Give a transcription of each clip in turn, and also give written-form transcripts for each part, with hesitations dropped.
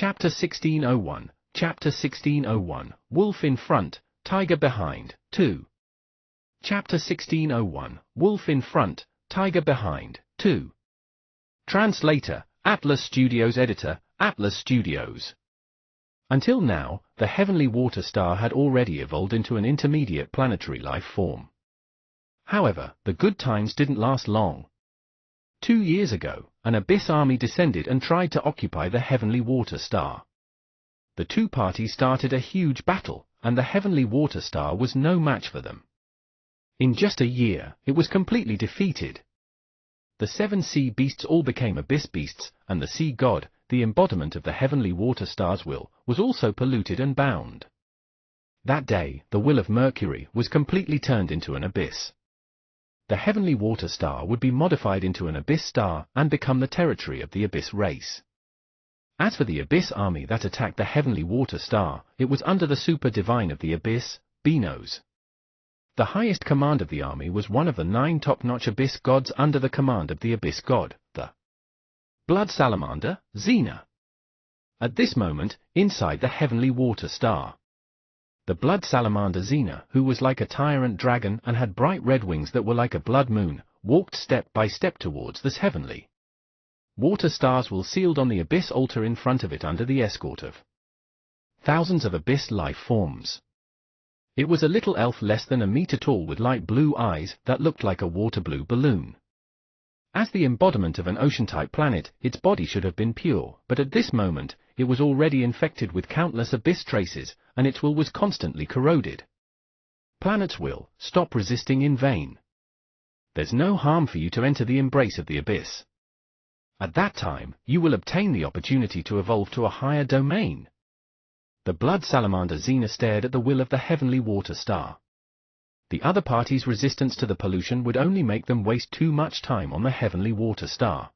Chapter 1601, Chapter 1601, Wolf in Front, Tiger Behind, 2. Chapter 1601, Wolf in Front, Tiger Behind, 2. Translator, Atlas Studios. Editor, Atlas Studios. Until now, the heavenly water star had already evolved into an intermediate planetary life form. However, the good times didn't last long. 2 years ago, an abyss army descended and tried to occupy the heavenly water star. The two parties started a huge battle, and the heavenly water star was no match for them. In just a year, it was completely defeated. The 7 sea beasts all became abyss beasts, and the sea god, the embodiment of the heavenly water star's will, was also polluted and bound. That day, the will of Mercury was completely turned into an abyss. The heavenly water star would be modified into an abyss star and become the territory of the abyss race. As for the abyss army that attacked the heavenly water star, it was under the super divine of the abyss, Benos. The highest command of the army was one of the 9 top-notch abyss gods under the command of the abyss god, the blood salamander, Xena. At this moment, inside the heavenly water star, the blood salamander Xena, who was like a tyrant dragon and had bright red wings that were like a blood moon, walked step by step towards this heavenly water star's will sealed on the abyss altar in front of it under the escort of thousands of abyss life forms. It was a little elf less than a meter tall with light blue eyes that looked like a water blue balloon. As the embodiment of an ocean-type planet, its body should have been pure, but at this moment, it was already infected with countless abyss traces, and its will was constantly corroded. Planet's will, stop resisting in vain. There's no harm for you to enter the embrace of the abyss. At that time, you will obtain the opportunity to evolve to a higher domain. The blood salamander Xena stared at the will of the heavenly water star. The other party's resistance to the pollution would only make them waste too much time on the heavenly water star.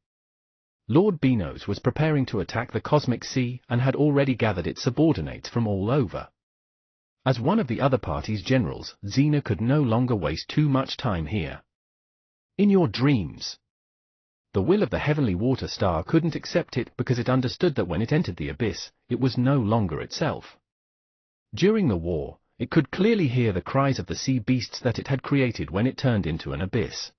Lord Benos was preparing to attack the cosmic sea and had already gathered its subordinates from all over. As one of the other party's generals, Xena could no longer waste too much time here. In your dreams. The will of the heavenly water star couldn't accept it because it understood that when it entered the abyss, it was no longer itself. During the war, it could clearly hear the cries of the sea beasts that it had created when it turned into an abyss.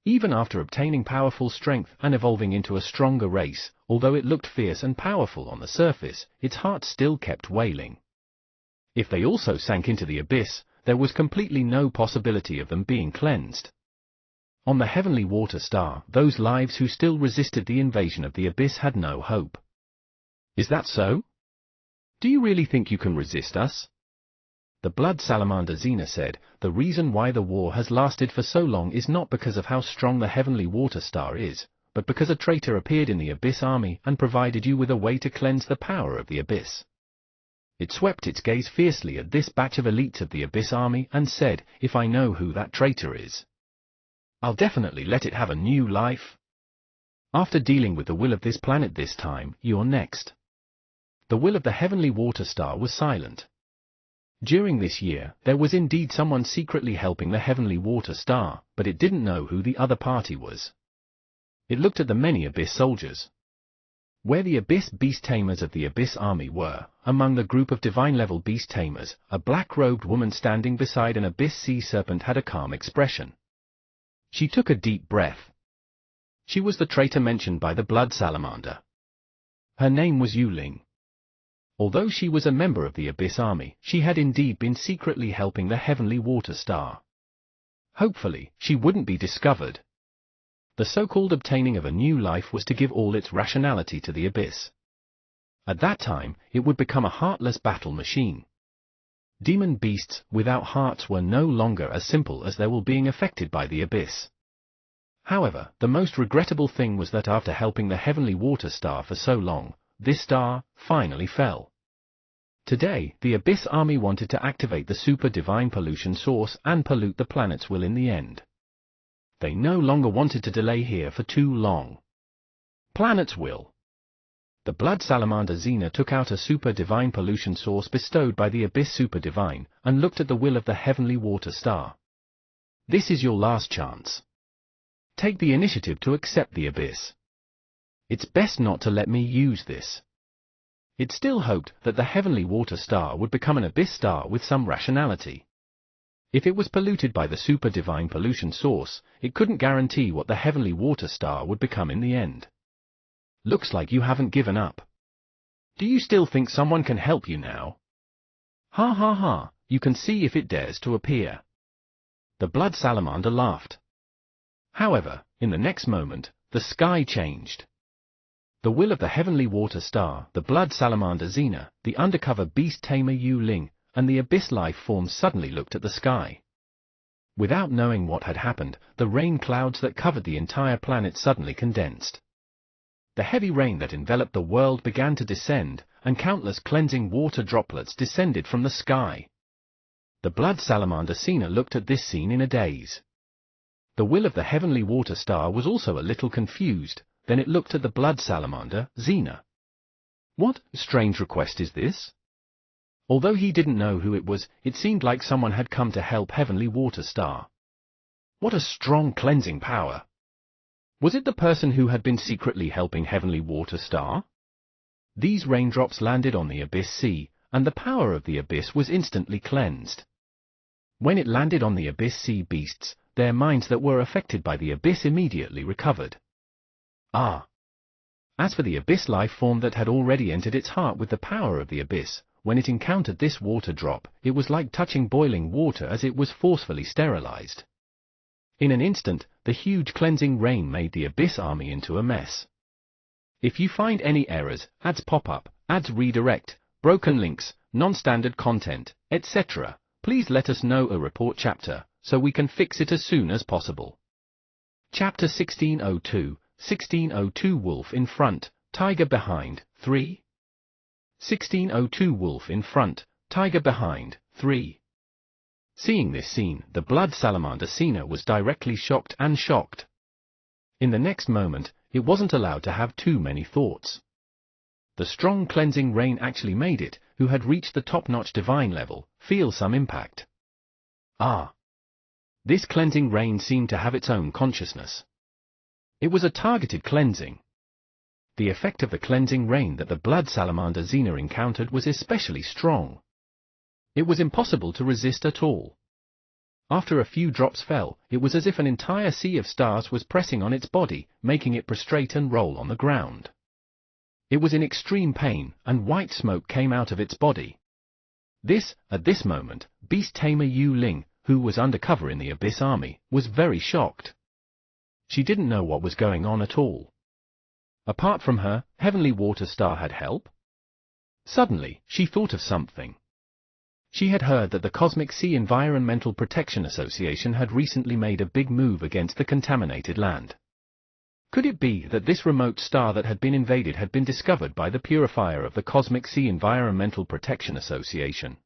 Even after obtaining powerful strength and evolving into a stronger race, although it looked fierce and powerful on the surface, its heart still kept wailing. If they also sank into the abyss, there was completely no possibility of them being cleansed. On the heavenly water star, those lives who still resisted the invasion of the abyss had no hope. Is that so? Do you really think you can resist us? The blood salamander Xena said, the reason why the war has lasted for so long is not because of how strong the heavenly water star is, but because a traitor appeared in the abyss army and provided you with a way to cleanse the power of the abyss. It swept its gaze fiercely at this batch of elites of the abyss army and said, if I know who that traitor is, I'll definitely let it have a new life. After dealing with the will of this planet this time, you're next. The will of the heavenly water star was silent. During this year, there was indeed someone secretly helping the heavenly water star, but it didn't know who the other party was. It looked at the many abyss soldiers. Where the abyss beast tamers of the abyss army were, among the group of divine-level beast tamers, a black-robed woman standing beside an abyss sea serpent had a calm expression. She took a deep breath. She was the traitor mentioned by the blood salamander. Her name was Yu Ling. Although she was a member of the abyss army, she had indeed been secretly helping the heavenly water star. Hopefully, she wouldn't be discovered. The so-called obtaining of a new life was to give all its rationality to the abyss. At that time, it would become a heartless battle machine. Demon beasts without hearts were no longer as simple as they were being affected by the abyss. However, the most regrettable thing was that after helping the heavenly water star for so long, this star finally fell. Today, the abyss army wanted to activate the super divine pollution source and pollute the planet's will in the end. They no longer wanted to delay here for too long. Planet's will. The blood salamander Xena took out a super divine pollution source bestowed by the abyss super divine and looked at the will of the heavenly water star. This is your last chance. Take the initiative to accept the abyss. It's best not to let me use this. It still hoped that the heavenly water star would become an abyss star with some rationality. If it was polluted by the super-divine pollution source, it couldn't guarantee what the heavenly water star would become in the end. Looks like you haven't given up. Do you still think someone can help you now? Ha ha ha, you can see if it dares to appear. The blood salamander laughed. However, in the next moment, the sky changed. The will of the heavenly water star, the blood salamander Xena, the undercover beast tamer Yu Ling, and the abyss life forms suddenly looked at the sky. Without knowing what had happened, the rain clouds that covered the entire planet suddenly condensed. The heavy rain that enveloped the world began to descend, and countless cleansing water droplets descended from the sky. The blood salamander Xena looked at this scene in a daze. The will of the heavenly water star was also a little confused, then it looked at the blood salamander, Xena. What strange request is this? Although he didn't know who it was, it seemed like someone had come to help heavenly water star. What a strong cleansing power! Was it the person who had been secretly helping heavenly water star? These raindrops landed on the abyss sea, and the power of the abyss was instantly cleansed. When it landed on the abyss sea beasts, their minds that were affected by the abyss immediately recovered. Ah! As for the abyss life form that had already entered its heart with the power of the abyss, when it encountered this water drop, it was like touching boiling water as it was forcefully sterilized. In an instant, the huge cleansing rain made the abyss army into a mess. If you find any errors, ads pop up, ads redirect, broken links, non-standard content, etc., please let us know a report chapter, so we can fix it as soon as possible. Chapter 1602, 1602 Wolf in front, Tiger behind, 3. 1602 Wolf in front, Tiger behind, 3. Seeing this scene, the blood salamander Xena was directly shocked and shocked. In the next moment, it wasn't allowed to have too many thoughts. The strong cleansing rain actually made it, who had reached the top-notch divine level, feel some impact. Ah! This cleansing rain seemed to have its own consciousness. It was a targeted cleansing. The effect of the cleansing rain that the blood salamander Xena encountered was especially strong. It was impossible to resist at all. After a few drops fell, it was as if an entire sea of stars was pressing on its body, making it prostrate and roll on the ground. It was in extreme pain, and white smoke came out of its body. At this moment, beast tamer Yu Ling, who was undercover in the abyss army, was very shocked. She didn't know what was going on at all. Apart from her, heavenly water star had help? Suddenly, she thought of something. She had heard that the Cosmic Sea Environmental Protection Association had recently made a big move against the contaminated land. Could it be that this remote star that had been invaded had been discovered by the purifier of the Cosmic Sea Environmental Protection Association?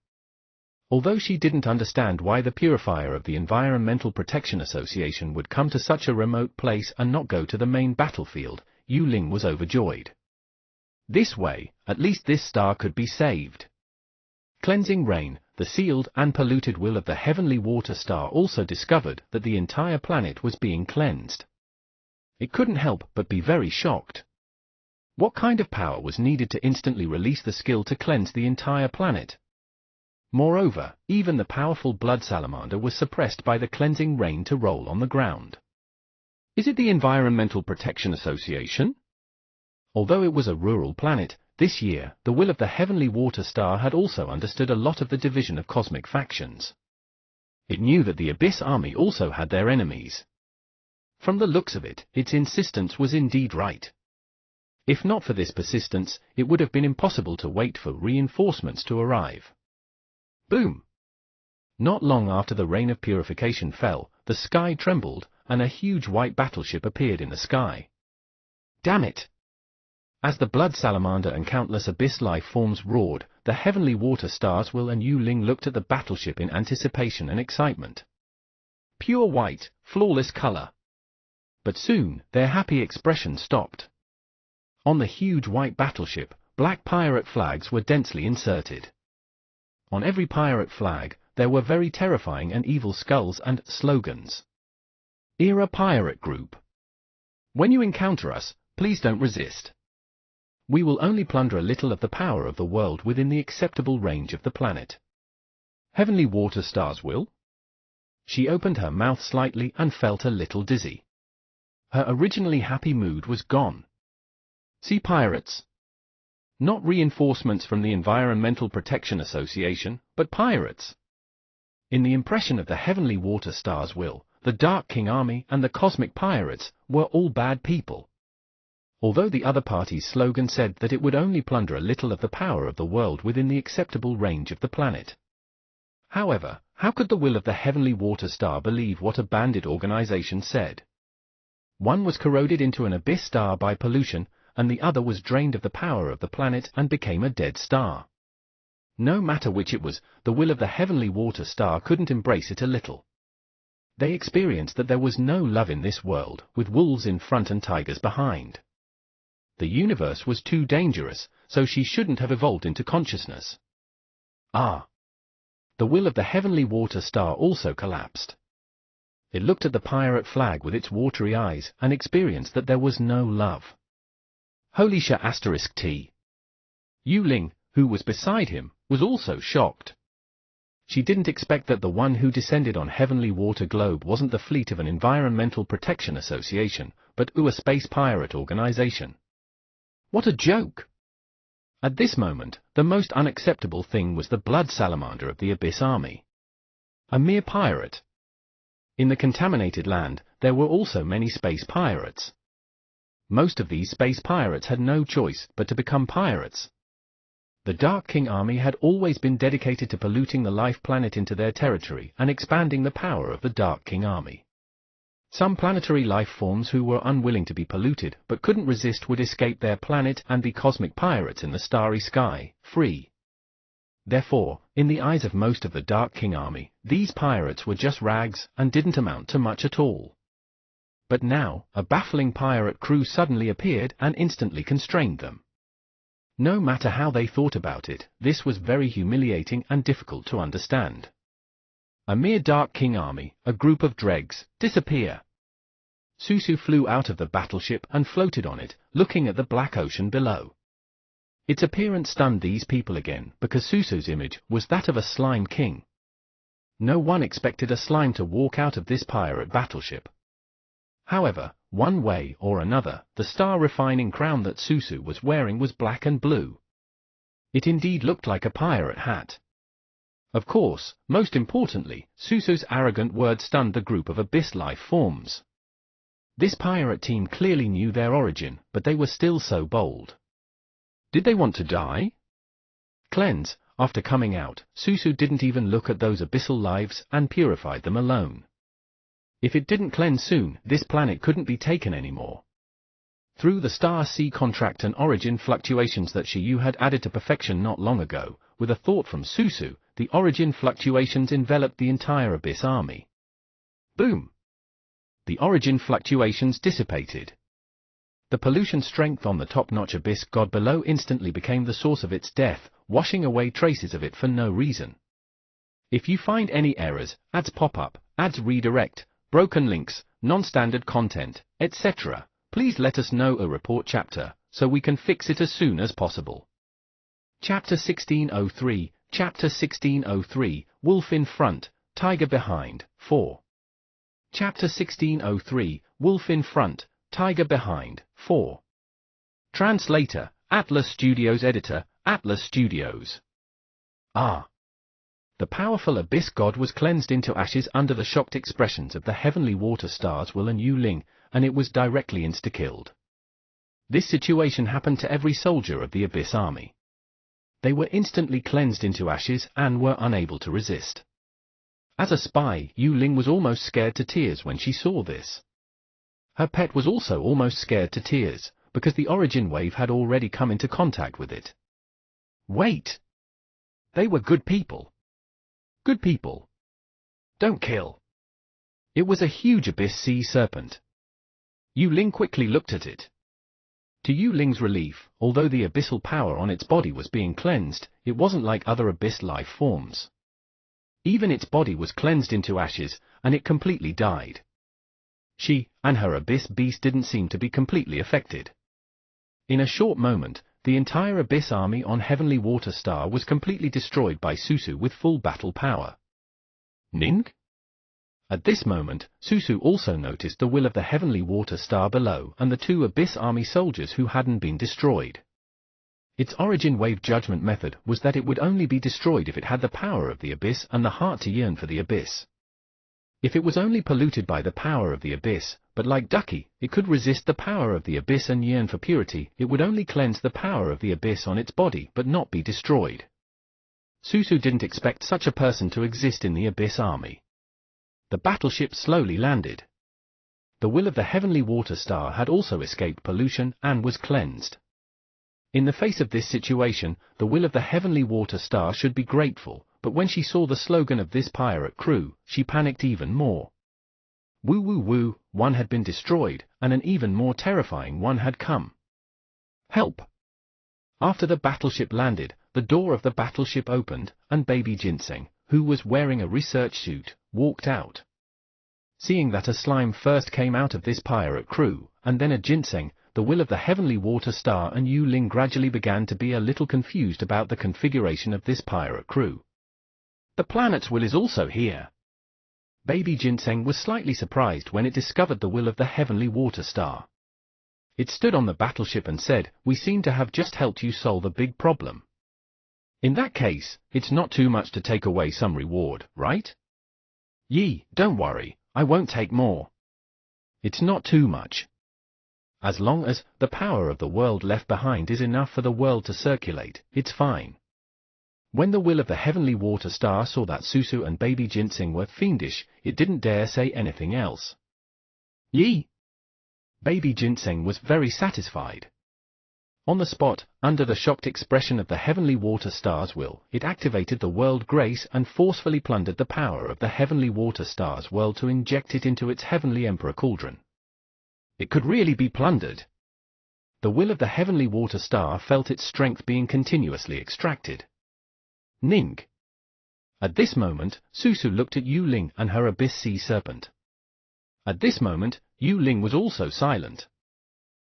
Although she didn't understand why the purifier of the Environmental Protection Association would come to such a remote place and not go to the main battlefield, Yu Ling was overjoyed. This way, at least this star could be saved. Cleansing rain, the sealed and polluted will of the heavenly water star also discovered that the entire planet was being cleansed. It couldn't help but be very shocked. What kind of power was needed to instantly release the skill to cleanse the entire planet? Moreover, even the powerful blood salamander was suppressed by the cleansing rain to roll on the ground. Is it the Environmental Protection Association? Although it was a rural planet, this year, the will of the heavenly water star had also understood a lot of the division of cosmic factions. It knew that the Abyss Army also had their enemies. From the looks of it, its insistence was indeed right. If not for this persistence, it would have been impossible to wait for reinforcements to arrive. Boom! Not long after the rain of purification fell, the sky trembled, and a huge white battleship appeared in the sky. Damn it! As the blood salamander and countless abyss life forms roared, the heavenly water stars Will and Yu Ling looked at the battleship in anticipation and excitement. Pure white, flawless color. But soon, their happy expression stopped. On the huge white battleship, black pirate flags were densely inserted. On every pirate flag, there were very terrifying and evil skulls and slogans. Era Pirate Group. When you encounter us, please don't resist. We will only plunder a little of the power of the world within the acceptable range of the planet. Heavenly water stars will? She opened her mouth slightly and felt a little dizzy. Her originally happy mood was gone. Sea pirates. Not reinforcements from the Environmental Protection Association, but pirates. In the impression of the Heavenly Water Stars will, the Dark King Army and the Cosmic Pirates were all bad people. Although the other party's slogan said that it would only plunder a little of the power of the world within the acceptable range of the planet. However, how could the will of the Heavenly Water Star believe what a bandit organization said? One was corroded into an abyss star by pollution, and the other was drained of the power of the planet and became a dead star. No matter which it was, the will of the Heavenly Water Star couldn't embrace it a little. They experienced that there was no love in this world, with wolves in front and tigers behind. The universe was too dangerous, so she shouldn't have evolved into consciousness. Ah! The will of the Heavenly Water Star also collapsed. It looked at the pirate flag with its watery eyes and experienced that there was no love. Holy sh**. Yu Ling, who was beside him, was also shocked. She didn't expect that the one who descended on Heavenly Water Globe wasn't the fleet of an Environmental Protection Association, but a space pirate organization. What a joke! At this moment, the most unacceptable thing was the blood salamander of the Abyss Army. A mere pirate. In the contaminated land, there were also many space pirates. Most of these space pirates had no choice but to become pirates. The Dark King Army had always been dedicated to polluting the life planet into their territory and expanding the power of the Dark King Army. Some planetary life forms who were unwilling to be polluted but couldn't resist would escape their planet and be cosmic pirates in the starry sky, free. Therefore, in the eyes of most of the Dark King Army, these pirates were just rags and didn't amount to much at all. But now, a baffling pirate crew suddenly appeared and instantly constrained them. No matter how they thought about it, this was very humiliating and difficult to understand. A mere Dark King Army, a group of dregs, disappear. Susu flew out of the battleship and floated on it, looking at the black ocean below. Its appearance stunned these people again, because Susu's image was that of a slime king. No one expected a slime to walk out of this pirate battleship. However, one way or another, the star-refining crown that Susu was wearing was black and blue. It indeed looked like a pirate hat. Of course, most importantly, Susu's arrogant words stunned the group of abyss life forms. This pirate team clearly knew their origin, but they were still so bold. Did they want to die? Cleanse. After coming out, Susu didn't even look at those abyssal lives and purified them alone. If it didn't cleanse soon, this planet couldn't be taken anymore. Through the Star-Sea contract and origin fluctuations that Shiyu had added to perfection not long ago, with a thought from Susu, the origin fluctuations enveloped the entire Abyss Army. Boom! The origin fluctuations dissipated. The pollution strength on the top-notch Abyss God below instantly became the source of its death, washing away traces of it for no reason. If you find any errors, ads pop up, ads redirect, broken links, non-standard content, etc., please let us know a report chapter, so we can fix it as soon as possible. Chapter 1603, Chapter 1603, Wolf in Front, Tiger Behind, 4. Chapter 1603, Wolf in Front, Tiger Behind, 4. Translator, Atlas Studios. Editor, Atlas Studios. Ah! The powerful Abyss God was cleansed into ashes under the shocked expressions of the Heavenly Water Stars Will and Yu Ling, and it was directly insta-killed. This situation happened to every soldier of the Abyss Army. They were instantly cleansed into ashes and were unable to resist. As a spy, Yu Ling was almost scared to tears when she saw this. Her pet was also almost scared to tears, because the origin wave had already come into contact with it. Wait! They were good people. Good people. Don't kill. It was a huge abyss sea serpent. Yu Ling quickly looked at it. To Yu Ling's relief, although the abyssal power on its body was being cleansed, it wasn't like other abyss life forms. Even its body was cleansed into ashes, and it completely died. She and her abyss beast didn't seem to be completely affected. In a short moment, the entire Abyss army on Heavenly Water Star was completely destroyed by Susu with full battle power. Ning? At this moment, Susu also noticed the will of the Heavenly Water Star below and the two Abyss army soldiers who hadn't been destroyed. Its origin wave judgment method was that it would only be destroyed if it had the power of the Abyss and the heart to yearn for the Abyss. If it was only polluted by the power of the Abyss, but like Ducky, it could resist the power of the Abyss and yearn for purity, it would only cleanse the power of the Abyss on its body but not be destroyed. Susu didn't expect such a person to exist in the Abyss army. The battleship slowly landed. The will of the Heavenly Water Star had also escaped pollution and was cleansed. In the face of this situation, the will of the Heavenly Water Star should be grateful, but when she saw the slogan of this pirate crew, she panicked even more. Woo woo woo, one had been destroyed, and an even more terrifying one had come. Help! After the battleship landed, the door of the battleship opened, and Baby Ginseng, who was wearing a research suit, walked out. Seeing that a slime first came out of this pirate crew, and then a ginseng, the will of the Heavenly Water Star and Yu Ling gradually began to be a little confused about the configuration of this pirate crew. The planet's will is also here. Baby Ginseng was slightly surprised when it discovered the will of the Heavenly Water Star. It stood on the battleship and said, "We seem to have just helped you solve a big problem. In that case, it's not too much to take away some reward, right?" "Yi, don't worry, I won't take more. It's not too much. As long as the power of the world left behind is enough for the world to circulate, it's fine." When the will of the Heavenly Water Star saw that Susu and Baby Ginseng were fiendish, it didn't dare say anything else. Yi! Baby Ginseng was very satisfied. On the spot, under the shocked expression of the Heavenly Water Star's will, it activated the World Grace and forcefully plundered the power of the Heavenly Water Star's world to inject it into its Heavenly Emperor Cauldron. It could really be plundered. The will of the Heavenly Water Star felt its strength being continuously extracted. Ning. At this moment, Susu looked at Yu Ling and her Abyss Sea Serpent. At this moment, Yu Ling was also silent.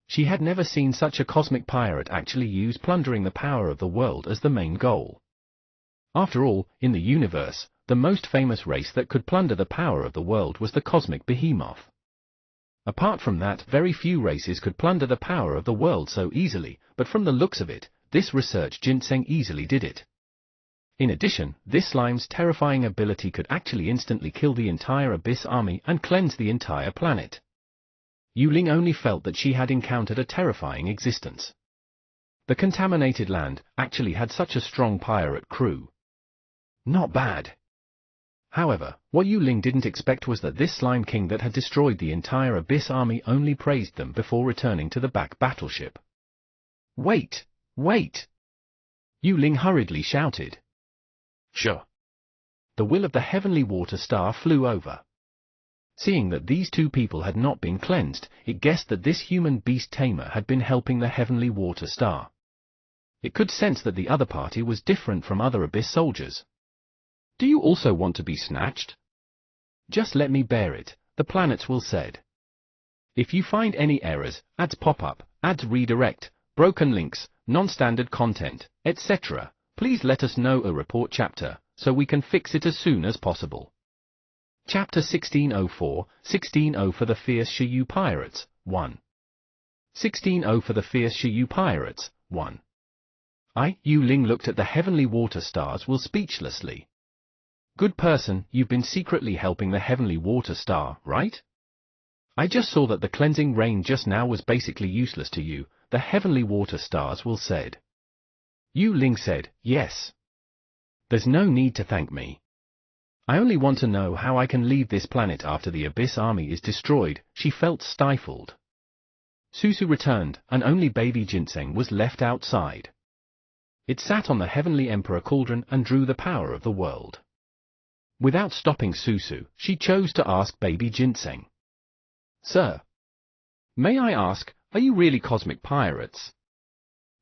She had never seen such a cosmic pirate actually use plundering the power of the world as the main goal. After all, in the universe, the most famous race that could plunder the power of the world was the Cosmic Behemoth. Apart from that, very few races could plunder the power of the world so easily, but from the looks of it, this research Ginseng easily did it. In addition, this slime's terrifying ability could actually instantly kill the entire Abyss army and cleanse the entire planet. Yu Ling only felt that she had encountered a terrifying existence. The contaminated land actually had such a strong pirate crew. Not bad. However, what Yu Ling didn't expect was that this slime king that had destroyed the entire Abyss army only praised them before returning to the back battleship. Wait! Wait! Yu Ling hurriedly shouted. Sure. The will of the Heavenly Water Star flew over. Seeing that these two people had not been cleansed, it guessed that this human beast tamer had been helping the Heavenly Water Star. It could sense that the other party was different from other Abyss soldiers. Do you also want to be snatched? Just let me bear it, the planet's will said. If you find any errors, ads pop up, ads redirect, broken links, non-standard content, etc., please let us know a report chapter, so we can fix it as soon as possible. Chapter 1604, 16-0 for the Fierce Shiyu Pirates, 1. 16-0 for the Fierce Shiyu Pirates, 1. Yu Ling looked at the Heavenly Water Stars will speechlessly. Good person, you've been secretly helping the Heavenly Water Star, right? I just saw that the cleansing rain just now was basically useless to you, the Heavenly Water Stars will said. Yu Ling said, yes. There's no need to thank me. I only want to know how I can leave this planet after the Abyss army is destroyed. She felt stifled. Susu returned, and only Baby Ginseng was left outside. It sat on the Heavenly Emperor Cauldron and drew the power of the world. Without stopping Susu, she chose to ask Baby Ginseng. Sir, may I ask, are you really cosmic pirates?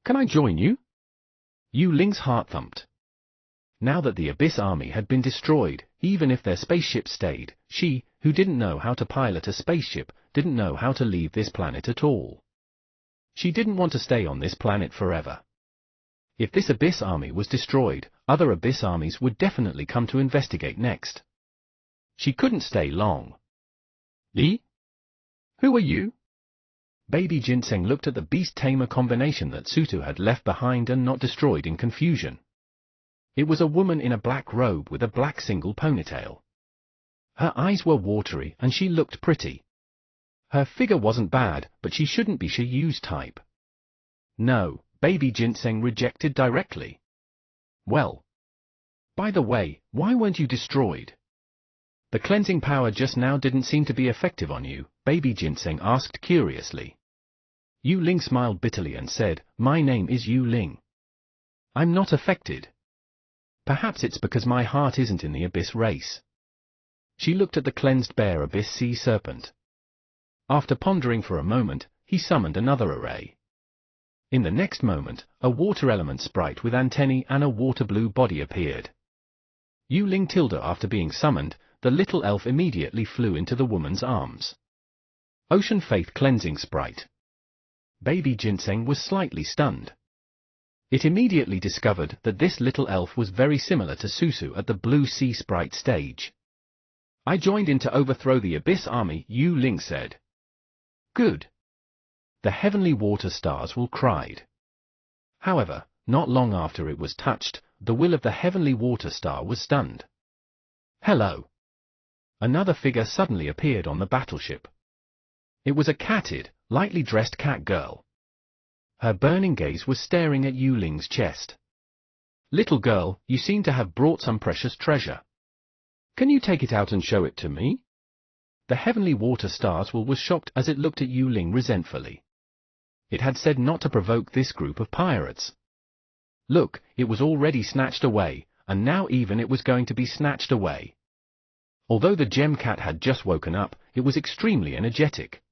Can I join you? Yu Ling's heart thumped. Now that the Abyss army had been destroyed, even if their spaceship stayed, she, who didn't know how to pilot a spaceship, didn't know how to leave this planet at all. She didn't want to stay on this planet forever. If this Abyss army was destroyed, other Abyss armies would definitely come to investigate next. She couldn't stay long. Yi? Who are you? Baby Ginseng looked at the beast-tamer combination that Sutu had left behind and not destroyed in confusion. It was a woman in a black robe with a black single ponytail. Her eyes were watery and she looked pretty. Her figure wasn't bad, but she shouldn't be Shiyu's type. No, Baby Ginseng rejected directly. Well. By the way, why weren't you destroyed? The cleansing power just now didn't seem to be effective on you, Baby Ginseng asked curiously. Yu Ling smiled bitterly and said, My name is Yu Ling. I'm not affected. Perhaps it's because my heart isn't in the Abyss race. She looked at the cleansed bear Abyss Sea Serpent. After pondering for a moment, he summoned another array. In the next moment, a water element sprite with antennae and a water blue body appeared. Yu Ling Tilda. After being summoned, the little elf immediately flew into the woman's arms. Ocean Faith Cleansing Sprite. Baby Ginseng was slightly stunned. It immediately discovered that this little elf was very similar to Susu at the Blue Sea Sprite stage. I joined in to overthrow the Abyss army, Yu Ling said. Good. The heavenly water stars will cried. However, not long after it was touched, the will of the heavenly water star was stunned. Hello. Another figure suddenly appeared on the battleship. It was a catted, lightly dressed cat girl. Her burning gaze was staring at Yu Ling's chest. Little girl, you seem to have brought some precious treasure. Can you take it out and show it to me? The heavenly water stars was shocked as it looked at Yu Ling resentfully. It had said not to provoke this group of pirates. Look, it was already snatched away, and now even it was going to be snatched away. Although the gem cat had just woken up, it was extremely energetic.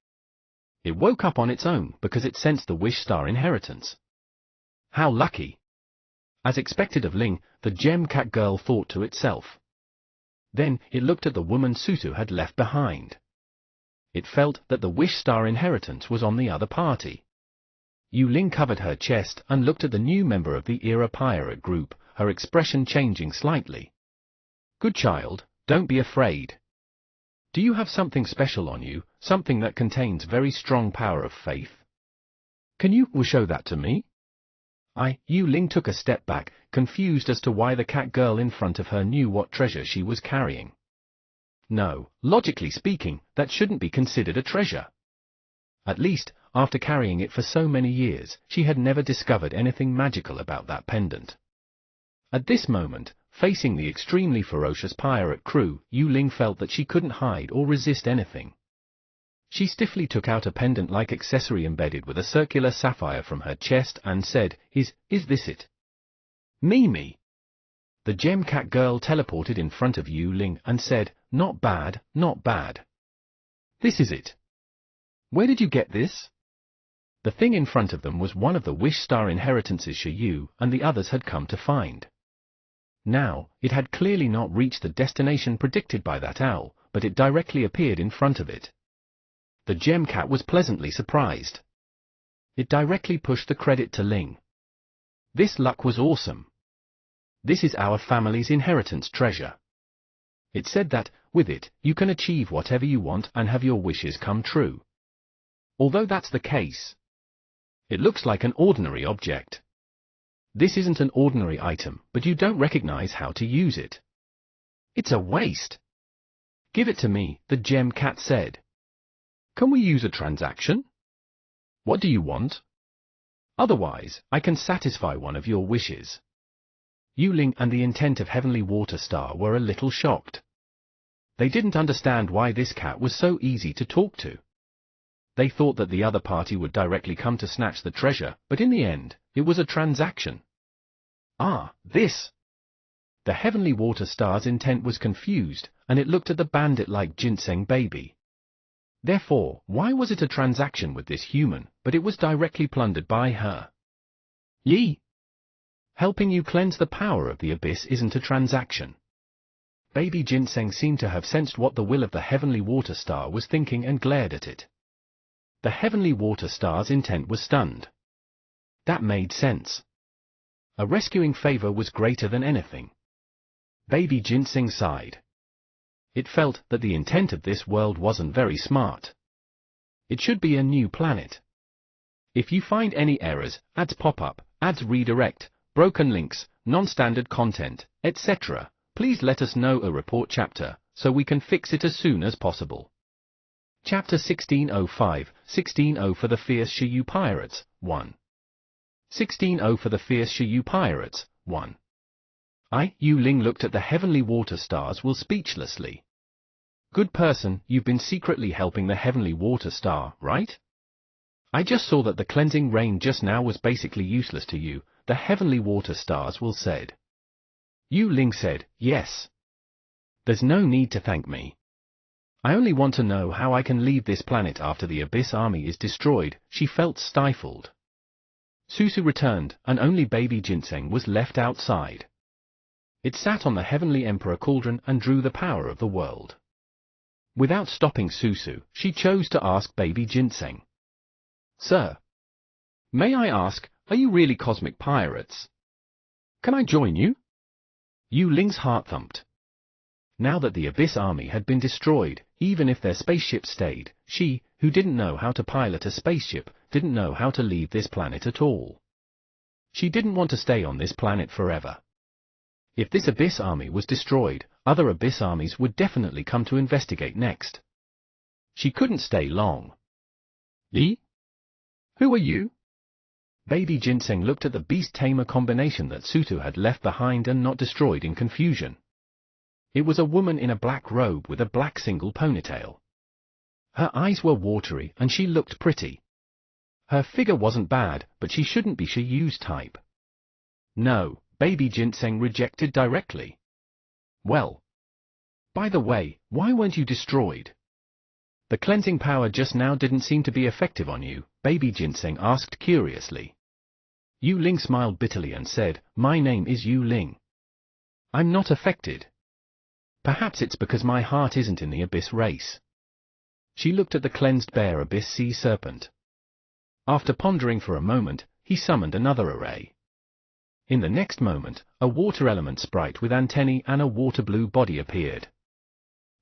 It woke up on its own because it sensed the wish star inheritance. How lucky! As expected of Ling, the gem cat girl thought to itself. Then, it looked at the woman Sutu had left behind. It felt that the wish star inheritance was on the other party. Yu Ling covered her chest and looked at the new member of the Era Pirate group, her expression changing slightly. Good child, don't be afraid. Do you have something special on you, something that contains very strong power of faith? Can you show that to me? Yu Ling took a step back, confused as to why the cat girl in front of her knew what treasure she was carrying. No, logically speaking, that shouldn't be considered a treasure. At least, after carrying it for so many years, she had never discovered anything magical about that pendant. At this moment, facing the extremely ferocious pirate crew, Yu Ling felt that she couldn't hide or resist anything. She stiffly took out a pendant-like accessory embedded with a circular sapphire from her chest and said, Is this it? Mimi. The gem cat girl teleported in front of Yu Ling and said, Not bad, not bad. This is it. Where did you get this? The thing in front of them was one of the wish star inheritances Shiyu and the others had come to find. Now, it had clearly not reached the destination predicted by that owl, but it directly appeared in front of it. The gem cat was pleasantly surprised. It directly pushed the credit to Ling. This luck was awesome. This is our family's inheritance treasure. It said that, with it, you can achieve whatever you want and have your wishes come true. Although that's the case, it looks like an ordinary object. This isn't an ordinary item, but you don't recognize how to use it. It's a waste. Give it to me, the gem cat said. Can we use a transaction? What do you want? Otherwise, I can satisfy one of your wishes. Yu Ling and the intent of Heavenly Water Star were a little shocked. They didn't understand why this cat was so easy to talk to. They thought that the other party would directly come to snatch the treasure, but in the end, it was a transaction. This! The Heavenly Water Star's intent was confused, and it looked at the bandit like Ginseng baby. Therefore, why was it a transaction with this human, but it was directly plundered by her? Yi! Helping you cleanse the power of the abyss isn't a transaction. Baby Ginseng seemed to have sensed what the will of the Heavenly Water Star was thinking and glared at it. The Heavenly Water Star's intent was stunned. That made sense. A rescuing favor was greater than anything. Baby Ginseng sighed. It felt that the intent of this world wasn't very smart. It should be a new planet. If you find any errors, ads pop up, ads redirect, broken links, non-standard content, etc., please let us know. A report chapter, so we can fix it as soon as possible. Chapter 1605, 16-0 for the Fierce Shiyu Pirates, 1. 16-0 for the Fierce Shiyu Pirates, 1. Yu Ling looked at the heavenly water stars while speechlessly. Good person, you've been secretly helping the heavenly water star, right? I just saw that the cleansing rain just now was basically useless to you, the heavenly water stars will said. Yu Ling said, yes. There's no need to thank me. I only want to know how I can leave this planet after the Abyss Army is destroyed. She felt stifled. Susu returned, and only Baby Ginseng was left outside. It sat on the Heavenly Emperor Cauldron and drew the power of the world. Without stopping Susu, she chose to ask Baby Ginseng. Sir, may I ask, are you really cosmic pirates? Can I join you? Yu Ling's heart thumped. Now that the Abyss Army had been destroyed, even if their spaceship stayed, she, who didn't know how to pilot a spaceship, didn't know how to leave this planet at all. She didn't want to stay on this planet forever. If this Abyss Army was destroyed, other Abyss Armies would definitely come to investigate next. She couldn't stay long. Li? Who are you? Baby Ginseng looked at the beast-tamer combination that Susu had left behind and not destroyed in confusion. It was a woman in a black robe with a black single ponytail. Her eyes were watery and she looked pretty. Her figure wasn't bad, but she shouldn't be Shiyu's type. No, Baby Ginseng rejected directly. Well. By the way, why weren't you destroyed? The cleansing power just now didn't seem to be effective on you, Baby Ginseng asked curiously. Yu Ling smiled bitterly and said, my name is Yu Ling. I'm not affected. Perhaps it's because my heart isn't in the Abyss race. She looked at the cleansed bear Abyss Sea Serpent. After pondering for a moment, he summoned another array. In the next moment, a water element sprite with antennae and a water blue body appeared.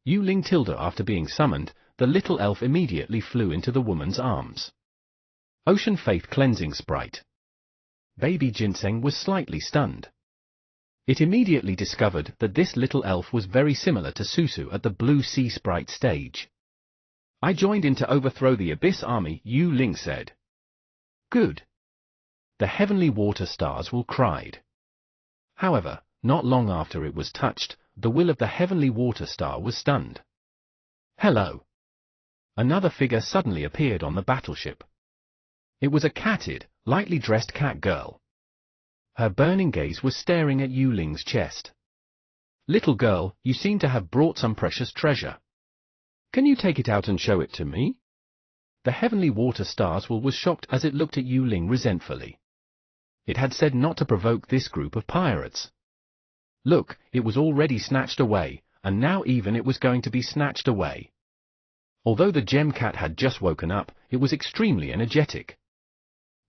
Yu Ling Tilda. After being summoned, the little elf immediately flew into the woman's arms. Ocean Faith Cleansing Sprite. Baby Ginseng was slightly stunned. It immediately discovered that this little elf was very similar to Susu at the Blue Sea Sprite stage. I joined in to overthrow the Abyss Army, Yu Ling said. Good. The heavenly water stars will cried. However, not long after it was touched, the will of the heavenly water star was stunned. Hello. Another figure suddenly appeared on the battleship. It was a catted, lightly dressed cat girl. Her burning gaze was staring at Yu Ling's chest. Little girl, you seem to have brought some precious treasure. Can you take it out and show it to me? The heavenly water stars was shocked as it looked at Yu Ling resentfully. It had said not to provoke this group of pirates. Look, it was already snatched away, and now even it was going to be snatched away. Although the gem cat had just woken up, it was extremely energetic.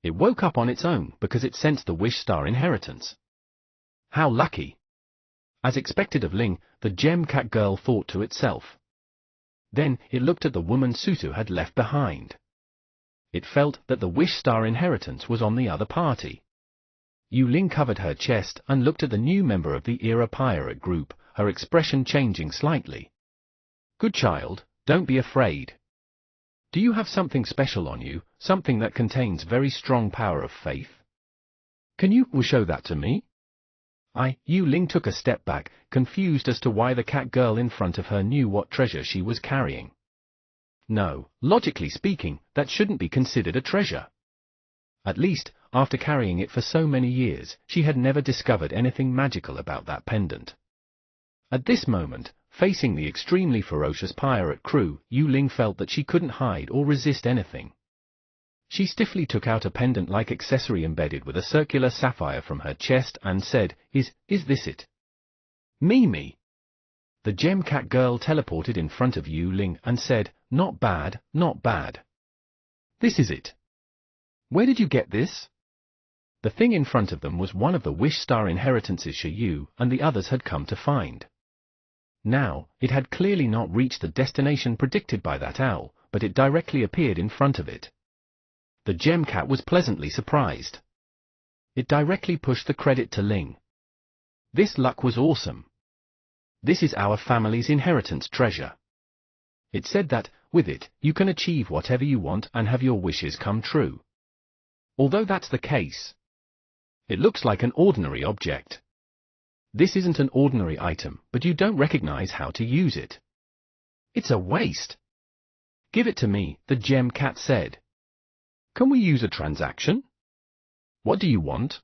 It woke up on its own because it sensed the wish star inheritance. How lucky! As expected of Ling, the gem cat girl thought to itself. Then it looked at the woman Susu had left behind. It felt that the wish star inheritance was on the other party. Yu Ling covered her chest and looked at the new member of the Era Pirate group, her expression changing slightly. Good child, don't be afraid. Do you have something special on you, something that contains very strong power of faith? Can you show that to me? Yu Ling took a step back, confused as to why the cat girl in front of her knew what treasure she was carrying. No, logically speaking, that shouldn't be considered a treasure. At least, after carrying it for so many years, she had never discovered anything magical about that pendant. At this moment, facing the extremely ferocious pirate crew, Yu Ling felt that she couldn't hide or resist anything. She stiffly took out a pendant-like accessory embedded with a circular sapphire from her chest and said, Is this it? Mimi. The gem cat girl teleported in front of Yu Ling and said, Not bad, not bad. This is it. Where did you get this? The thing in front of them was one of the Wish Star inheritances Xiyu and the others had come to find. Now, it had clearly not reached the destination predicted by that owl, but it directly appeared in front of it. The gem cat was pleasantly surprised. It directly pushed the credit to Ling. This luck was awesome. This is our family's inheritance treasure. It said that, with it, you can achieve whatever you want and have your wishes come true. Although that's the case, it looks like an ordinary object. This isn't an ordinary item, but you don't recognize how to use it. It's a waste. Give it to me, the gem cat said. Can we use a transaction? What do you want?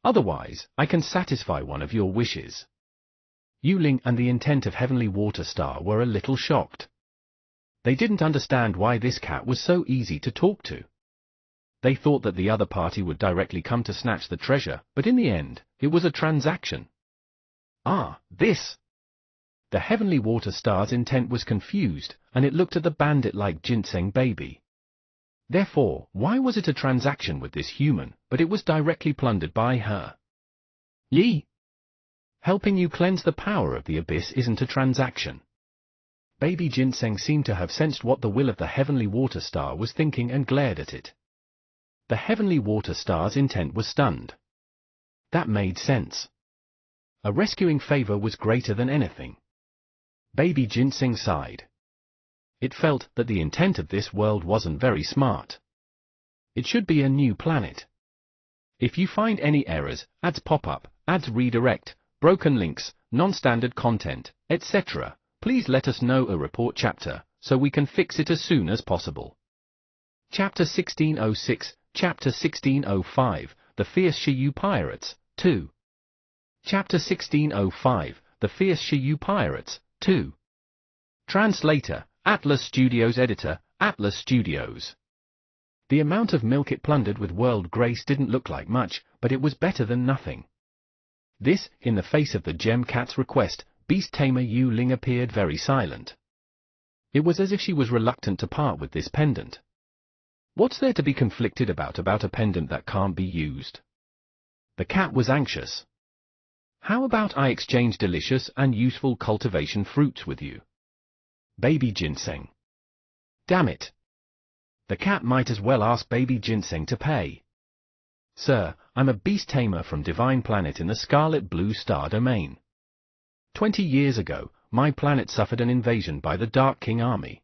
Otherwise, I can satisfy one of your wishes. Yu Ling and the intent of Heavenly Water Star were a little shocked. They didn't understand why this cat was so easy to talk to. They thought that the other party would directly come to snatch the treasure, but in the end, it was a transaction. Ah, this! The Heavenly Water Star's intent was confused, and it looked at the bandit like Ginseng Baby. Therefore, why was it a transaction with this human, but it was directly plundered by her? Yi! Helping you cleanse the power of the abyss isn't a transaction. Baby Ginseng seemed to have sensed what the will of the Heavenly Water Star was thinking and glared at it. The Heavenly Water Star's intent was stunned. That made sense. A rescuing favor was greater than anything. Baby Ginseng sighed. It felt that the intent of this world wasn't very smart. It should be a new planet. If you find any errors, ads pop up, ads redirect, broken links, non-standard content, etc., please let us know a report chapter, so we can fix it as soon as possible. Chapter 1606, Chapter 1605, The Fierce Xiyu Pirates, 2. Chapter 1605, The Fierce Xiyu Pirates, 2. Translator, Atlas Studios. Editor, Atlas Studios. The amount of milk it plundered with World Grace didn't look like much, but it was better than nothing. This, in the face of the gem cat's request, beast tamer Yu Ling appeared very silent. It was as if she was reluctant to part with this pendant. What's there to be conflicted about a pendant that can't be used? The cat was anxious. How about I exchange delicious and useful cultivation fruits with you? Baby Ginseng. Damn it. The cat might as well ask Baby Ginseng to pay. Sir, I'm a beast tamer from Divine Planet in the Scarlet Blue Star domain. 20 years ago, my planet suffered an invasion by the Dark King army.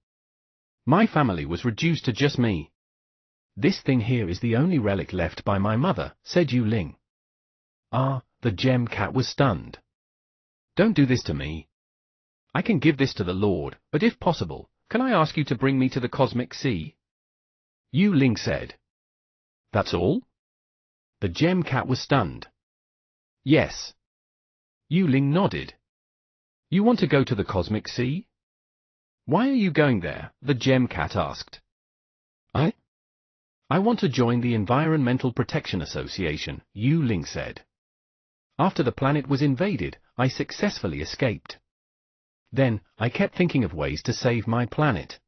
My family was reduced to just me. This thing here is the only relic left by my mother, said Yu Ling. Ah, the gem cat was stunned. Don't do this to me. I can give this to the Lord, but if possible, can I ask you to bring me to the Cosmic Sea? Yu Ling said. That's all? The gem cat was stunned. Yes. Yu Ling nodded. You want to go to the Cosmic Sea? Why are you going there? The gem cat asked. I want to join the Environmental Protection Association, Yu Ling said. After the planet was invaded, I successfully escaped. Then, I kept thinking of ways to save my planet.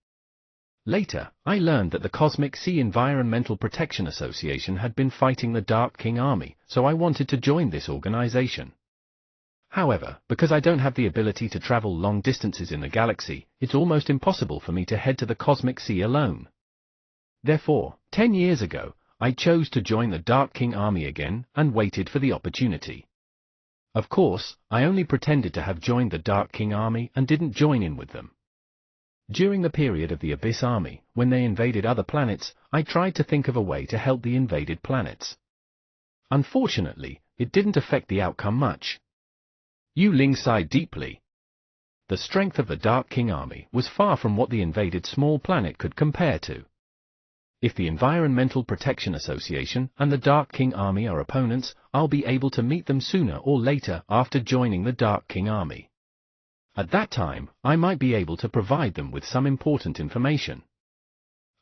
Later, I learned that the Cosmic Sea Environmental Protection Association had been fighting the Dark King army, so I wanted to join this organization. However, because I don't have the ability to travel long distances in the galaxy, it's almost impossible for me to head to the Cosmic Sea alone. Therefore, 10 years ago, I chose to join the Dark King army again and waited for the opportunity. Of course, I only pretended to have joined the Dark King army and didn't join in with them. During the period of the Abyss army, when they invaded other planets, I tried to think of a way to help the invaded planets. Unfortunately, it didn't affect the outcome much. Yu Ling sighed deeply. The strength of the Dark King army was far from what the invaded small planet could compare to. If the Environmental Protection Association and the Dark King army are opponents, I'll be able to meet them sooner or later after joining the Dark King army. At that time, I might be able to provide them with some important information.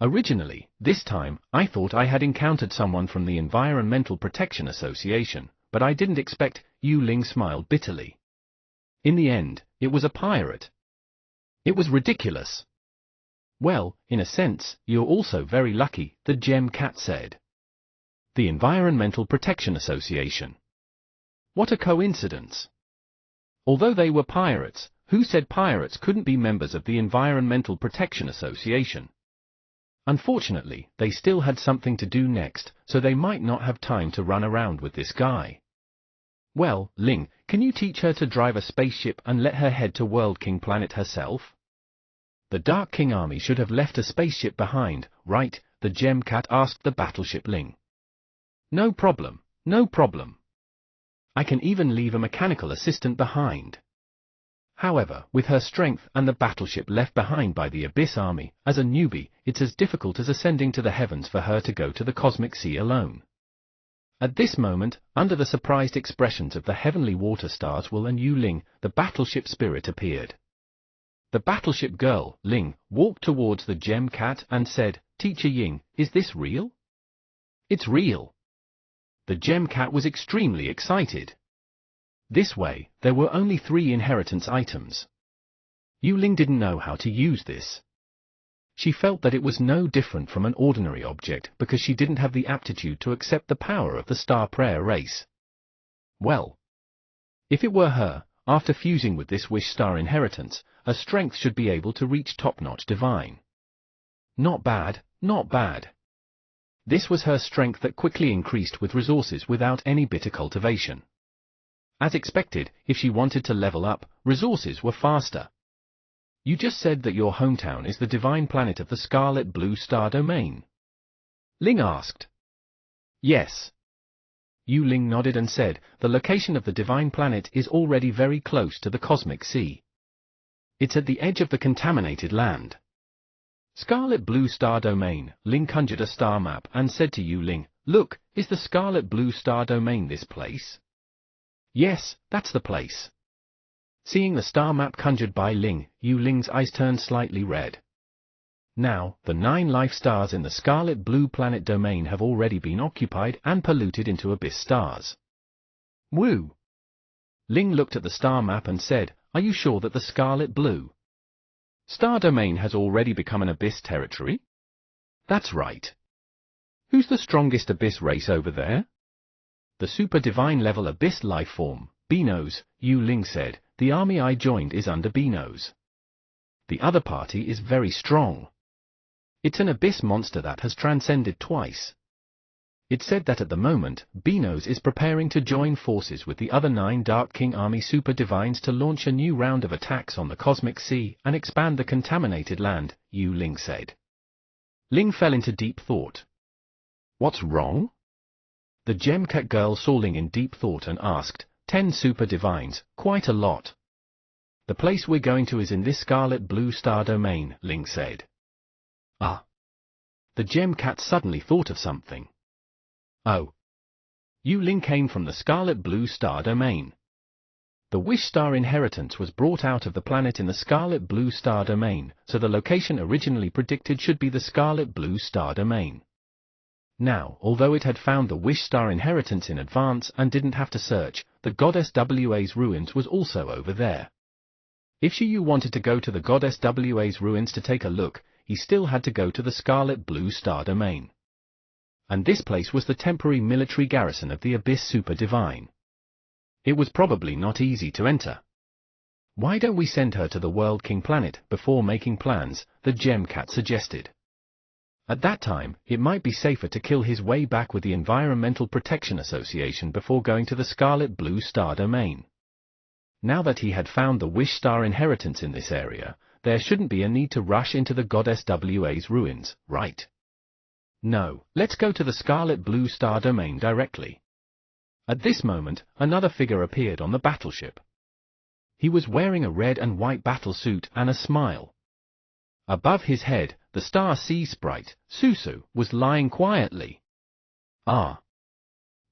Originally, this time, I thought I had encountered someone from the Environmental Protection Association, but I didn't expect. Yu Ling smiled bitterly. In the end, it was a pirate. It was ridiculous. Well, in a sense, you're also very lucky, the gem cat said. The Environmental Protection Association. What a coincidence! Although they were pirates, who said pirates couldn't be members of the Environmental Protection Association? Unfortunately, they still had something to do next, so they might not have time to run around with this guy. Well, Ling, can you teach her to drive a spaceship and let her head to World King Planet herself? The Dark King army should have left a spaceship behind, right? The Gem Cat asked the battleship Ling. No problem, no problem. I can even leave a mechanical assistant behind. However, with her strength and the battleship left behind by the Abyss army, as a newbie, it's as difficult as ascending to the heavens for her to go to the cosmic sea alone. At this moment, under the surprised expressions of the heavenly water stars Will and Yu Ling, the battleship spirit appeared. The battleship girl, Ling, walked towards the Gem Cat and said, "Teacher Ying, is this real?" "It's real." The Gem Cat was extremely excited. This way, there were only 3 inheritance items. Yu Ling didn't know how to use this. She felt that it was no different from an ordinary object because she didn't have the aptitude to accept the power of the Star Prayer race. Well, if it were her, after fusing with this Wish Star inheritance, her strength should be able to reach top-notch divine. Not bad, not bad. This was her strength that quickly increased with resources without any bitter cultivation. As expected, if she wanted to level up, resources were faster. You just said that your hometown is the divine planet of the Scarlet Blue Star Domain? Ling asked. Yes. Yu Ling nodded and said, the location of the divine planet is already very close to the cosmic sea. It's at the edge of the contaminated land. Scarlet Blue Star Domain. Ling conjured a star map and said to Yu Ling, look, is the Scarlet Blue Star Domain this place? Yes, that's the place. Seeing the star map conjured by Ling, Yu Ling's eyes turned slightly red. Now, the 9 life stars in the Scarlet Blue Planet domain have already been occupied and polluted into Abyss stars. Woo! Ling looked at the star map and said, are you sure that the Scarlet Blue Star Domain has already become an Abyss territory? That's right. Who's the strongest Abyss race over there? The super divine level Abyss life form, Benos, Yu Ling said. The army I joined is under Benos. The other party is very strong. It's an Abyss monster that has transcended twice. It said that at the moment, Benos is preparing to join forces with the other 9 Dark King army super divines to launch a new round of attacks on the cosmic sea and expand the contaminated land, Yu Ling said. Ling fell into deep thought. What's wrong? The Gem Cat girl saw Ling in deep thought and asked, 10 super divines, quite a lot. The place we're going to is in this Scarlet Blue Star Domain, Ling said. Ah. The Gem Cat suddenly thought of something. Oh. Yu Ling came from the Scarlet Blue Star Domain. The Wish Star inheritance was brought out of the planet in the Scarlet Blue Star Domain, so the location originally predicted should be the Scarlet Blue Star Domain. Now, although it had found the Wish Star inheritance in advance and didn't have to search, the Goddess Wa's ruins was also over there. If Shiyu wanted to go to the Goddess Wa's ruins to take a look, he still had to go to the Scarlet Blue Star Domain. And this place was the temporary military garrison of the Abyss Super Divine. It was probably not easy to enter. Why don't we send her to the World King Planet before making plans, the Gem Cat suggested. At that time, it might be safer to kill his way back with the Environmental Protection Association before going to the Scarlet Blue Star Domain. Now that he had found the Wish Star inheritance in this area, there shouldn't be a need to rush into the Goddess Wa's ruins, right? No, let's go to the Scarlet Blue Star Domain directly. At this moment, another figure appeared on the battleship. He was wearing a red and white battle suit and a smile. Above his head, the Star Sea Sprite, Susu, was lying quietly. Ah.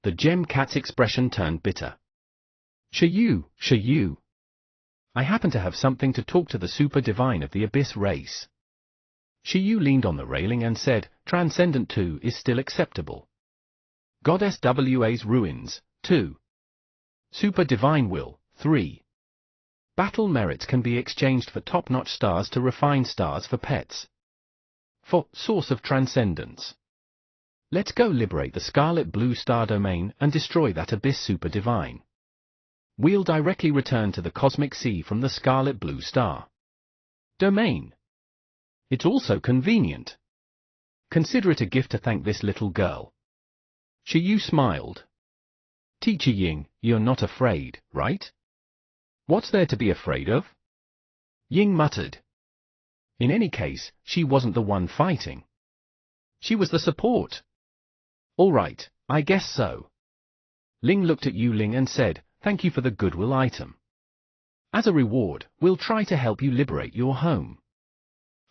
The Gem Cat's expression turned bitter. Shiyu. I happen to have something to talk to the Super Divine of the Abyss race. Shiyu leaned on the railing and said, Transcendent 2 is still acceptable. Goddess Wa's ruins, 2. Super Divine Will, 3. Battle merits can be exchanged for top-notch stars to refine stars for pets. For Source of Transcendence. Let's go liberate the Scarlet Blue Star domain and destroy that Abyss Super Divine. We'll directly return to the Cosmic Sea from the Scarlet Blue Star domain. It's also convenient. Consider it a gift to thank this little girl. Shiyu smiled. Teacher Ying, you're not afraid, right? What's there to be afraid of? Ying muttered. In any case, she wasn't the one fighting. She was the support. All right, I guess so. Ling looked at Yu Ling and said, thank you for the goodwill item. As a reward, we'll try to help you liberate your home.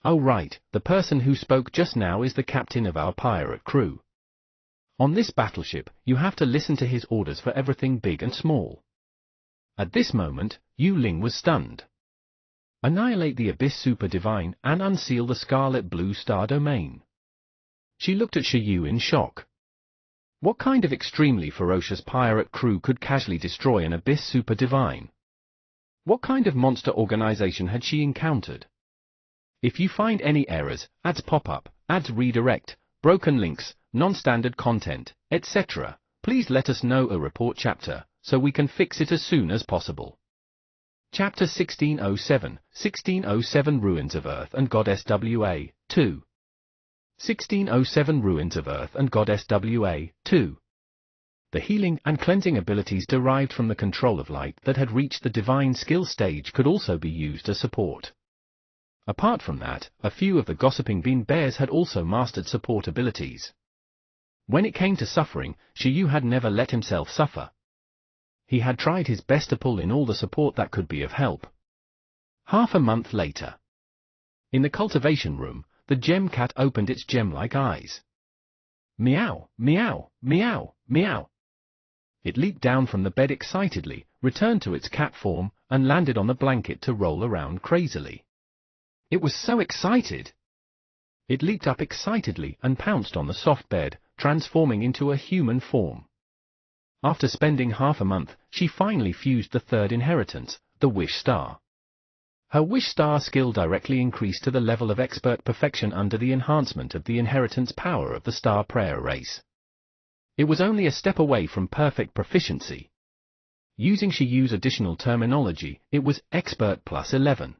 Oh right, the person who spoke just now is the captain of our pirate crew. On this battleship, you have to listen to his orders for everything big and small. At this moment, Yu Ling was stunned. Annihilate the Abyss Super Divine and unseal the Scarlet Blue Star domain. She looked at Shiyu in shock. What kind of extremely ferocious pirate crew could casually destroy an Abyss Super Divine? What kind of monster organization had she encountered? If you find any errors, ads pop up, ads redirect, broken links, non-standard content, etc., please let us know a report chapter, so we can fix it as soon as possible. Chapter 1607, 1607 Ruins of Earth and Goddess WA, 2. 1607 Ruins of Earth and Goddess WA, 2. The healing and cleansing abilities derived from the control of light that had reached the divine skill stage could also be used as support. Apart from that, a few of the Gossiping Bean Bears had also mastered support abilities. When it came to suffering, Shiyu had never let himself suffer. He had tried his best to pull in all the support that could be of help. Half a month later. In the cultivation room, the gem cat opened its gem-like eyes. Meow, meow, meow, meow. It leaped down from the bed excitedly, returned to its cat form, and landed on the blanket to roll around crazily. It was so excited. It leaped up excitedly and pounced on the soft bed, transforming into a human form. After spending half a month, she finally fused the third inheritance, the Wish Star. Her Wish Star skill directly increased to the level of expert perfection under the enhancement of the inheritance power of the Star Prayer race. It was only a step away from perfect proficiency. Using Shiyu's additional terminology, it was Expert plus 11.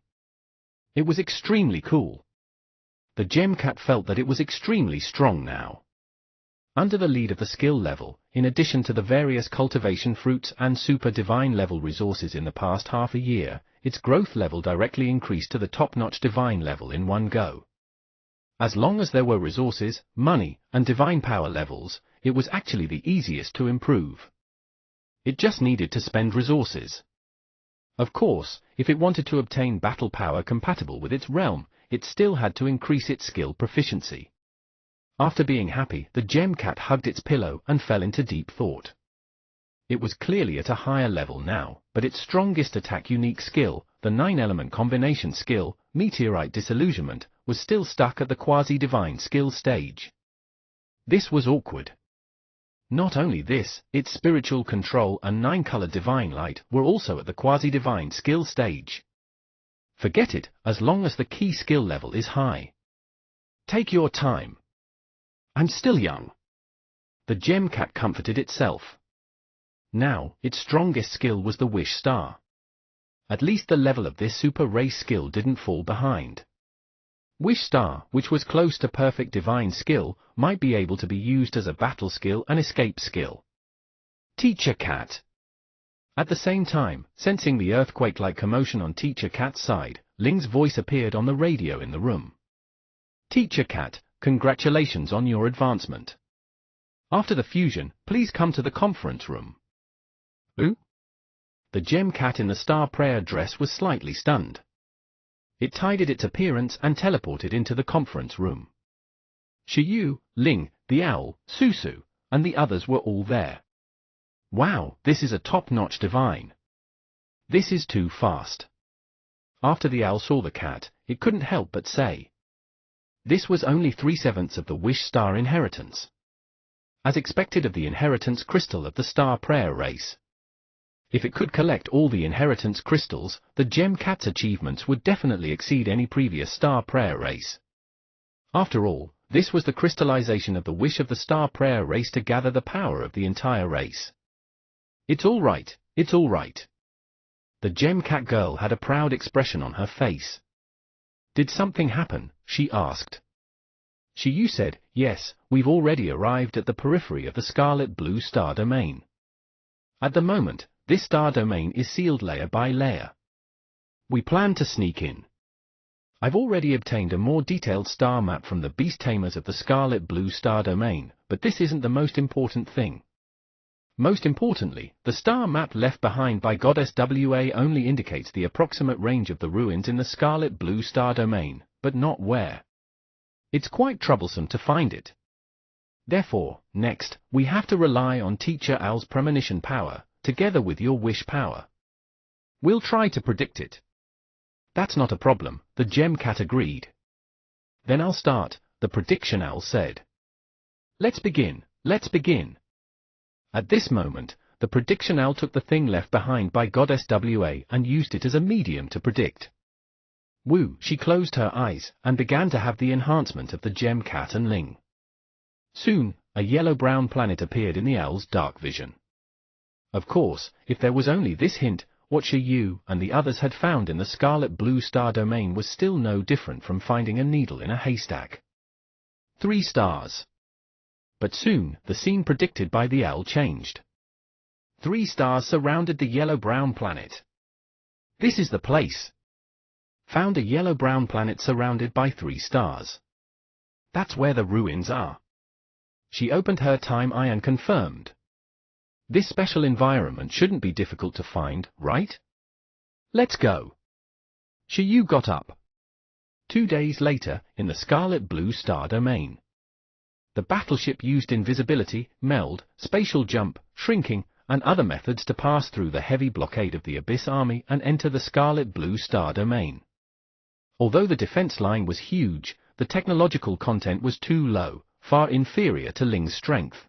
It was extremely cool. The Gem Cat felt that it was extremely strong now. Under the lead of the skill level, in addition to the various cultivation fruits and super divine level resources in the past half a year, its growth level directly increased to the top-notch divine level in one go. As long as there were resources, money, and divine power levels, it was actually the easiest to improve. It just needed to spend resources. Of course, if it wanted to obtain battle power compatible with its realm, it still had to increase its skill proficiency. After being happy, the Gem Cat hugged its pillow and fell into deep thought. It was clearly at a higher level now, but its strongest attack unique skill, the 9-element combination skill, Meteorite Disillusionment, was still stuck at the quasi-divine skill stage. This was awkward. Not only this, its spiritual control and 9-color divine light were also at the quasi-divine skill stage. Forget it, as long as the key skill level is high. Take your time. I'm still young. The Gem Cat comforted itself. Now, its strongest skill was the Wish Star. At least the level of this super race skill didn't fall behind. Wish Star, which was close to perfect divine skill, might be able to be used as a battle skill and escape skill. Teacher Cat. At the same time, sensing the earthquake-like commotion on Teacher Cat's side, Ling's voice appeared on the radio in the room. Teacher Cat, congratulations on your advancement. After the fusion, please come to the conference room. Who? The Gem Cat in the Star Prayer dress was slightly stunned. It tidied its appearance and teleported into the conference room. Shiyu, Ling, the owl, Susu, and the others were all there. Wow, this is a top-notch divine. This is too fast. After the owl saw the cat, it couldn't help but say. This was only 3/7 of the Wish Star inheritance. As expected of the inheritance crystal of the Star Prayer race. If it could collect all the inheritance crystals, the Gem Cat's achievements would definitely exceed any previous Star Prayer race. After all, This was the crystallization of the wish of the Star Prayer race to gather the power of the entire race. It's all right, it's all right. The Gem-Cat girl had a proud expression on her face. Did something happen? She asked. Shiyu said, yes, we've already arrived at the periphery of the Scarlet Blue Star Domain. At the moment, this star domain is sealed layer by layer. We plan to sneak in. I've already obtained a more detailed star map from the beast tamers of the Scarlet Blue Star Domain, but this isn't the most important thing. Most importantly, the star map left behind by Goddess Wa only indicates the approximate range of the ruins in the Scarlet Blue Star Domain, but not where. It's quite troublesome to find it. Therefore, next, we have to rely on Teacher Owl's premonition power, together with your wish power. We'll try to predict it. That's not a problem, the Gem-Cat agreed. Then I'll start, the Prediction Owl said. Let's begin, let's begin. At this moment, the Prediction Owl took the thing left behind by Goddess Wa and used it as a medium to predict. Woo! She closed her eyes and began to have the enhancement of the Gem-Cat and Ling. Soon, a yellow-brown planet appeared in the owl's dark vision. Of course, if there was only this hint, what Shiyu and the others had found in the Scarlet Blue Star Domain was still no different from finding a needle in a haystack. 3 stars. But soon, the scene predicted by the owl changed. 3 stars surrounded the yellow-brown planet. This is the place. Found a yellow-brown planet surrounded by 3 stars. That's where the ruins are. She opened her time eye and confirmed. This special environment shouldn't be difficult to find, right? Let's go. Shiyu got up. 2 days later, in the Scarlet Blue Star Domain. The battleship used invisibility, meld, spatial jump, shrinking, and other methods to pass through the heavy blockade of the Abyss Army and enter the Scarlet Blue Star Domain. Although the defense line was huge, the technological content was too low, far inferior to Ling's strength.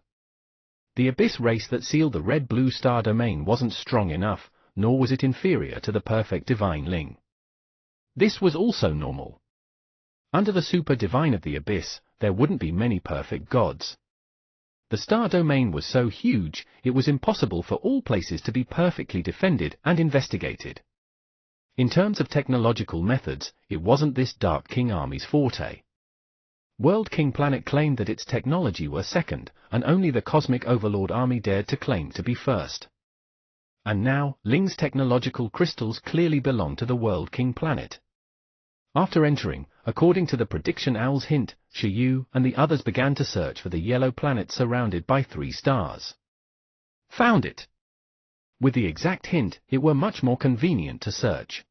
The Abyss race that sealed the Red Blue Star Domain wasn't strong enough, nor was it inferior to the perfect Divine Ling. This was also normal. Under the Super Divine of the Abyss, there wouldn't be many perfect gods. The Star Domain was so huge, it was impossible for all places to be perfectly defended and investigated. In terms of technological methods, it wasn't this Dark King army's forte. World King Planet claimed that its technology were second, and only the Cosmic Overlord Army dared to claim to be first. And now, Ling's technological crystals clearly belong to the World King Planet. After entering, according to the Prediction Owl's hint, Shiyu and the others began to search for the yellow planet surrounded by 3 stars. Found it! With the exact hint, it were much more convenient to search.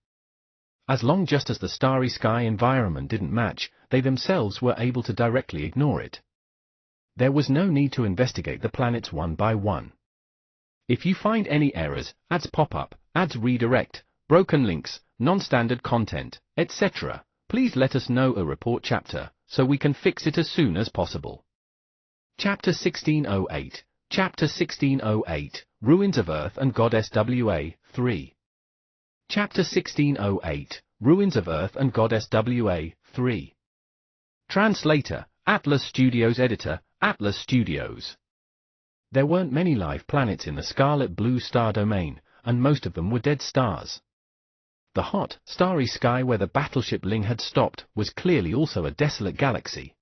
As long just as the starry sky environment didn't match, they themselves were able to directly ignore it. There was no need to investigate the planets one by one. If you find any errors, ads pop up, ads redirect, broken links, non-standard content, etc., please let us know a report chapter, so we can fix it as soon as possible. Chapter 1608, Chapter 1608, Ruins of Earth and Goddess Wa, 3. Chapter 1608, Ruins of Earth and Goddess Wa, 3. Translator, Atlas Studios. Editor, Atlas Studios. There weren't many live planets in the Scarlet Blue Star Domain, and most of them were dead stars. The hot, starry sky where the battleship Ling had stopped was clearly also a desolate galaxy.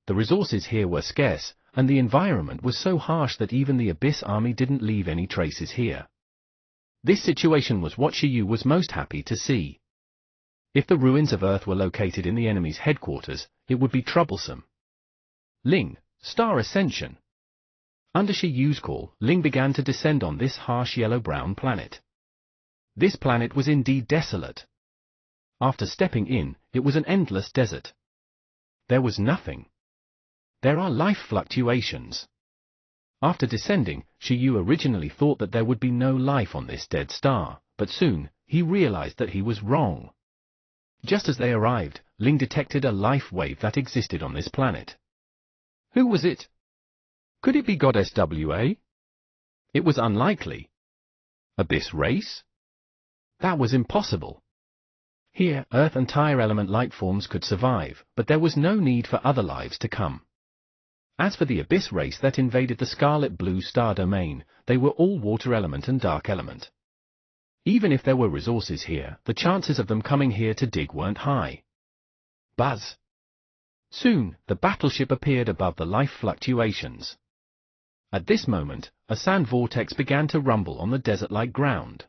The resources here were scarce, and the environment was so harsh that even the Abyss Army didn't leave any traces here. This situation was what Shiyu was most happy to see. If the ruins of Earth were located in the enemy's headquarters, it would be troublesome. Ling, Star Ascension. Under Shiyu's call, Ling began to descend on this harsh yellow-brown planet. This planet was indeed desolate. After stepping in, it was an endless desert. There was nothing. There are life fluctuations. After descending, Shiyu originally thought that there would be no life on this dead star, but soon, he realized that he was wrong. Just as they arrived, Ling detected a life wave that existed on this planet. Who was it? Could it be Goddess Wa? It was unlikely. Abyss race? That was impossible. Here, Earth and Tyre element life forms could survive, but there was no need for other lives to come. As for the Abyss race that invaded the Scarlet Blue Star domain, they were all water element and dark element. Even if there were resources here, the chances of them coming here to dig weren't high. Buzz. Soon, the battleship appeared above the life fluctuations. At this moment, a sand vortex began to rumble on the desert-like ground.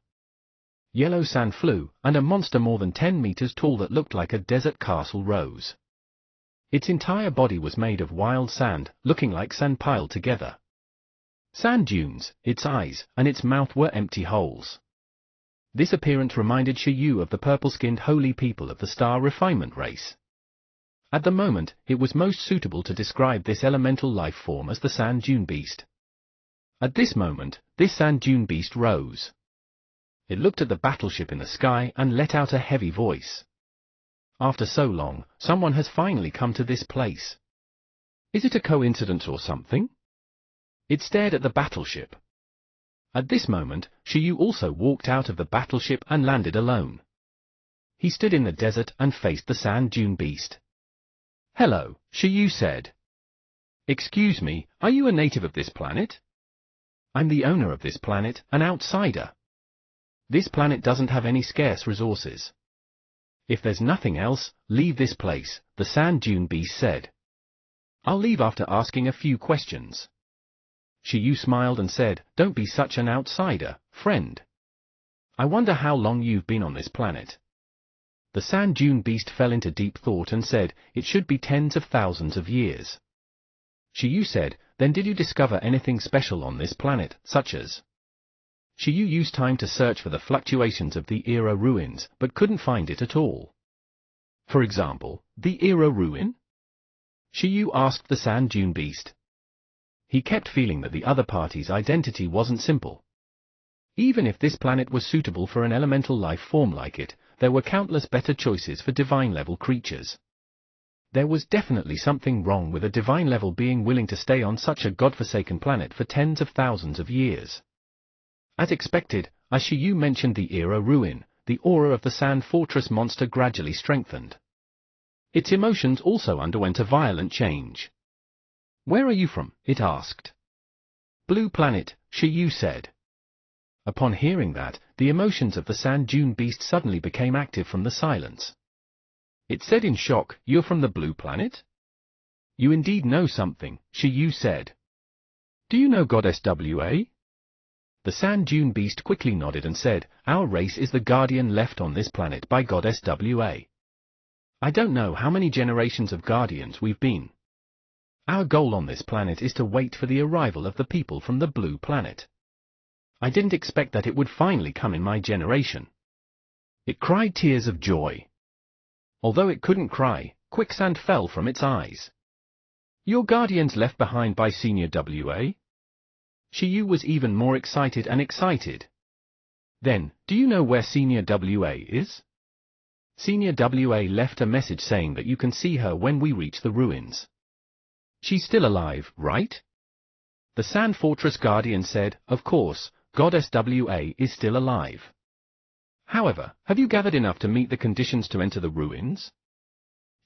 Yellow sand flew, and a monster more than 10 meters tall that looked like a desert castle rose. Its entire body was made of wild sand, looking like sand piled together. Sand dunes, its eyes, and its mouth were empty holes. This appearance reminded Shiyu of the purple-skinned holy people of the Star Refinement race. At the moment, it was most suitable to describe this elemental life form as the Sand Dune Beast. At this moment, this Sand Dune Beast rose. It looked at the battleship in the sky and let out a heavy voice. After so long, someone has finally come to this place. Is it a coincidence or something? It stared at the battleship. At this moment, Shiyu also walked out of the battleship and landed alone. He stood in the desert and faced the Sand Dune Beast. "Hello," Shiyu said. "Excuse me, are you a native of this planet?" "I'm the owner of this planet, an outsider. This planet doesn't have any scarce resources. If there's nothing else, leave this place," the Sand Dune Beast said. "I'll leave after asking a few questions." Shiyu smiled and said, "Don't be such an outsider, friend. I wonder how long you've been on this planet." The Sand Dune Beast fell into deep thought and said, "It should be tens of thousands of years." Shiyu said, "Then did you discover anything special on this planet, such as?" Shiyu used time to search for the fluctuations of the Era ruins, but couldn't find it at all. "For example, the Era ruin?" Shiyu asked the Sand Dune Beast. He kept feeling that the other party's identity wasn't simple. Even if this planet was suitable for an elemental life form like it, there were countless better choices for divine-level creatures. There was definitely something wrong with a divine-level being willing to stay on such a godforsaken planet for tens of thousands of years. As expected, as Shiyu mentioned the Era ruin, the aura of the Sand Fortress monster gradually strengthened. Its emotions also underwent a violent change. "Where are you from?" it asked. "Blue Planet," Shiyu said. Upon hearing that, the emotions of the Sand Dune Beast suddenly became active from the silence. It said in shock, "You're from the Blue Planet? You indeed know something," Shiyu said. "Do you know Goddess WA?" The Sand Dune Beast quickly nodded and said, "Our race is the guardian left on this planet by Goddess WA. I don't know how many generations of guardians we've been. Our goal on this planet is to wait for the arrival of the people from the Blue Planet. I didn't expect that it would finally come in my generation." It cried tears of joy. Although it couldn't cry, quicksand fell from its eyes. "Your guardians left behind by Senior WA?" Shiyu was even more excited and excited. "Then, do you know where Senior WA is?" "Senior WA left a message saying that you can see her when we reach the ruins." "She's still alive, right?" The Sand Fortress Guardian said, "Of course, Goddess WA is still alive. However, have you gathered enough to meet the conditions to enter the ruins?"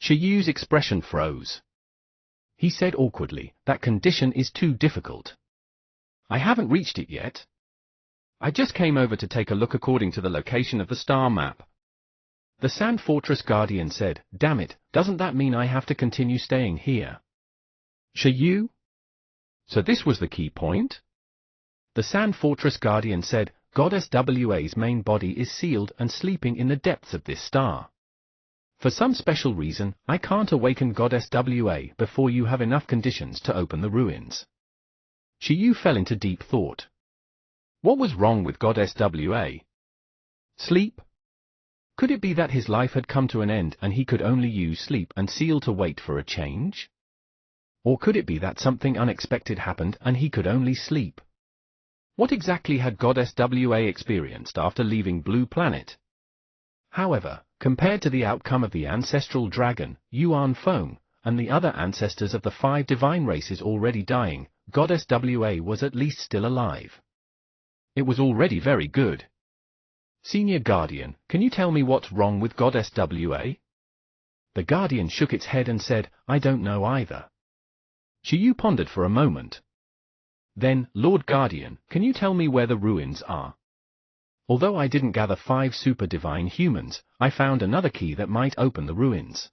Shiyu's expression froze. He said awkwardly, "That condition is too difficult. I haven't reached it yet. I just came over to take a look according to the location of the star map." The Sand Fortress Guardian said, "Damn it, doesn't that mean I have to continue staying here?" Shiyu? So this was the key point? The Sand Fortress Guardian said, "Goddess WA's main body is sealed and sleeping in the depths of this star. For some special reason, I can't awaken Goddess WA before you have enough conditions to open the ruins." Shiyu fell into deep thought. What was wrong with Goddess WA? Sleep? Could it be that his life had come to an end and he could only use sleep and seal to wait for a change? Or could it be that something unexpected happened and he could only sleep? What exactly had Goddess WA experienced after leaving Blue Planet? However, compared to the outcome of the ancestral dragon, Yuan Feng, and the other ancestors of the 5 divine races already dying, Goddess WA was at least still alive. It was already very good. Senior Guardian, can you tell me what's wrong with Goddess WA? The Guardian shook its head and said, I don't know either. Shiyu pondered for a moment. Then, Lord Guardian, can you tell me where the ruins are? Although I didn't gather 5 super divine humans, I found another key that might open the ruins.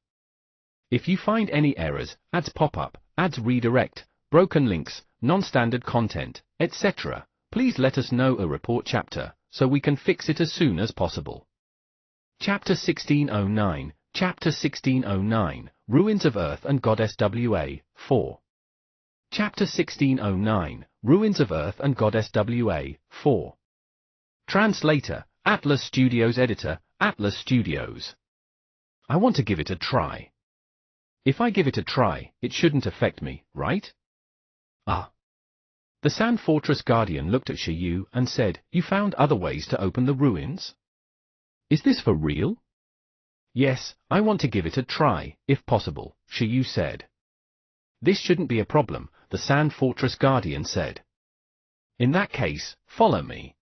If you find any errors, ads pop-up, ads redirect, broken links, non-standard content, etc., please let us know a report chapter, so we can fix it as soon as possible. Chapter 1609, Chapter 1609, Ruins of Earth and Goddess WA, 4. Chapter 1609, Ruins of Earth and Goddess WA, 4. Translator, Atlas Studios. Editor, Atlas Studios. I want to give it a try. If I give it a try, it shouldn't affect me, right? Ah. The Sand Fortress Guardian looked at Shiyu and said, You found other ways to open the ruins? Is this for real? Yes, I want to give it a try, if possible, Shiyu said. This shouldn't be a problem, the Sand Fortress Guardian said. In that case, follow me.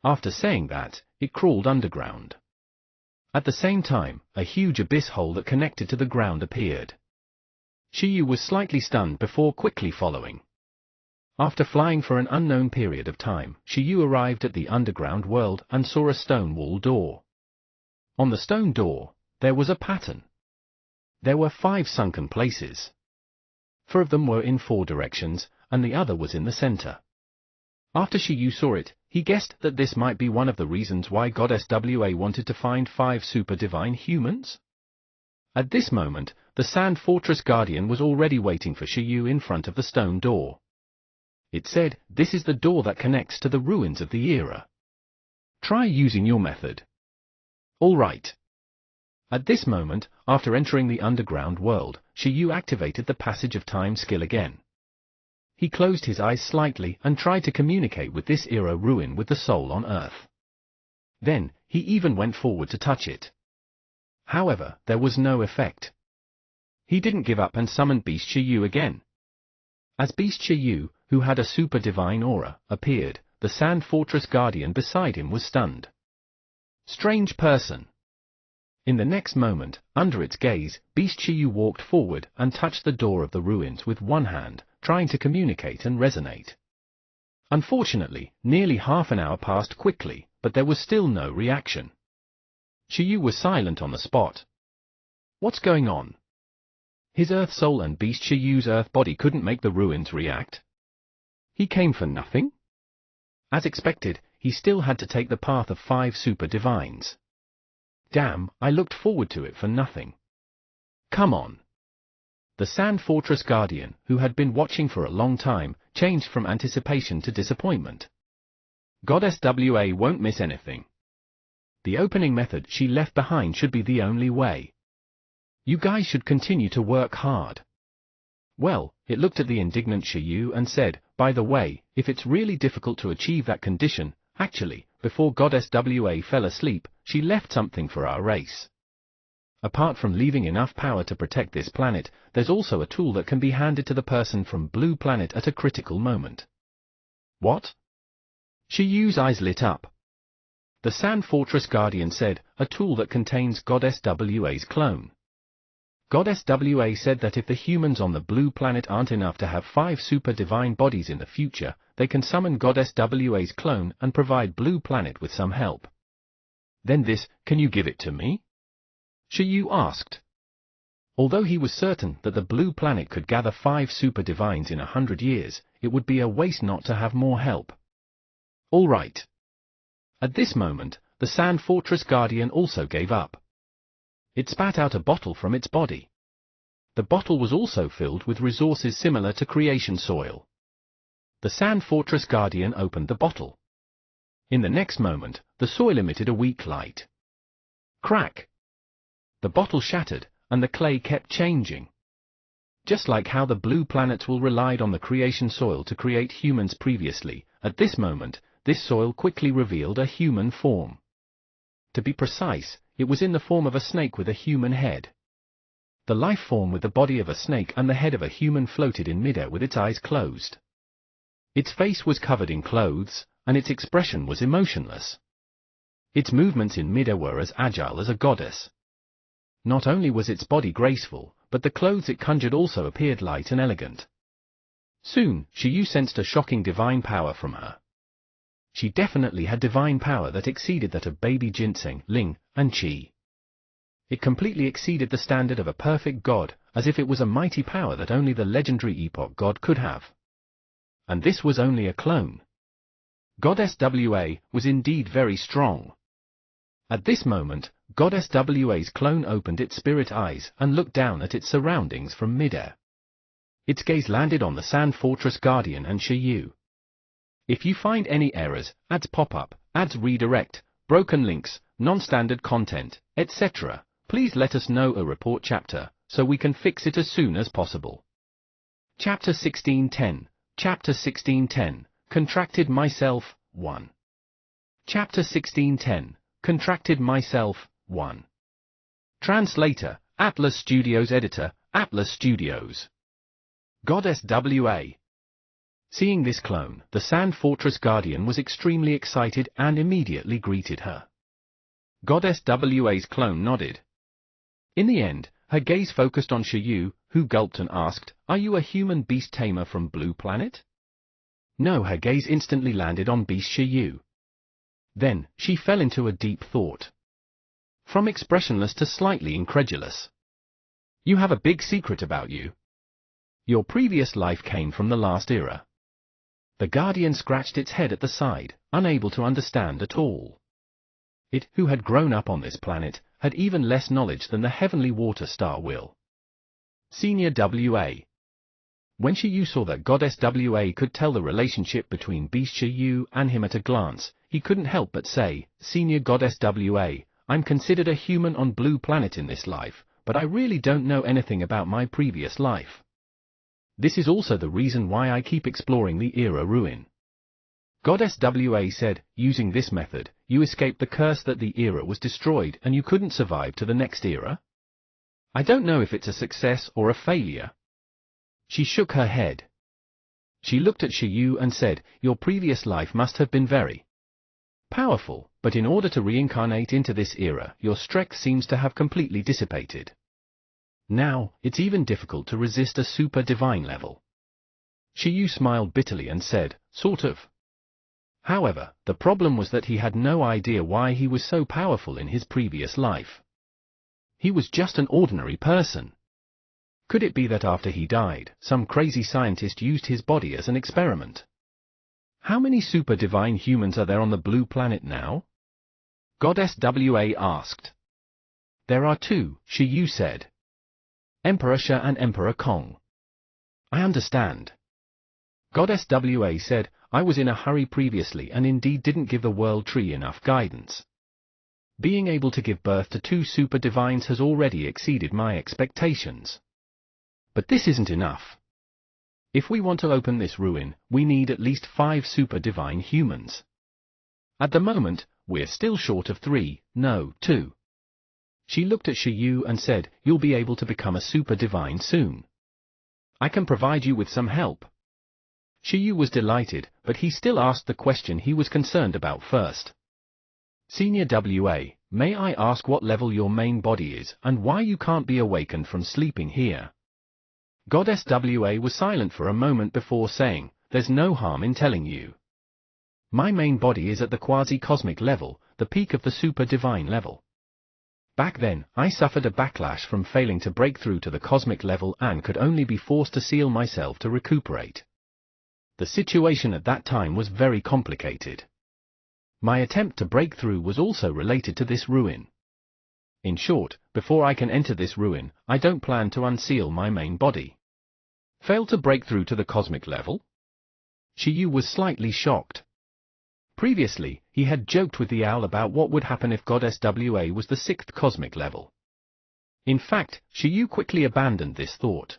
After saying that, it crawled underground. At the same time, a huge abyss hole that connected to the ground appeared. Shiyu was slightly stunned before quickly following. After flying for an unknown period of time, Shiyu arrived at the underground world and saw a stone wall door. On the stone door, there was a pattern. There were 5 sunken places. 4 of them were in 4 directions, and the other was in the center. After Shiyu saw it, he guessed that this might be one of the reasons why Goddess WA wanted to find 5 super divine humans. At this moment, the Sand Fortress Guardian was already waiting for Shiyu in front of the stone door. It said, This is the door that connects to the ruins of the era. Try using your method. All right. At this moment, after entering the underground world, Shiyu activated the Passage of Time skill again. He closed his eyes slightly and tried to communicate with this era ruin with the soul on Earth. Then, he even went forward to touch it. However, there was no effect. He didn't give up and summoned Beast Shiyu again. As Beast Shiyu, who had a super divine aura, appeared, the Sand Fortress Guardian beside him was stunned. Strange person. In the next moment, under its gaze, Beast Shiyu walked forward and touched the door of the ruins with one hand, trying to communicate and resonate. Unfortunately, nearly half an hour passed quickly, but there was still no reaction. Shiyu was silent on the spot. What's going on? His Earth soul and Beast Shiyu's Earth body couldn't make the ruins react. He came for nothing? As expected, he still had to take the path of 5 super divines. Damn, I looked forward to it for nothing. Come on. The Sand Fortress Guardian, who had been watching for a long time, changed from anticipation to disappointment. Goddess WA won't miss anything. The opening method she left behind should be the only way. You guys should continue to work hard. Well, it looked at the indignant Shiyu and said, By the way, if it's really difficult to achieve that condition, actually, before Goddess WA fell asleep, she left something for our race. Apart from leaving enough power to protect this planet, there's also a tool that can be handed to the person from Blue Planet at a critical moment. What? Shiyu's eyes lit up. The Sand Fortress Guardian said, a tool that contains Goddess WA's clone. Goddess WA said that if the humans on the Blue Planet aren't enough to have 5 super divine bodies in the future, they can summon Goddess WA's clone and provide Blue Planet with some help. Then this, can you give it to me? Shiyu asked. Although he was certain that the Blue Planet could gather 5 super divines in 100 years, it would be a waste not to have more help. All right. At this moment, the Sand Fortress Guardian also gave up. It spat out a bottle from its body. The bottle was also filled with resources similar to creation soil. The Sand Fortress Guardian opened the bottle. In the next moment, the soil emitted a weak light. Crack! The bottle shattered, and the clay kept changing. Just like how the Blue Planets will relied on the creation soil to create humans previously, at this moment, this soil quickly revealed a human form. To be precise, it was in the form of a snake with a human head. The life form with the body of a snake and the head of a human floated in midair with its eyes closed. Its face was covered in clothes, and its expression was emotionless. Its movements in midair were as agile as a goddess. Not only was its body graceful, but the clothes it conjured also appeared light and elegant. Soon, Shiyu sensed a shocking divine power from her. She definitely had divine power that exceeded that of baby ginseng, Ling, and Qi. It completely exceeded the standard of a perfect god, as if it was a mighty power that only the legendary Epoch god could have. And this was only a clone. Goddess Wa was indeed very strong. At this moment, Goddess Wa's clone opened its spirit eyes and looked down at its surroundings from midair. Its gaze landed on the Sand Fortress Guardian and Shiyu. If you find any errors, ads pop-up, ads redirect, broken links, non-standard content, etc., please let us know a report chapter, so we can fix it as soon as possible. Chapter 1610, Chapter 1610, Contracted Myself, 1. Chapter 1610, Contracted Myself, 1. Translator, Atlas Studios. Editor, Atlas Studios. Goddess Wa. Seeing this clone, the Sand Fortress Guardian was extremely excited and immediately greeted her. Goddess Wa's clone nodded. In the end, her gaze focused on Shiyu, who gulped and asked, "Are you a human beast tamer from Blue Planet?" No, her gaze instantly landed on Beast Shiyu. Then, she fell into a deep thought. From expressionless to slightly incredulous. You have a big secret about you. Your previous life came from the last era. The Guardian scratched its head at the side, unable to understand at all. It, who had grown up on this planet, had even less knowledge than the heavenly water star will. Senior Wa. When Shiyu saw that Goddess Wa could tell the relationship between Beast Shiyu and him at a glance, he couldn't help but say, "Senior Goddess Wa, I'm considered a human on Blue Planet in this life, but I really don't know anything about my previous life. This is also the reason why I keep exploring the era ruin." Goddess Wa said, "Using this method, you escaped the curse that the era was destroyed and you couldn't survive to the next era? I don't know if it's a success or a failure." She shook her head. She looked at Shiyu and said, "Your previous life must have been very powerful, but in order to reincarnate into this era, your strength seems to have completely dissipated. Now, it's even difficult to resist a super divine level." Shiyu smiled bitterly and said, "Sort of." However, the problem was that he had no idea why he was so powerful in his previous life. He was just an ordinary person. Could it be that after he died, some crazy scientist used his body as an experiment? How many super divine humans are there on the Blue Planet now? Goddess Wa asked. There are 2, Shiyu said. Emperor Sha and Emperor Kong. I understand. Goddess Wa said, I was in a hurry previously and indeed didn't give the World Tree enough guidance. Being able to give birth to 2 super divines has already exceeded my expectations. But this isn't enough. If we want to open this ruin, we need at least 5 super divine humans. At the moment, we're still short of 3, no, 2. She looked at Shiyu and said, You'll be able to become a super divine soon. I can provide you with some help. Shiyu was delighted, but he still asked the question he was concerned about first. Senior Wa, may I ask what level your main body is and why you can't be awakened from sleeping here? Goddess Wa was silent for a moment before saying, There's no harm in telling you. My main body is at the quasi-cosmic level, the peak of the super divine level. Back then, I suffered a backlash from failing to break through to the cosmic level and could only be forced to seal myself to recuperate. The situation at that time was very complicated. My attempt to break through was also related to this ruin. In short, before I can enter this ruin, I don't plan to unseal my main body. Fail to break through to the cosmic level? Shiyu was slightly shocked. Previously, he had joked with the owl about what would happen if Goddess Wa was the 6th cosmic level. In fact, Shiyu quickly abandoned this thought.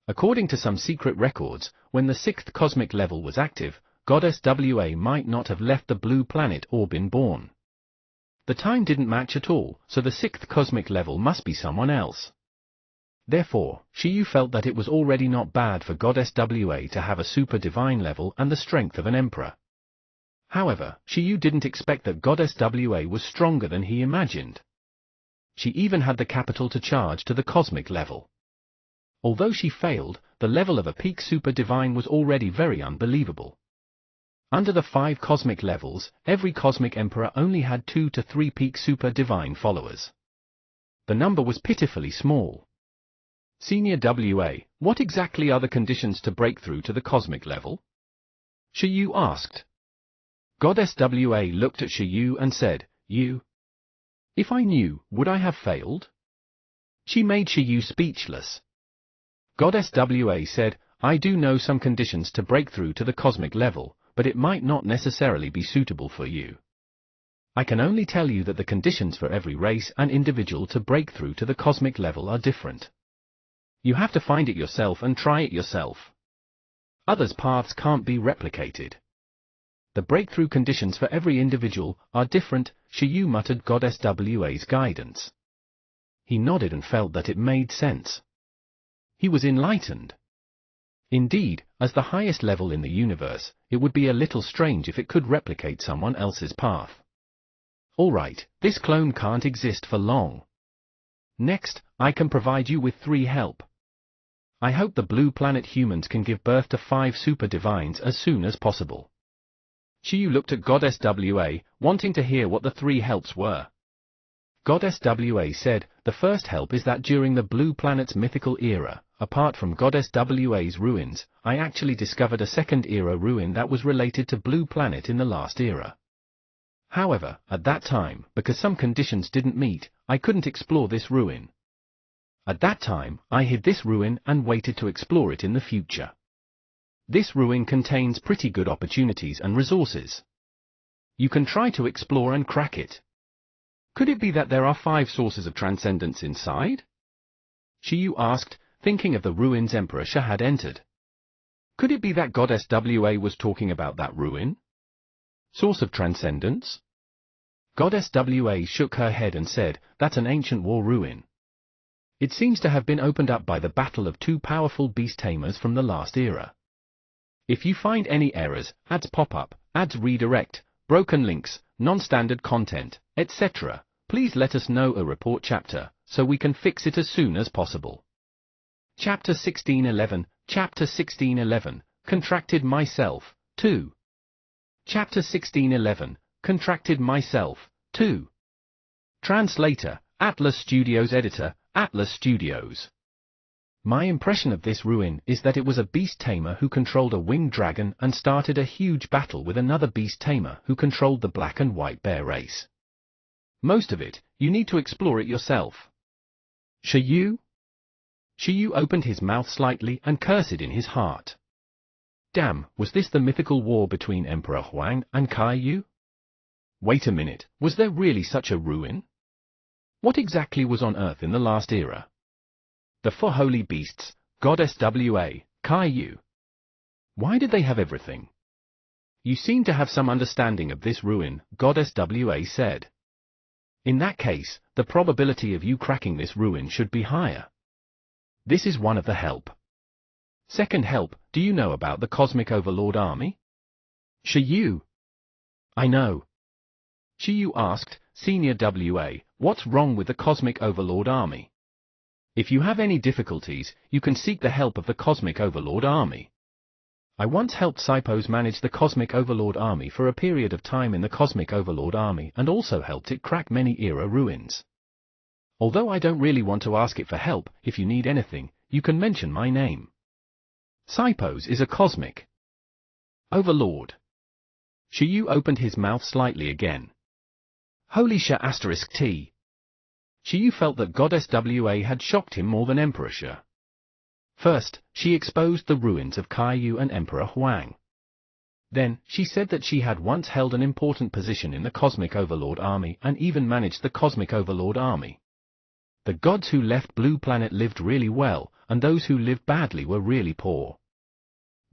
According to some secret records, when the 6th cosmic level was active, Goddess Wa might not have left the Blue Planet or been born. The time didn't match at all, so the 6th cosmic level must be someone else. Therefore, Shiyu felt that it was already not bad for Goddess Wa to have a super divine level and the strength of an emperor. However, Shiyu didn't expect that Goddess WA was stronger than he imagined. She even had the capital to charge to the cosmic level. Although she failed, the level of a peak super divine was already very unbelievable. Under the 5 cosmic levels, every cosmic emperor only had 2 to 3 peak super divine followers. The number was pitifully small. Senior WA, what exactly are the conditions to break through to the cosmic level? Shiyu asked. Goddess WA looked at Shiyu and said, "You. If I knew, would I have failed?" She made Shiyu speechless. Goddess WA said, "I do know some conditions to break through to the cosmic level, but it might not necessarily be suitable for you. I can only tell you that the conditions for every race and individual to break through to the cosmic level are different. You have to find it yourself and try it yourself. Others' paths can't be replicated. The breakthrough conditions for every individual are different," Shiyu muttered Goddess WA's guidance. He nodded and felt that it made sense. He was enlightened. Indeed, as the highest level in the universe, it would be a little strange if it could replicate someone else's path. Alright, this clone can't exist for long. Next, I can provide you with 3 help. I hope the blue planet humans can give birth to 5 super divines as soon as possible. Shiyu looked at Goddess WA, wanting to hear what the 3 helps were. Goddess WA said, "The first help is that during the blue planet's mythical era, apart from Goddess WA's ruins, I actually discovered a second era ruin that was related to Blue Planet in the last era. However, at that time, because some conditions didn't meet, I couldn't explore this ruin. At that time, I hid this ruin and waited to explore it in the future. This ruin contains pretty good opportunities and resources. You can try to explore and crack it." Could it be that there are 5 sources of transcendence inside? Shiyu asked, thinking of the ruins Emperor Sha had entered. Could it be that Goddess WA was talking about that ruin? Source of transcendence? Goddess WA shook her head and said, "That's an ancient war ruin. It seems to have been opened up by the battle of 2 powerful beast tamers from the last era. If you find any errors, ads pop up, ads redirect, broken links, non-standard content, etc., please let us know a report chapter, so we can fix it as soon as possible." Chapter 1611, Chapter 1611, Contracted Myself, 2. Chapter 1611, Contracted Myself, 2. Translator, Atlas Studios. Editor, Atlas Studios. My impression of this ruin is that it was a beast tamer who controlled a winged dragon and started a huge battle with another beast tamer who controlled the black and white bear race. Most of it, you need to explore it yourself. Shiyu? Shiyu opened his mouth slightly and cursed in his heart. Damn, was this the mythical war between Emperor Huang and Kaiyu? Wait a minute, was there really such a ruin? What exactly was on Earth in the last era? The 4 holy beasts, Goddess WA, Kaiyu. Why did they have everything? You seem to have some understanding of this ruin, Goddess WA said. In that case, the probability of you cracking this ruin should be higher. This is one of the help. Second help, do you know about the Cosmic Overlord Army? Shiyu. I know. Shiyu asked, Senior WA, what's wrong with the Cosmic Overlord Army? If you have any difficulties, you can seek the help of the Cosmic Overlord Army. I once helped Saipos manage the Cosmic Overlord Army for a period of time in the Cosmic Overlord Army and also helped it crack many era ruins. Although I don't really want to ask it for help, if you need anything, you can mention my name. Saipos is a Cosmic Overlord. Shiyu opened his mouth slightly again. Holy Sha *T. Shiyu felt that Goddess WA had shocked him more than Emperor Sha. First, she exposed the ruins of Kaiyu and Emperor Huang. Then, she said that she had once held an important position in the Cosmic Overlord Army and even managed the Cosmic Overlord Army. The gods who left Blue Planet lived really well, and those who lived badly were really poor.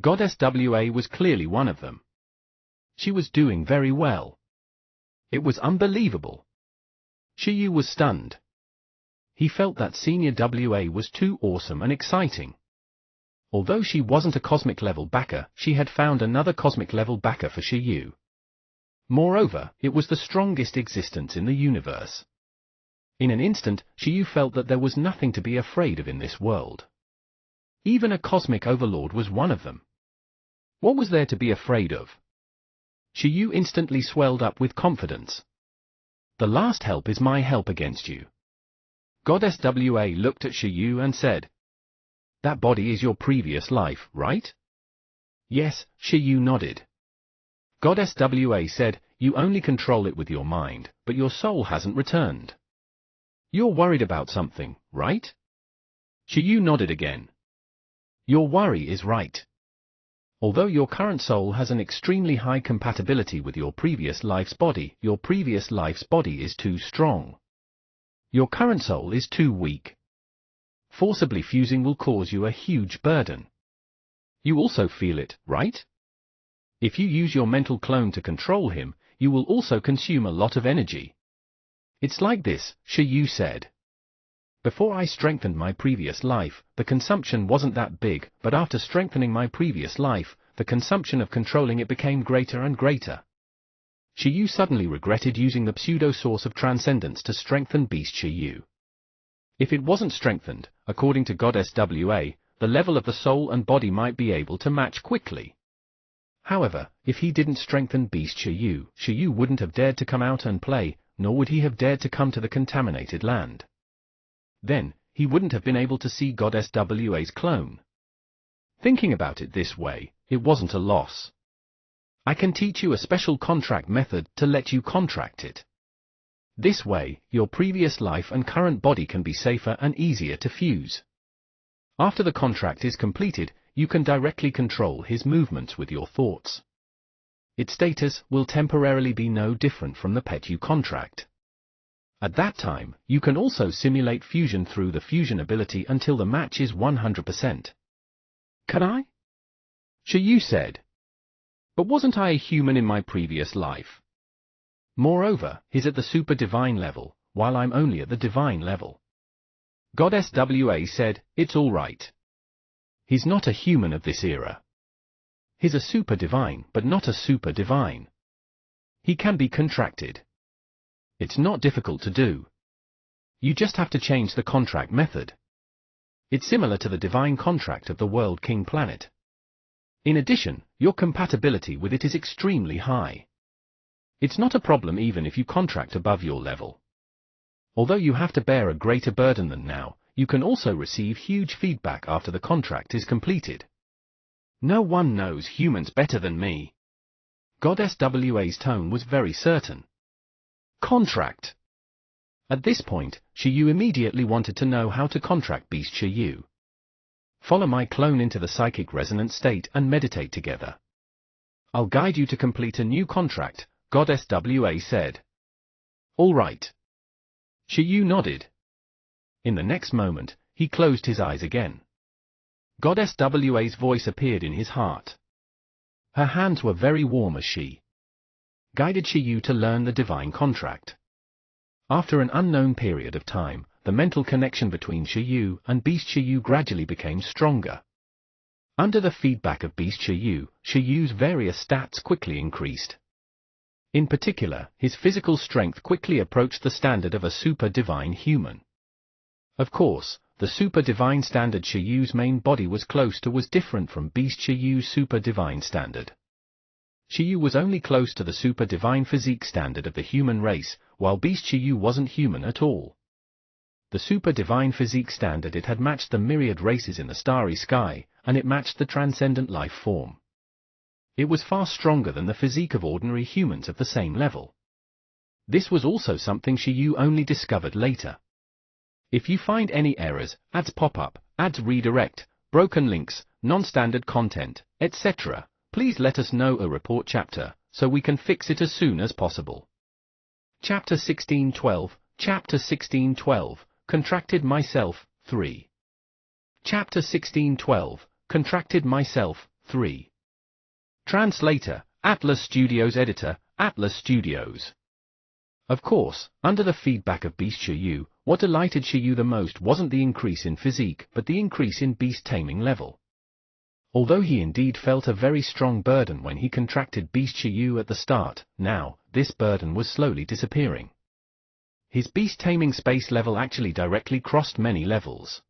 Goddess WA was clearly one of them. She was doing very well. It was unbelievable. Shiyu was stunned. He felt that Senior WA was too awesome and exciting. Although she wasn't a cosmic level backer, she had found another cosmic level backer for Shiyu. Moreover, it was the strongest existence in the universe. In an instant, Shiyu felt that there was nothing to be afraid of in this world. Even a cosmic overlord was one of them. What was there to be afraid of? Shiyu instantly swelled up with confidence. The last help is my help against you. Goddess Wa looked at Shiyu and said, "That body is your previous life, right?" Yes, Shiyu nodded. Goddess Wa said, "You only control it with your mind, but your soul hasn't returned. You're worried about something, right?" Shiyu nodded again. Your worry is right. Although your current soul has an extremely high compatibility with your previous life's body, your previous life's body is too strong. Your current soul is too weak. Forcibly fusing will cause you a huge burden. You also feel it, right? If you use your mental clone to control him, you will also consume a lot of energy. It's like this, Shiyu said. Before I strengthened my previous life, the consumption wasn't that big, but after strengthening my previous life, the consumption of controlling it became greater and greater. Shiyu suddenly regretted using the pseudo-source of transcendence to strengthen Beast Shiyu. If it wasn't strengthened, according to Goddess Wa, the level of the soul and body might be able to match quickly. However, if he didn't strengthen Beast Shiyu, Shiyu wouldn't have dared to come out and play, nor would he have dared to come to the contaminated land. Then, he wouldn't have been able to see Goddess Wa's clone. Thinking about it this way, it wasn't a loss. I can teach you a special contract method to let you contract it. This way, your previous life and current body can be safer and easier to fuse. After the contract is completed, you can directly control his movements with your thoughts. Its status will temporarily be no different from the pet you contract. At that time, you can also simulate fusion through the fusion ability until the match is 100%. Can I? Shiyu said. But wasn't I a human in my previous life? Moreover, he's at the super divine level, while I'm only at the divine level. Goddess Wa said, "It's all right. He's not a human of this era. He's a super divine, but not a super divine. He can be contracted. It's not difficult to do. You just have to change the contract method. It's similar to the divine contract of the World King planet. In addition, your compatibility with it is extremely high. It's not a problem even if you contract above your level. Although you have to bear a greater burden than now, you can also receive huge feedback after the contract is completed. No one knows humans better than me." Goddess Wa's tone was very certain. Contract. At this point, Shiyu immediately wanted to know how to contract Beast Shiyu. Follow my clone into the psychic resonance state and meditate together. I'll guide you to complete a new contract, Goddess Wa said. All right. Shiyu nodded. In the next moment, he closed his eyes again. Goddess Wa's voice appeared in his heart. Her hands were very warm as she guided Shiyu to learn the divine contract. After an unknown period of time, the mental connection between Shiyu and Beast Shiyu gradually became stronger. Under the feedback of Beast Shiyu, Shiyu's various stats quickly increased. In particular, his physical strength quickly approached the standard of a super divine human. Of course, the super divine standard Shiyu's main body was close to was different from Beast Shiyu's super divine standard. Shiyu was only close to the super divine physique standard of the human race, while Beast Shiyu wasn't human at all. The super divine physique standard it had matched the myriad races in the starry sky, and it matched the transcendent life form. It was far stronger than the physique of ordinary humans of the same level. This was also something Shiyu only discovered later. If you find any errors, ads pop up, ads redirect, broken links, non-standard content, etc., please let us know a report chapter, so we can fix it as soon as possible. Chapter 1612, Chapter 1612, Contracted Myself, 3. Chapter 1612, Contracted Myself, 3. Translator, Atlas Studios. Editor, Atlas Studios. Of course, under the feedback of Beast Shiyu, what delighted Shiyu the most wasn't the increase in physique but the increase in beast taming level. Although he indeed felt a very strong burden when he contracted Beast Shiyu at the start, now, this burden was slowly disappearing. His beast-taming space level actually directly crossed many levels.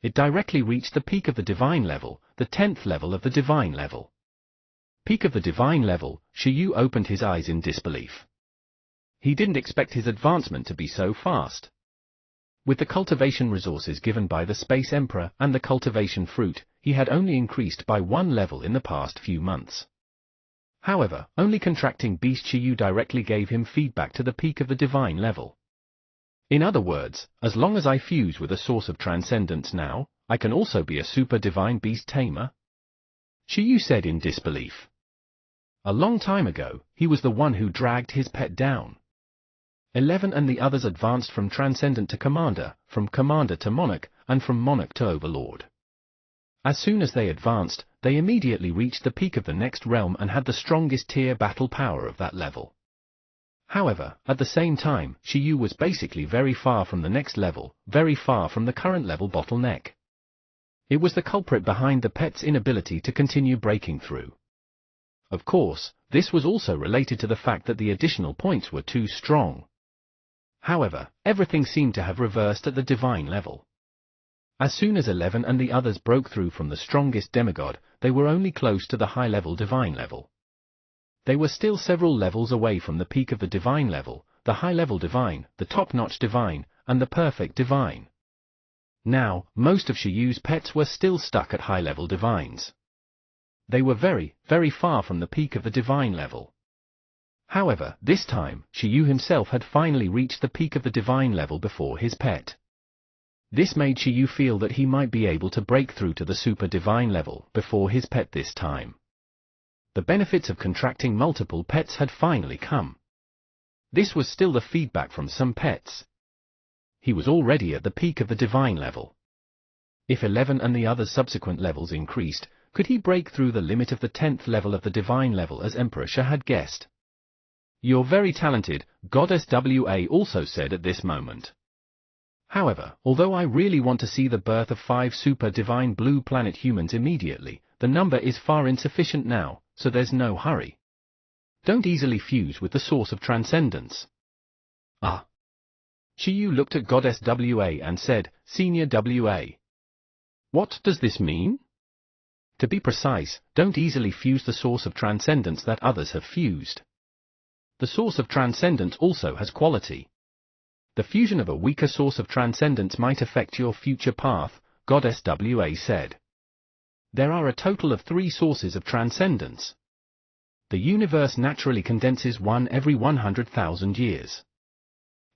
It directly reached the peak of the divine level, the 10th level of the divine level. Peak of the divine level, Shiyu opened his eyes in disbelief. He didn't expect his advancement to be so fast. With the cultivation resources given by the Space Emperor and the cultivation fruit, he had only increased by 1 level in the past few months. However, only contracting Beast Shiyu directly gave him feedback to the peak of the divine level. In other words, as long as I fuse with a source of transcendence now, I can also be a super divine beast tamer? Shiyu said in disbelief. A long time ago, he was the one who dragged his pet down. 11 and the others advanced from Transcendent to Commander, from Commander to Monarch, and from Monarch to Overlord. As soon as they advanced, they immediately reached the peak of the next realm and had the strongest tier battle power of that level. However, at the same time, Shiyu was basically very far from the next level, very far from the current level bottleneck. It was the culprit behind the pet's inability to continue breaking through. Of course, this was also related to the fact that the additional points were too strong. However, everything seemed to have reversed at the divine level. As soon as 11 and the others broke through from the strongest demigod, they were only close to the high-level divine level. They were still several levels away from the peak of the divine level, the high-level divine, the top-notch divine, and the perfect divine. Now, most of Shiyu's pets were still stuck at high-level divines. They were very, very far from the peak of the divine level. However, this time, Shiyu himself had finally reached the peak of the divine level before his pet. This made Shiyu feel that he might be able to break through to the super divine level before his pet this time. The benefits of contracting multiple pets had finally come. This was still the feedback from some pets. He was already at the peak of the divine level. If 11 and the other subsequent levels increased, could he break through the limit of the 10th level of the divine level as Emperor Sha had guessed? "You're very talented," Goddess WA also said at this moment. However, although I really want to see the birth of 5 super divine blue planet humans immediately, the number is far insufficient now, so there's no hurry. Don't easily fuse with the source of transcendence. Ah. Shiyu looked at Goddess WA and said, "Senior WA. What does this mean?" To be precise, don't easily fuse the source of transcendence that others have fused. The source of transcendence also has quality. The fusion of a weaker source of transcendence might affect your future path, Goddess WA said. There are a total of 3 sources of transcendence. The universe naturally condenses one every 100,000 years.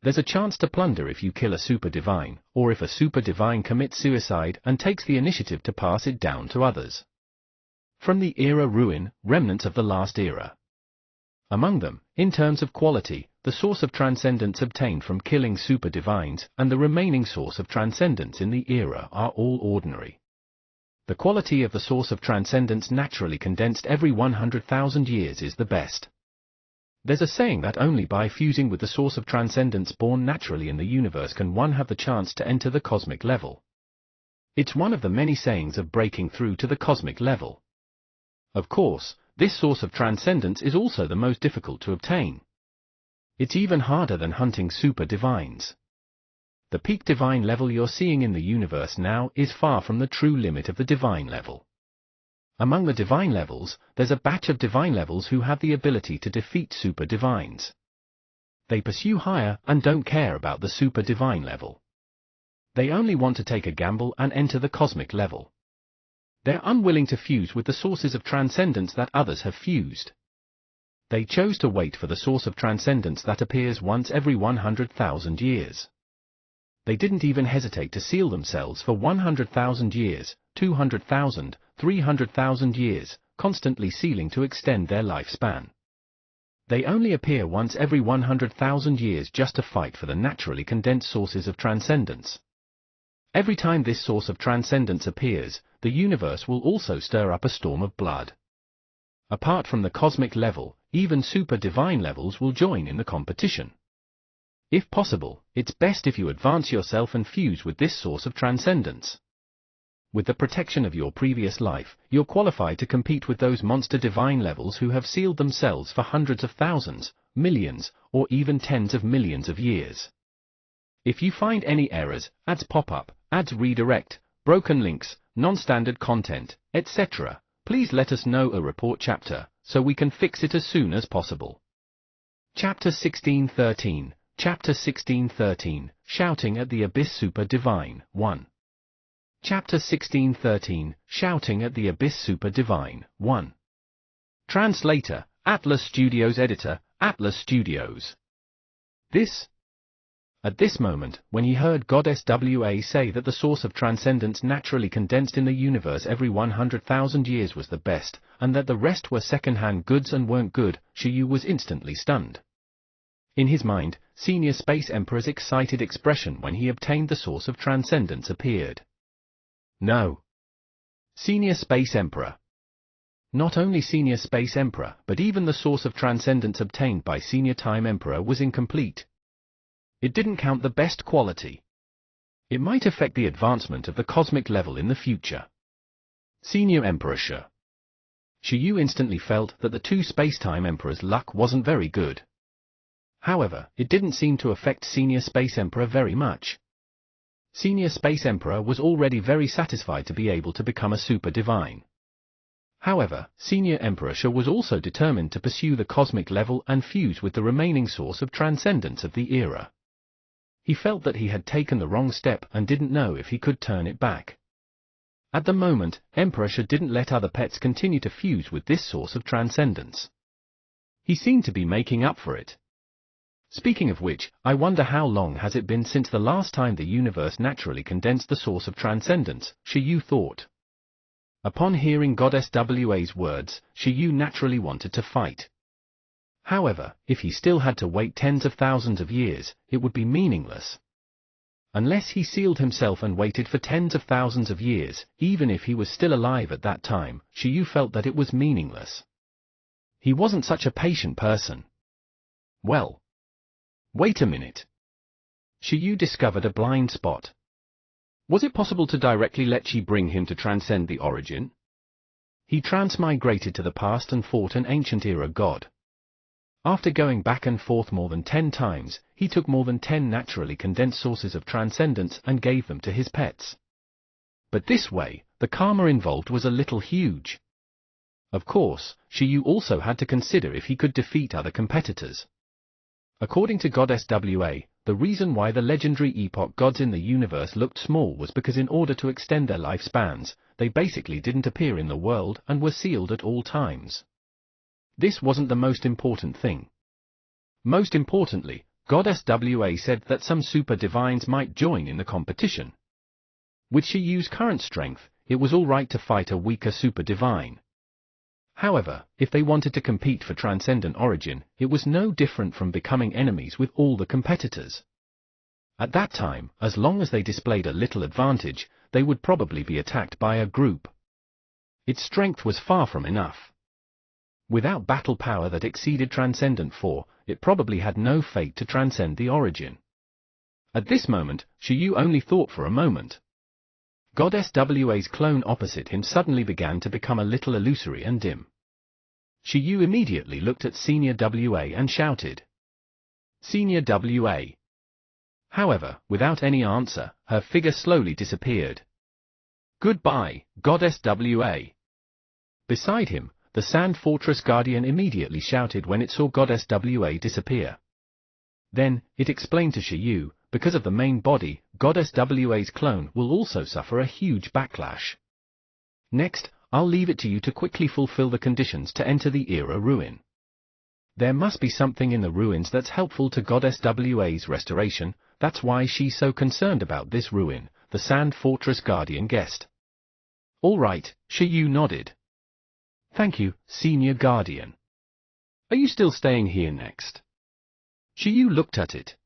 There's a chance to plunder if you kill a super divine, or if a super divine commits suicide and takes the initiative to pass it down to others. From the era ruin, remnants of the last era. Among them, in terms of quality, the source of transcendence obtained from killing super divines and the remaining source of transcendence in the era are all ordinary. The quality of the source of transcendence naturally condensed every 100,000 years is the best. There's a saying that only by fusing with the source of transcendence born naturally in the universe can one have the chance to enter the cosmic level. It's one of the many sayings of breaking through to the cosmic level. Of course, this source of transcendence is also the most difficult to obtain. It's even harder than hunting super divines. The peak divine level you're seeing in the universe now is far from the true limit of the divine level. Among the divine levels, there's a batch of divine levels who have the ability to defeat super divines. They pursue higher and don't care about the super divine level. They only want to take a gamble and enter the cosmic level. They're unwilling to fuse with the sources of transcendence that others have fused. They chose to wait for the source of transcendence that appears once every 100,000 years. They didn't even hesitate to seal themselves for 100,000 years, 200,000, 300,000 years, constantly sealing to extend their lifespan. They only appear once every 100,000 years just to fight for the naturally condensed sources of transcendence. Every time this source of transcendence appears, the universe will also stir up a storm of blood. Apart from the cosmic level, even super divine levels will join in the competition. If possible, it's best if you advance yourself and fuse with this source of transcendence. with the protection of your previous life, you're qualified to compete with those monster divine levels who have sealed themselves for hundreds of thousands, millions, or even tens of millions of years. If you find any errors, ads pop up, ads redirect, broken links, non-standard content, etc., please let us know a report chapter, so we can fix it as soon as possible. Chapter 1613, Chapter 1613, Shouting at the Abyss Super Divine, 1. Chapter 1613, Shouting at the Abyss Super Divine, 1. Translator, Atlas Studios. Editor, Atlas Studios. At this moment, when he heard Goddess Wa say that the source of transcendence naturally condensed in the universe every 100,000 years was the best, and that the rest were second-hand goods and weren't good, Shiyu was instantly stunned. In his mind, Senior Space Emperor's excited expression when he obtained the source of transcendence appeared. No. Senior Space Emperor. Not only Senior Space Emperor, but even the source of transcendence obtained by Senior Time Emperor was incomplete. It didn't count the best quality. It might affect the advancement of the cosmic level in the future. Senior Emperor Shiyu instantly felt that the two Space-Time Emperors' luck wasn't very good. However, it didn't seem to affect Senior Space Emperor very much. Senior Space Emperor was already very satisfied to be able to become a super divine. However, Senior Emperor Sha was also determined to pursue the cosmic level and fuse with the remaining source of transcendence of the era. He felt that he had taken the wrong step and didn't know if he could turn it back. At the moment, Emperor Sha didn't let other pets continue to fuse with this source of transcendence. He seemed to be making up for it. Speaking of which, I wonder how long has it been since the last time the universe naturally condensed the source of transcendence, Shiyu thought. Upon hearing Goddess Wa's words, Shiyu naturally wanted to fight. However, if he still had to wait tens of thousands of years, it would be meaningless. Unless he sealed himself and waited for tens of thousands of years, even if he was still alive at that time, Shiyu felt that it was meaningless. He wasn't such a patient person. Well. Wait a minute. Shiyu discovered a blind spot. Was it possible to directly let Qi bring him to transcend the origin? He transmigrated to the past and fought an ancient era god. After going back and forth more than 10 times, he took more than 10 naturally condensed sources of transcendence and gave them to his pets. But this way, the karma involved was a little huge. Of course, Shiyu also had to consider if he could defeat other competitors. According to Goddess Wa, the reason why the legendary epoch gods in the universe looked small was because in order to extend their lifespans, they basically didn't appear in the world and were sealed at all times. This wasn't the most important thing. Most importantly, Goddess Wa said that some super divines might join in the competition. With Shiyu's current strength, it was alright to fight a weaker super divine. However, if they wanted to compete for transcendent origin, it was no different from becoming enemies with all the competitors. At that time, as long as they displayed a little advantage, they would probably be attacked by a group. Its strength was far from enough. Without battle power that exceeded Transcendent 4, it probably had no fate to transcend the origin. At this moment, Shiyu only thought for a moment. Goddess Wa's clone opposite him suddenly began to become a little illusory and dim. Shiyu immediately looked at Senior Wa and shouted. Senior Wa. However, without any answer, her figure slowly disappeared. Goodbye, Goddess Wa. Beside him, the Sand Fortress Guardian immediately shouted when it saw Goddess Wa disappear. Then, it explained to Shiyu, because of the main body, Goddess Wa's clone will also suffer a huge backlash. Next, I'll leave it to you to quickly fulfill the conditions to enter the Era Ruin. There must be something in the ruins that's helpful to Goddess Wa's restoration, that's why she's so concerned about this ruin, the Sand Fortress Guardian guessed. All right, Shiyu nodded. Thank you, Senior Guardian. Are you still staying here next? Shiyu looked at it.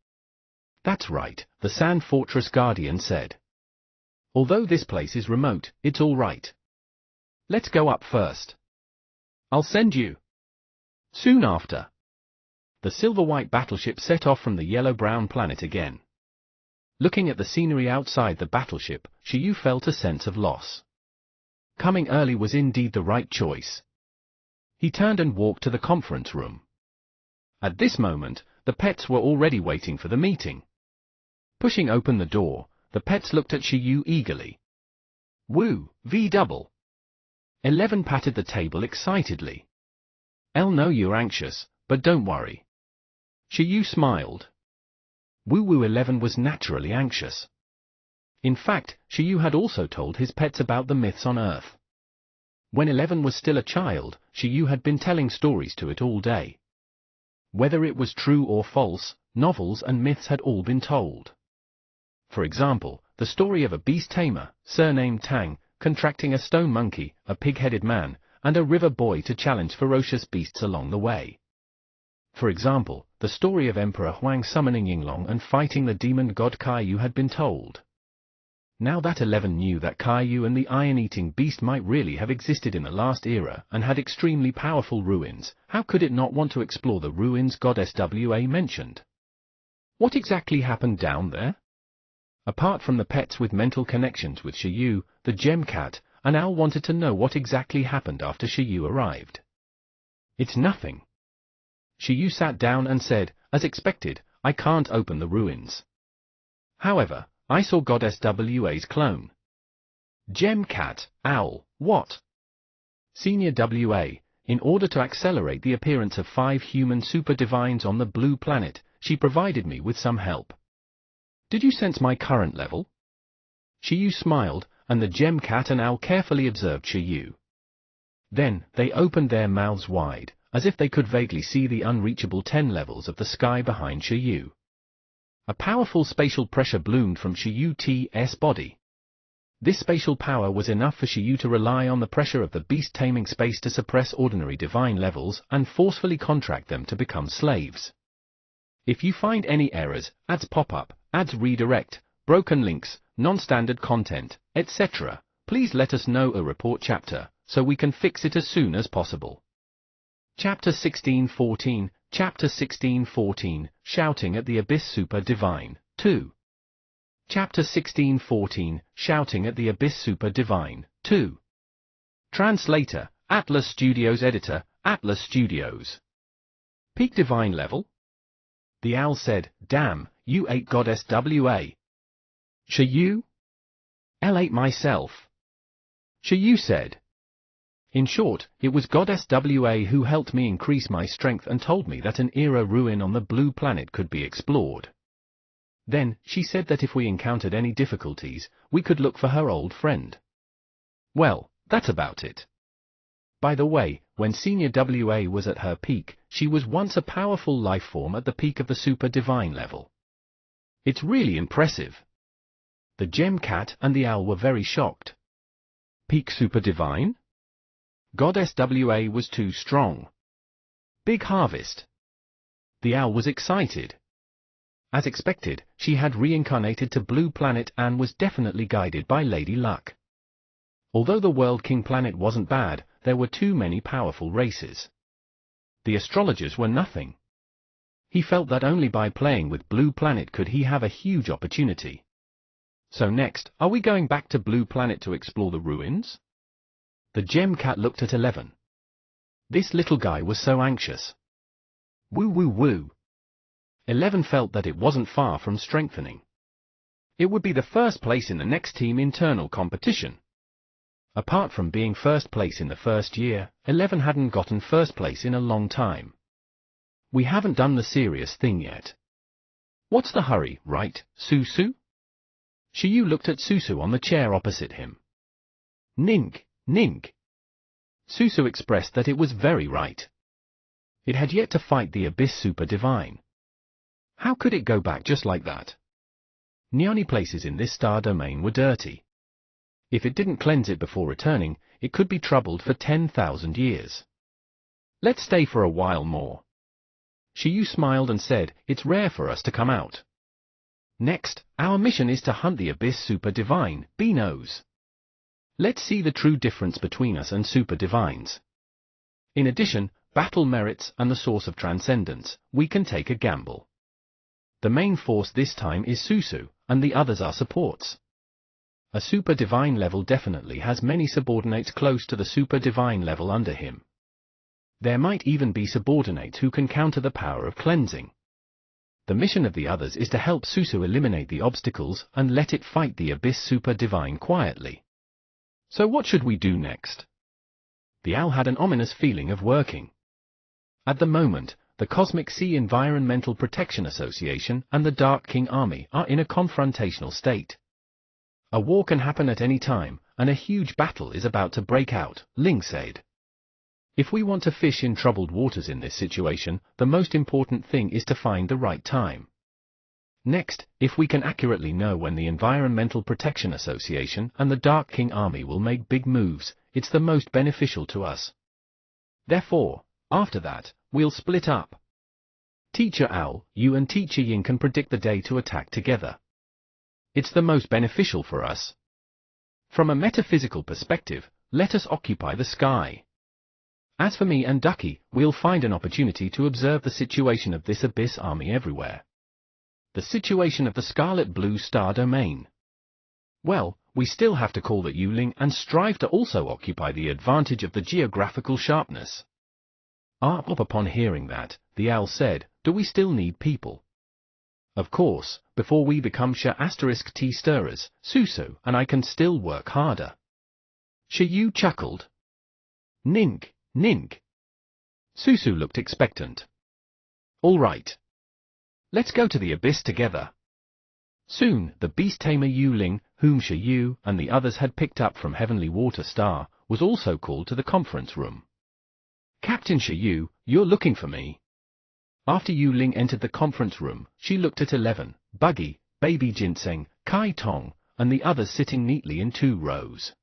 That's right, the Sand Fortress Guardian said. Although this place is remote, it's all right. Let's go up first. I'll send you. Soon after, the silver-white battleship set off from the yellow-brown planet again. Looking at the scenery outside the battleship, Shiyu felt a sense of loss. Coming early was indeed the right choice. He turned and walked to the conference room. At this moment, the pets were already waiting for the meeting. Pushing open the door, the pets looked at Shiyu eagerly. Woo, V-double. 11 patted the table excitedly. I'll know you're anxious, but don't worry. Shiyu smiled. Woo 11 was naturally anxious. In fact, Shiyu had also told his pets about the myths on Earth. When 11 was still a child, Shiyu had been telling stories to it all day. Whether it was true or false, novels and myths had all been told. For example, the story of a beast tamer, surnamed Tang, contracting a stone monkey, a pig-headed man, and a river boy to challenge ferocious beasts along the way. For example, the story of Emperor Huang summoning Yinglong and fighting the demon god Kaiyu had been told. Now that 11 knew that Kaiyu and the iron-eating beast might really have existed in the last era and had extremely powerful ruins, how could it not want to explore the ruins Goddess Wa mentioned? What exactly happened down there? Apart from the pets with mental connections with Shiyu, the gem cat, and Owl wanted to know what exactly happened after Shiyu arrived. It's nothing. Shiyu sat down and said, as expected, I can't open the ruins. However, I saw Goddess Wa's clone. Gem cat, Owl, what? Senior WA, in order to accelerate the appearance of 5 human super divines on the blue planet, she provided me with some help. Did you sense my current level? Shiyu smiled, and the gem cat and Owl carefully observed Shiyu. Then, they opened their mouths wide, as if they could vaguely see the unreachable 10 levels of the sky behind Shiyu. A powerful spatial pressure bloomed from Shiyu's body. This spatial power was enough for Shiyu to rely on the pressure of the beast-taming space to suppress ordinary divine levels and forcefully contract them to become slaves. If you find any errors, ads pop up, ads redirect, broken links, non-standard content, etc., please let us know a report chapter, so we can fix it as soon as possible. Chapter 1614, Chapter 1614, Shouting at the Abyss Super Divine, 2. Chapter 1614, Shouting at the Abyss Super Divine, 2. Translator, Atlas Studios. Editor, Atlas Studios. Peak Divine Level? The Owl said, damn, you ate Goddess Wa. Shiyu? I ate myself. Shiyu said. In short, it was Goddess Wa who helped me increase my strength and told me that an era ruin on the blue planet could be explored. Then, she said that if we encountered any difficulties, we could look for her old friend. Well, that's about it. By the way, when Senior WA was at her peak, she was once a powerful life form at the peak of the super divine level. It's really impressive. The gem cat and the Owl were very shocked. Peak super divine? Goddess Wa was too strong. Big harvest. The Owl was excited. As expected, she had reincarnated to Blue Planet and was definitely guided by Lady Luck. Although the World King planet wasn't bad, there were too many powerful races. The astrologers were nothing. He felt that only by playing with Blue Planet could he have a huge opportunity. So next, are we going back to Blue Planet to explore the ruins? The gem cat looked at 11. This little guy was so anxious. Woo woo woo. 11 felt that it wasn't far from strengthening. It would be the first place in the next team internal competition. Apart from being first place in the first year, 11 hadn't gotten first place in a long time. We haven't done the serious thing yet. What's the hurry, right, Susu? Shiyu looked at Susu on the chair opposite him. Nink, nink. Susu expressed that it was very right. It had yet to fight the Abyss Super Divine. How could it go back just like that? Nearly places in this star domain were dirty. If it didn't cleanse it before returning, it could be troubled for 10,000 years. Let's stay for a while more. Shiyu smiled and said, it's rare for us to come out. Next, our mission is to hunt the Abyss Super Divine, Beanos. Let's see the true difference between us and Super Divines. In addition, battle merits and the source of transcendence, we can take a gamble. The main force this time is Susu, and the others are supports. A super divine level definitely has many subordinates close to the super divine level under him. There might even be subordinates who can counter the power of cleansing. The mission of the others is to help Susu eliminate the obstacles and let it fight the Abyss Super Divine quietly. So what should we do next? The owl had an ominous feeling of working. At the moment, the Cosmic Sea Environmental Protection Association and the Dark King Army are in a confrontational state. A war can happen at any time, and a huge battle is about to break out, Ling said. If we want to fish in troubled waters in this situation, the most important thing is to find the right time. Next, if we can accurately know when the Environmental Protection Association and the Dark King Army will make big moves, it's the most beneficial to us. Therefore, after that, we'll split up. Teacher Owl, you and Teacher Ying can predict the day to attack together. It's the most beneficial for us. From a metaphysical perspective, let us occupy the sky. As for me and Ducky, we'll find an opportunity to observe the situation of this Abyss Army everywhere. The situation of the Scarlet Blue Star Domain. Well, we still have to call that Yuling and strive to also occupy the advantage of the geographical sharpness. Upon hearing that, the owl said, do we still need people? Of course, before we become Sha*T stirrers, Susu and I can still work harder. Shiyu chuckled. Nink. Nink. Susu looked expectant. All right. Let's go to the abyss together. Soon, the beast tamer Yuling, whom Shiyu and the others had picked up from Heavenly Water Star, was also called to the conference room. Captain Shiyu, you're looking for me. After Yuling entered the conference room, she looked at 11, Buggy, Baby Ginseng, Kai Tong, and the others sitting neatly in 2 rows.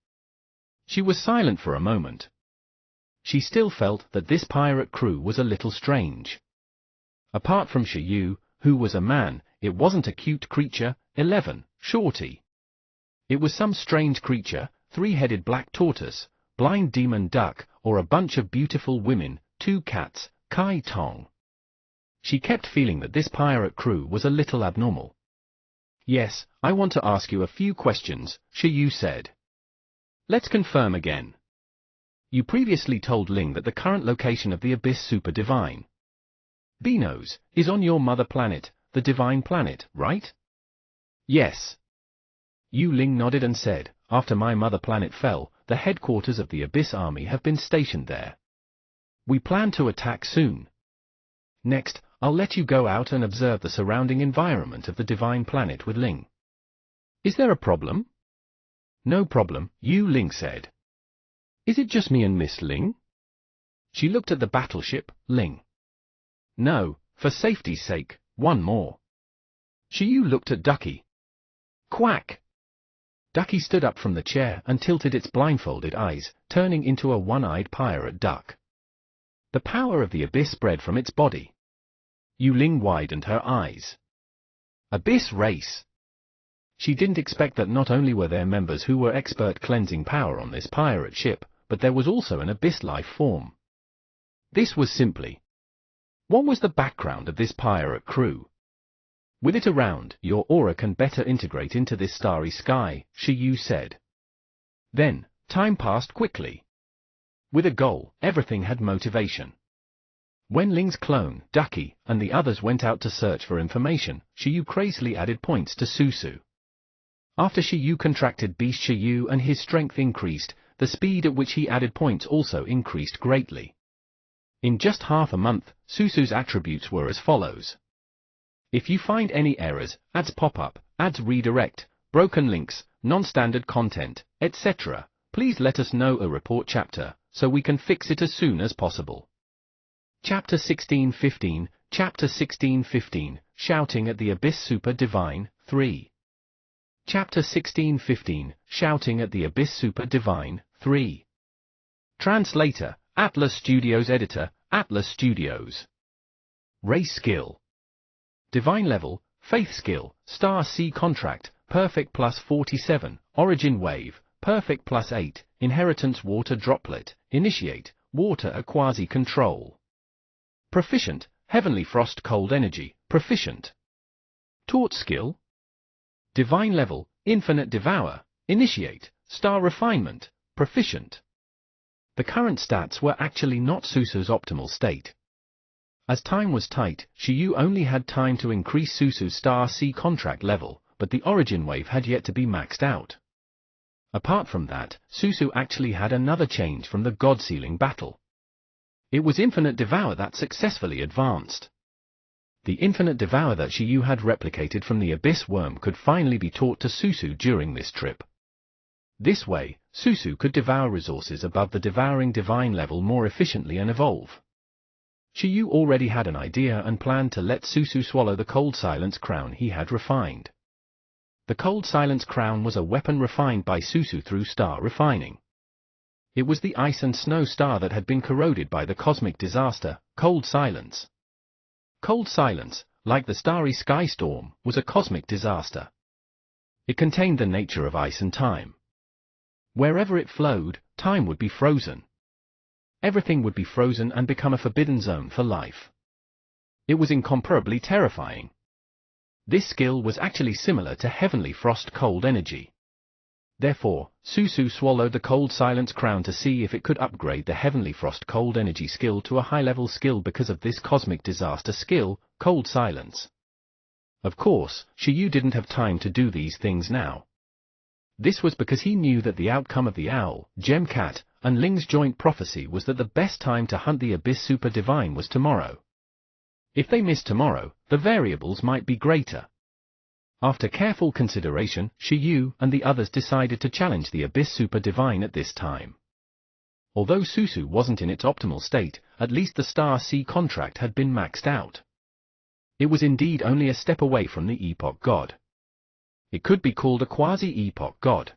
She was silent for a moment. She still felt that this pirate crew was a little strange. Apart from Shiyu, who was a man, it wasn't a cute creature, 11, Shorty. It was some strange creature, 3-headed black tortoise, blind demon duck, or a bunch of beautiful women, 2 cats, Kai Tong. She kept feeling that this pirate crew was a little abnormal. Yes, I want to ask you a few questions, Shiyu said. Let's confirm again. You previously told Ling that the current location of the Abyss Super Divine Benos is on your mother planet, the Divine Planet, right? Yes. Yuling nodded and said, after my mother planet fell, the headquarters of the Abyss Army have been stationed there. We plan to attack soon. Next, I'll let you go out and observe the surrounding environment of the Divine Planet with Ling. Is there a problem? No problem, Yuling said. Is it just me and Miss Ling? She looked at the battleship, Ling. No, for safety's sake, one more. Shiyu looked at Ducky. Quack! Ducky stood up from the chair and tilted its blindfolded eyes, turning into a one-eyed pirate duck. The power of the abyss spread from its body. Yuling widened her eyes. Abyss race! She didn't expect that not only were there members who were expert cleansing power on this pirate ship, but there was also an abyss life form. This was simply. What was the background of this pirate crew? With it around, your aura can better integrate into this starry sky, Shiyu said. Then, time passed quickly. With a goal, everything had motivation. When Ling's clone, Ducky, and the others went out to search for information, Shiyu crazily added points to Susu. After Shiyu contracted Beast Shiyu and his strength increased, the speed at which he added points also increased greatly. In just half a month, Susu's attributes were as follows. If you find any errors, ads pop up, ads redirect, broken links, non-standard content, etc., please let us know a report chapter, so we can fix it as soon as possible. Chapter 1615, Chapter 1615, Shouting at the Abyss Super Divine, 3. Chapter 1615, Shouting at the Abyss Super Divine, 3. Translator, Atlas Studios. Editor, Atlas Studios. Race skill. Divine level, Faith skill, Star C contract, Perfect plus 47, Origin wave, Perfect plus 8, Inheritance water droplet, Initiate, Water a quasi control. Proficient, Heavenly frost cold energy, Proficient. Taught skill. Divine level, infinite devour, initiate, star refinement, proficient. The current stats were actually not Susu's optimal state. As time was tight, Shiyu only had time to increase Susu's star C contract level, but the origin wave had yet to be maxed out. Apart from that, Susu actually had another change from the God Sealing battle. It was Infinite Devour that successfully advanced. The Infinite Devour that Shiyu had replicated from the Abyss Worm could finally be taught to Susu during this trip. This way, Susu could devour resources above the devouring divine level more efficiently and evolve. Shiyu already had an idea and planned to let Susu swallow the Cold Silence Crown he had refined. The Cold Silence Crown was a weapon refined by Susu through star refining. It was the ice and snow star that had been corroded by the cosmic disaster, Cold Silence. Cold Silence, like the starry sky storm, was a cosmic disaster. It contained the nature of ice and time. Wherever it flowed, time would be frozen. Everything would be frozen and become a forbidden zone for life. It was incomparably terrifying. This skill was actually similar to Heavenly Frost Cold Energy. Therefore, Susu swallowed the Cold Silence Crown to see if it could upgrade the Heavenly Frost Cold Energy skill to a high-level skill because of this cosmic disaster skill, Cold Silence. Of course, Shiyu didn't have time to do these things now. This was because he knew that the outcome of the Owl, Gemcat, and Ling's joint prophecy was that the best time to hunt the Abyss Super Divine was tomorrow. If they missed tomorrow, the variables might be greater. After careful consideration, Shiyu and the others decided to challenge the Abyss Super Divine at this time. Although Susu wasn't in its optimal state, at least the Star C contract had been maxed out. It was indeed only a step away from the Epoch God. It could be called a quasi-Epoch God.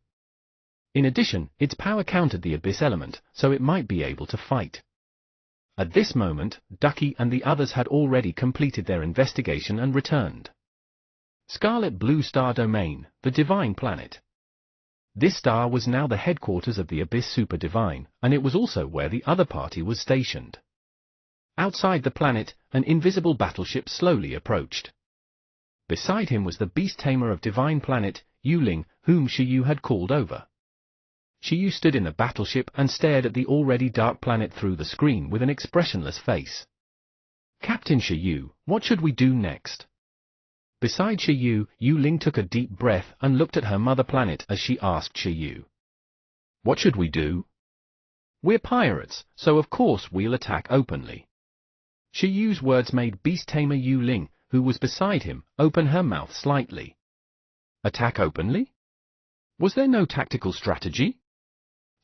In addition, its power countered the Abyss element, so it might be able to fight. At this moment, Ducky and the others had already completed their investigation and returned. Scarlet Blue Star Domain, the Divine Planet. This star was now the headquarters of the Abyss Super Divine, and it was also where the other party was stationed. Outside the planet, an invisible battleship slowly approached. Beside him was the beast tamer of Divine Planet, Yuling, whom Shiyu had called over. Shiyu stood in the battleship and stared at the already dark planet through the screen with an expressionless face. Captain Shiyu, what should we do next? Beside Shiyu, Yuling took a deep breath and looked at her mother planet as she asked Shiyu. What should we do? We're pirates, so of course we'll attack openly. Shiyu's words made beast tamer Yuling, who was beside him, open her mouth slightly. Attack openly? Was there no tactical strategy?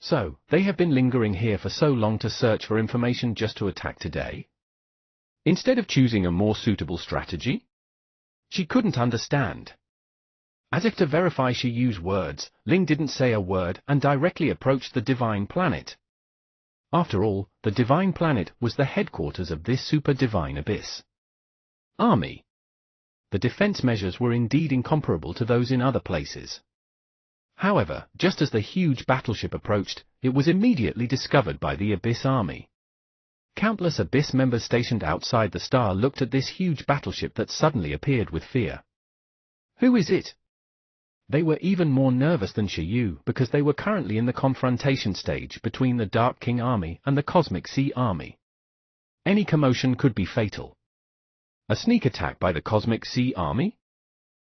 So, they have been lingering here for so long to search for information just to attack today? Instead of choosing a more suitable strategy? She couldn't understand. As if to verify Shiyu's words, Ling didn't say a word and directly approached the Divine Planet. After all, the Divine Planet was the headquarters of this super divine abyss. Army. The defense measures were indeed incomparable to those in other places. However, just as the huge battleship approached, it was immediately discovered by the Abyss Army. Countless Abyss members stationed outside the star looked at this huge battleship that suddenly appeared with fear. Who is it? They were even more nervous than Shiyu because they were currently in the confrontation stage between the Dark King Army and the Cosmic Sea Army. Any commotion could be fatal. A sneak attack by the Cosmic Sea Army?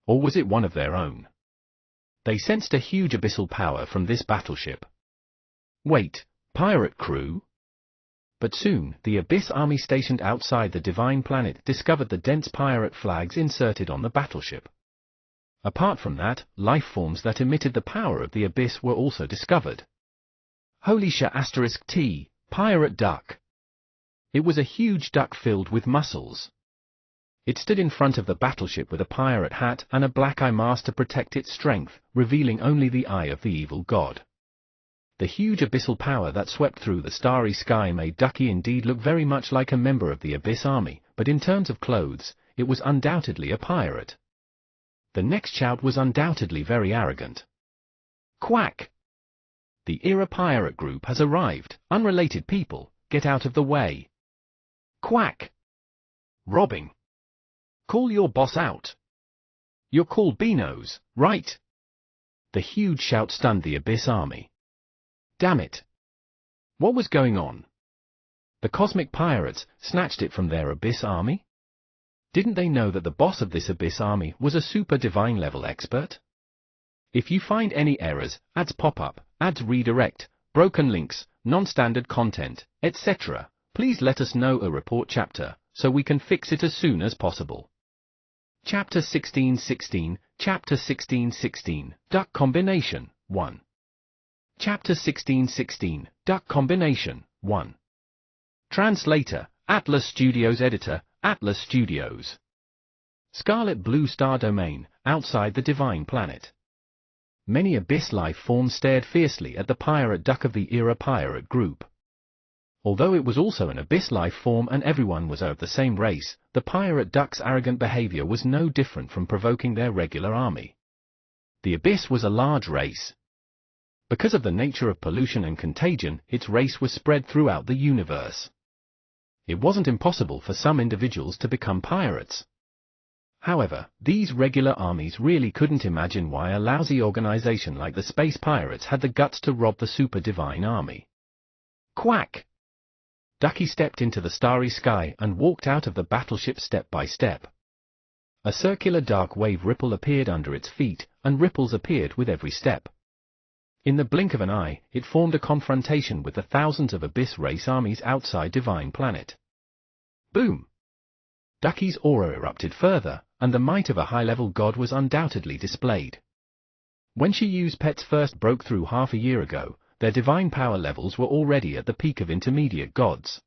Or was it one of their own? They sensed a huge abyssal power from this battleship. Wait, pirate crew? But soon, the Abyss Army stationed outside the Divine Planet discovered the dense pirate flags inserted on the battleship. Apart from that, life forms that emitted the power of the Abyss were also discovered. Holy T, pirate duck. It was a huge duck filled with muscles. It stood in front of the battleship with a pirate hat and a black eye mask to protect its strength, revealing only the eye of the evil god. The huge abyssal power that swept through the starry sky made Ducky indeed look very much like a member of the Abyss Army, but in terms of clothes, it was undoubtedly a pirate. The next shout was undoubtedly very arrogant. Quack! The Era Pirate Group has arrived. Unrelated people, get out of the way. Quack! Robbing! Call your boss out. You're called Beanos, right? The huge shout stunned the Abyss Army. Damn it! What was going on? The cosmic pirates snatched it from their Abyss Army? Didn't they know that the boss of this Abyss Army was a super divine level expert? If you find any errors, ads pop up, ads redirect, broken links, non-standard content, etc., please let us know a report chapter, so we can fix it as soon as possible. Chapter 1616, Chapter 1616, Duck Combination, 1. Chapter 1616, Duck Combination, 1. Translator, Atlas Studios. Editor, Atlas Studios. Scarlet Blue Star Domain, outside the Divine Planet. Many Abyss life forms stared fiercely at the pirate duck of the Era pirate group. Although it was also an Abyss life form and everyone was of the same race, the pirate duck's arrogant behavior was no different from provoking their regular army. The Abyss was a large race. Because of the nature of pollution and contagion, its race was spread throughout the universe. It wasn't impossible for some individuals to become pirates. However, these regular armies really couldn't imagine why a lousy organization like the Space Pirates had the guts to rob the Super Divine Army. Quack! Ducky stepped into the starry sky and walked out of the battleship step by step. A circular dark wave ripple appeared under its feet, and ripples appeared with every step. In the blink of an eye, it formed a confrontation with the thousands of Abyss race armies outside Divine Planet. Boom! Ducky's aura erupted further, and the might of a high-level god was undoubtedly displayed. When Shiyu's pets first broke through half a year ago, their divine power levels were already at the peak of intermediate gods.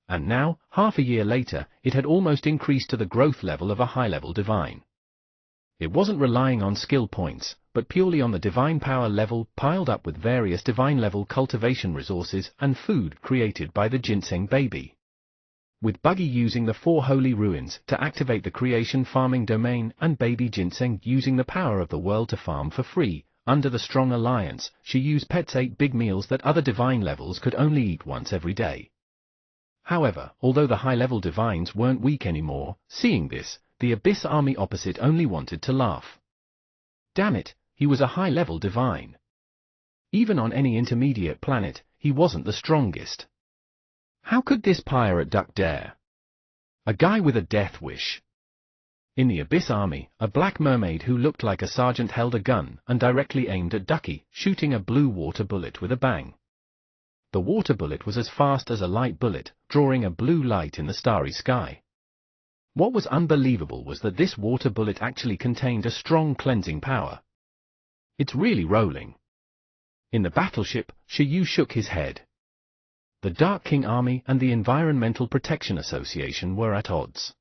And now, half a year later, it had almost increased to the growth level of a high-level divine. It wasn't relying on skill points, but purely on the divine power level piled up with various divine-level cultivation resources and food created by the Ginseng baby. With Buggy using the 4 holy ruins to activate the creation farming domain and baby Ginseng using the power of the world to farm for free, under the strong alliance, Shiyu's pets ate big meals that other divine levels could only eat once every day. However, although the high-level divines weren't weak anymore, seeing this, the Abyss army opposite only wanted to laugh. Damn it, he was a high-level divine. Even on any intermediate planet, he wasn't the strongest. How could this pirate duck dare? A guy with a death wish. In the Abyss army, a black mermaid who looked like a sergeant held a gun and directly aimed at Ducky, shooting a blue water bullet with a bang. The water bullet was as fast as a light bullet, drawing a blue light in the starry sky. What was unbelievable was that this water bullet actually contained a strong cleansing power. It's really rolling. In the battleship, Shiyu shook his head. The Dark King Army and the Environmental Protection Association were at odds.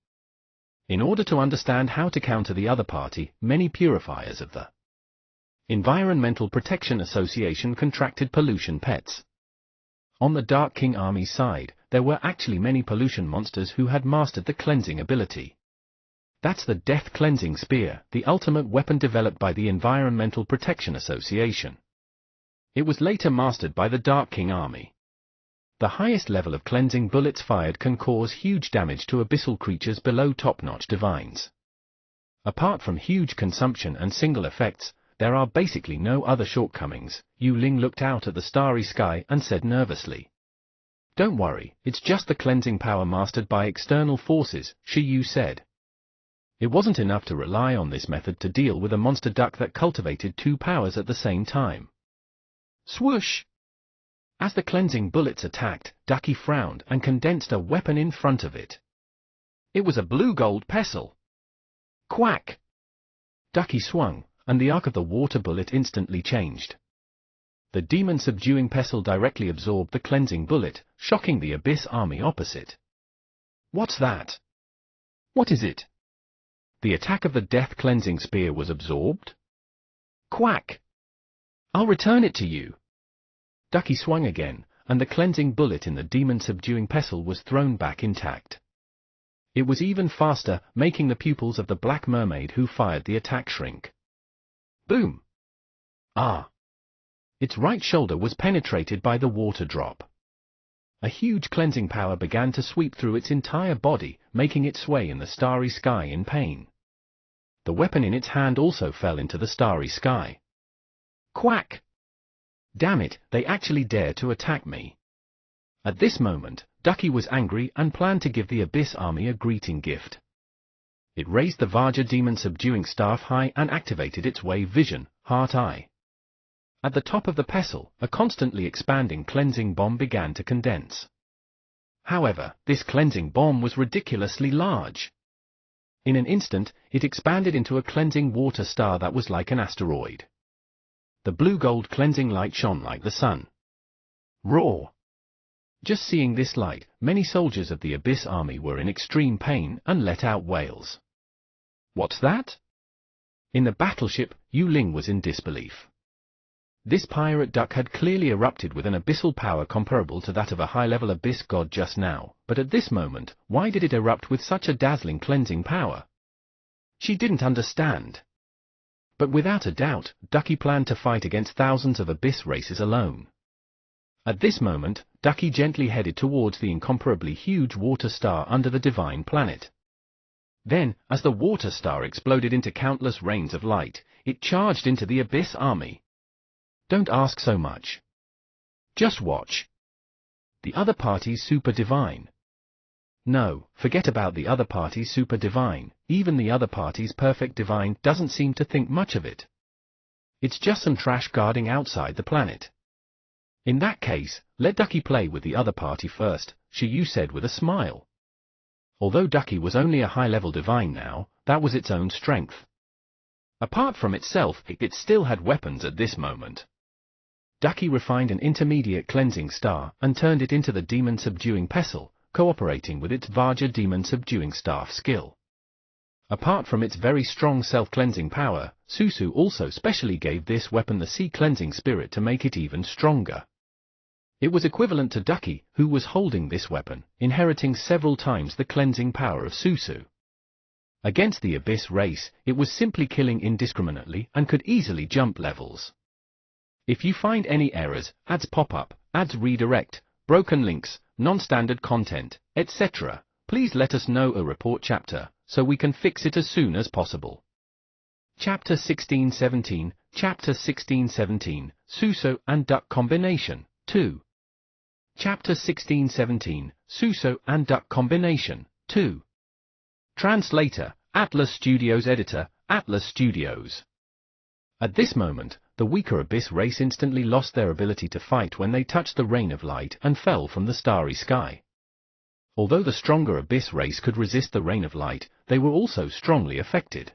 In order to understand how to counter the other party, many purifiers of the Environmental Protection Association contracted pollution pets. On the Dark King Army's side, there were actually many pollution monsters who had mastered the cleansing ability. That's the Death Cleansing Spear, the ultimate weapon developed by the Environmental Protection Association. It was later mastered by the Dark King Army. The highest level of cleansing bullets fired can cause huge damage to abyssal creatures below top-notch divines. Apart from huge consumption and single effects, there are basically no other shortcomings. Yu Ling looked out at the starry sky and said nervously. Don't worry, it's just the cleansing power mastered by external forces, Shiyu said. It wasn't enough to rely on this method to deal with a monster duck that cultivated 2 powers at the same time. Swoosh! As the cleansing bullets attacked, Ducky frowned and condensed a weapon in front of it. It was a blue-gold pestle. Quack! Ducky swung, and the arc of the water bullet instantly changed. The demon-subduing pestle directly absorbed the cleansing bullet, shocking the Abyss army opposite. What's that? What is it? The attack of the Death Cleansing Spear was absorbed? Quack! I'll return it to you. Ducky swung again, and the cleansing bullet in the demon-subduing pestle was thrown back intact. It was even faster, making the pupils of the Black Mermaid who fired the attack shrink. Boom! Ah! Its right shoulder was penetrated by the water drop. A huge cleansing power began to sweep through its entire body, making it sway in the starry sky in pain. The weapon in its hand also fell into the starry sky. Quack! Damn it, they actually dare to attack me. At this moment, Ducky was angry and planned to give the Abyss Army a greeting gift. It raised the Vajra Demon Subduing Staff high and activated its Wave Vision, Heart Eye. At the top of the pestle, a constantly expanding cleansing bomb began to condense. However, this cleansing bomb was ridiculously large. In an instant, it expanded into a cleansing water star that was like an asteroid. The blue-gold cleansing light shone like the sun. Roar! Just seeing this light, many soldiers of the Abyss Army were in extreme pain and let out wails. What's that? In the battleship, Yu Ling was in disbelief. This pirate duck had clearly erupted with an abyssal power comparable to that of a high-level abyss god just now, but at this moment, why did it erupt with such a dazzling cleansing power? She didn't understand. But without a doubt, Ducky planned to fight against thousands of abyss races alone. At this moment, Ducky gently headed towards the incomparably huge water star under the divine planet. Then, as the water star exploded into countless rains of light, it charged into the Abyss Army. Don't ask so much. Just watch. The other party's super divine. No, forget about the other party's super divine, even the other party's perfect divine doesn't seem to think much of it. It's just some trash guarding outside the planet. In that case, let Ducky play with the other party first, Shiyu said with a smile. Although Ducky was only a high-level divine now, that was its own strength. Apart from itself, it still had weapons at this moment. Ducky refined an intermediate cleansing star and turned it into the demon subduing pestle, cooperating with its Vajra demon subduing staff skill. Apart from its very strong self-cleansing power, Susu also specially gave this weapon the sea cleansing spirit to make it even stronger. It was equivalent to Ducky, who was holding this weapon, inheriting several times the cleansing power of Susu. Against the Abyss race, it was simply killing indiscriminately and could easily jump levels. If you find any errors, ads pop up, ads redirect, broken links, non-standard content, etc., please let us know a report chapter, so we can fix it as soon as possible. Chapter 1617, Chapter 1617, Suso and Duck Combination, 2. Chapter 1617, Suso and Duck Combination, 2. Translator, Atlas Studios. Editor, Atlas Studios. At this moment, the weaker Abyss race instantly lost their ability to fight when they touched the rain of light and fell from the starry sky. Although the stronger Abyss race could resist the rain of light, they were also strongly affected.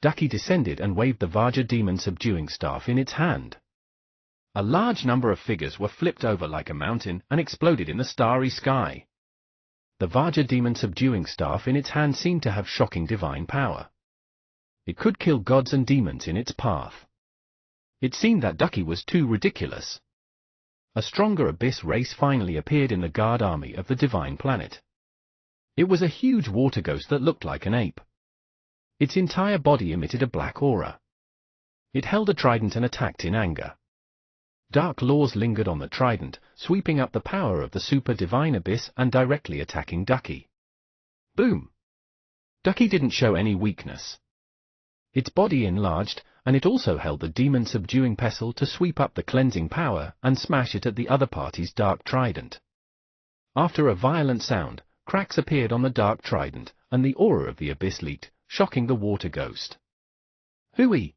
Ducky descended and waved the Vajra demon subduing staff in its hand. A large number of figures were flipped over like a mountain and exploded in the starry sky. The Vajra demon subduing staff in its hand seemed to have shocking divine power. It could kill gods and demons in its path. It seemed that Ducky was too ridiculous. A stronger Abyss race finally appeared in the guard army of the divine planet. It was a huge water ghost that looked like an ape. Its entire body emitted a black aura. It held a trident and attacked in anger. Dark laws lingered on the trident, sweeping up the power of the super divine Abyss and directly attacking Ducky. Boom! Ducky didn't show any weakness. Its body enlarged, and it also held the demon subduing pestle to sweep up the cleansing power and smash it at the other party's dark trident. After a violent sound, cracks appeared on the dark trident, and the aura of the Abyss leaked, shocking the water ghost. Hooey!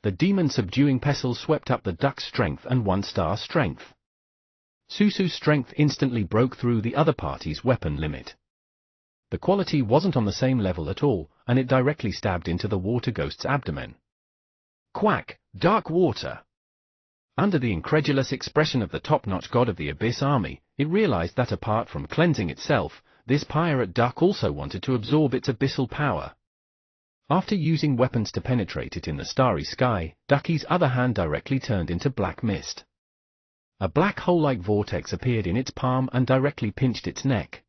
The demon subduing pestle swept up the duck's strength and 1-star strength. Susu's strength instantly broke through the other party's weapon limit. The quality wasn't on the same level at all, and it directly stabbed into the water ghost's abdomen. Quack! Dark water! Under the incredulous expression of the top-notch god of the Abyss Army, it realized that apart from cleansing itself, this pirate duck also wanted to absorb its abyssal power. After using weapons to penetrate it in the starry sky, Ducky's other hand directly turned into black mist. A black hole-like vortex appeared in its palm and directly pinched its neck.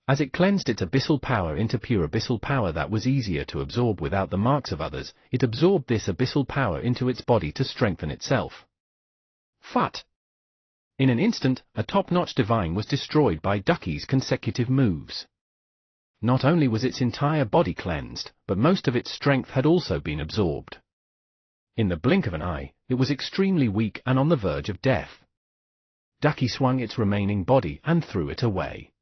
As it cleansed its abyssal power into pure abyssal power that was easier to absorb without the marks of others, it absorbed this abyssal power into its body to strengthen itself. Phut! In an instant, a top-notch divine was destroyed by Ducky's consecutive moves. Not only was its entire body cleansed, but most of its strength had also been absorbed. In the blink of an eye, it was extremely weak and on the verge of death. Ducky swung its remaining body and threw it away.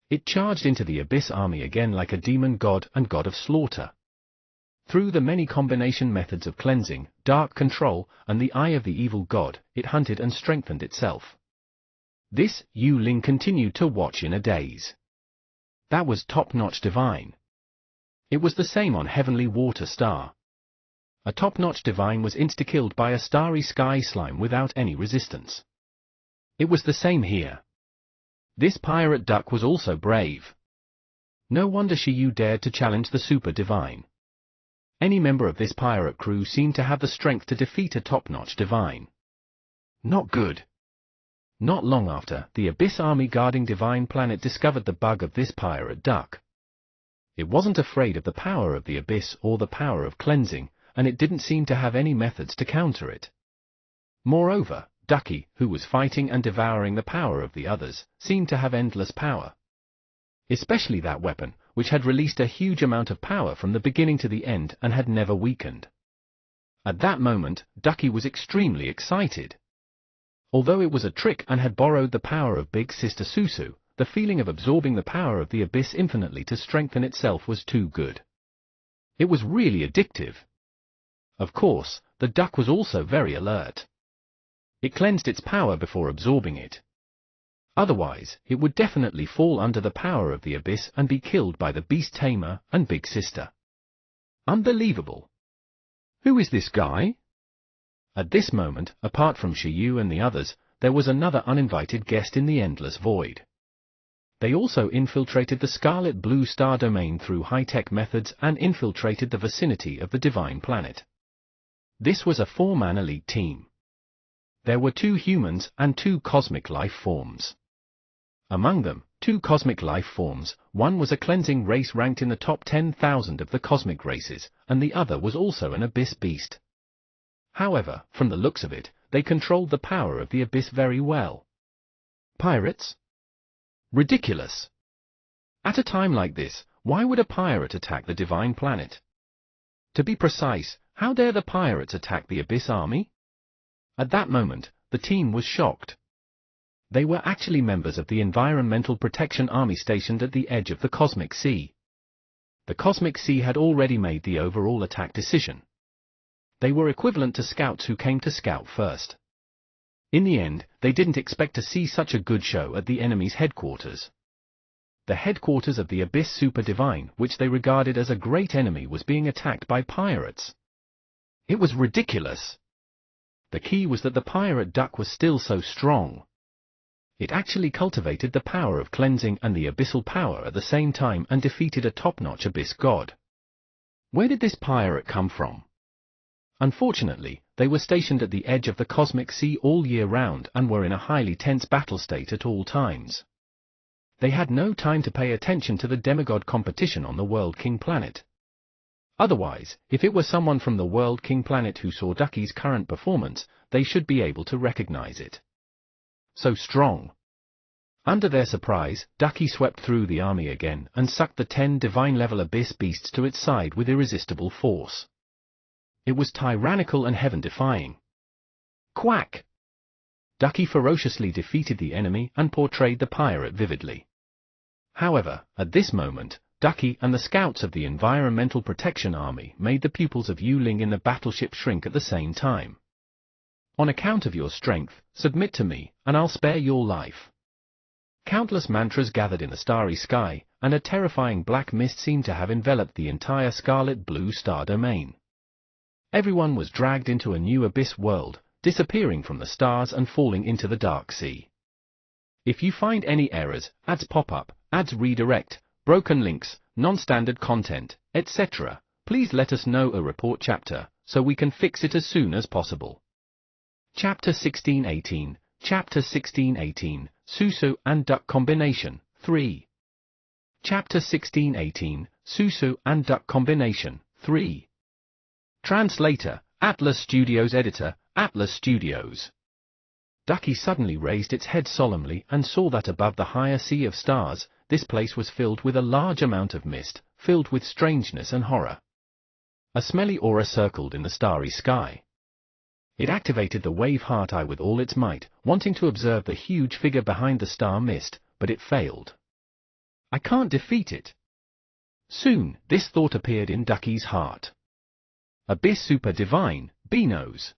It charged into the Abyss army again like a demon god and god of slaughter. Through the many combination methods of cleansing, dark control, and the eye of the evil god, it hunted and strengthened itself. This, Yu Ling continued to watch in a daze. That was top-notch divine. It was the same on Heavenly Water Star. A top-notch divine was insta-killed by a starry sky slime without any resistance. It was the same here. This pirate duck was also brave. No wonder Shiyu dared to challenge the super divine. Any member of this pirate crew seemed to have the strength to defeat a top-notch divine. Not good. Not long after, the Abyss army guarding Divine Planet discovered the bug of this pirate duck. It wasn't afraid of the power of the Abyss or the power of cleansing, and it didn't seem to have any methods to counter it. Moreover, Ducky, who was fighting and devouring the power of the others, seemed to have endless power. Especially that weapon, which had released a huge amount of power from the beginning to the end and had never weakened. At that moment, Ducky was extremely excited. Although it was a trick and had borrowed the power of Big Sister Susu, the feeling of absorbing the power of the Abyss infinitely to strengthen itself was too good. It was really addictive. Of course, the duck was also very alert. It cleansed its power before absorbing it. Otherwise, it would definitely fall under the power of the Abyss and be killed by the Beast Tamer and Big Sister. Unbelievable. Who is this guy? At this moment, apart from Shiyu and the others, there was another uninvited guest in the endless void. They also infiltrated the Scarlet Blue Star domain through high-tech methods and infiltrated the vicinity of the Divine Planet. This was a 4-man elite team. There were 2 humans and 2 cosmic life forms. Among them, 2 cosmic life forms, one was a cleansing race ranked in the top 10,000 of the cosmic races, and the other was also an Abyss beast. However, from the looks of it, they controlled the power of the Abyss very well. Pirates? Ridiculous! At a time like this, why would a pirate attack the Divine Planet? To be precise, how dare the pirates attack the Abyss army? At that moment, the team was shocked. They were actually members of the Environmental Protection Army stationed at the edge of the Cosmic Sea. The Cosmic Sea had already made the overall attack decision. They were equivalent to scouts who came to scout first. In the end, they didn't expect to see such a good show at the enemy's headquarters. The headquarters of the Abyss Super Divine, which they regarded as a great enemy, was being attacked by pirates. It was ridiculous. The key was that the pirate duck was still so strong. It actually cultivated the power of cleansing and the abyssal power at the same time and defeated a top-notch Abyss god. Where did this pirate come from? Unfortunately, they were stationed at the edge of the Cosmic Sea all year round and were in a highly tense battle state at all times. They had no time to pay attention to the demigod competition on the World King Planet. Otherwise, if it were someone from the World King Planet who saw Ducky's current performance, they should be able to recognize it. So strong. Under their surprise, Ducky swept through the army again and sucked the 10 divine-level Abyss beasts to its side with irresistible force. It was tyrannical and heaven-defying. Quack! Ducky ferociously defeated the enemy and portrayed the pirate vividly. However, at this moment, Ducky and the scouts of the Environmental Protection Army made the pupils of Yu Ling in the battleship shrink at the same time. On account of your strength, submit to me, and I'll spare your life. Countless mantras gathered in the starry sky, and a terrifying black mist seemed to have enveloped the entire Scarlet Blue Star domain. Everyone was dragged into a new Abyss world, disappearing from the stars and falling into the dark sea. If you find any errors, ads pop up, ads redirect, broken links, non-standard content, etc., please let us know a report chapter, so we can fix it as soon as possible. Chapter 1618, Chapter 1618, Susu and Duck Combination, 3. Chapter 1618, Susu and Duck Combination, 3. Translator, Atlas Studios. Editor, Atlas Studios. Ducky suddenly raised its head solemnly and saw that above the higher sea of stars, this place was filled with a large amount of mist, filled with strangeness and horror. A smelly aura circled in the starry sky. It activated the wave heart eye with all its might, wanting to observe the huge figure behind the star mist, but it failed. I can't defeat it. Soon, this thought appeared in Ducky's heart. Abyss Super Divine, Beano's.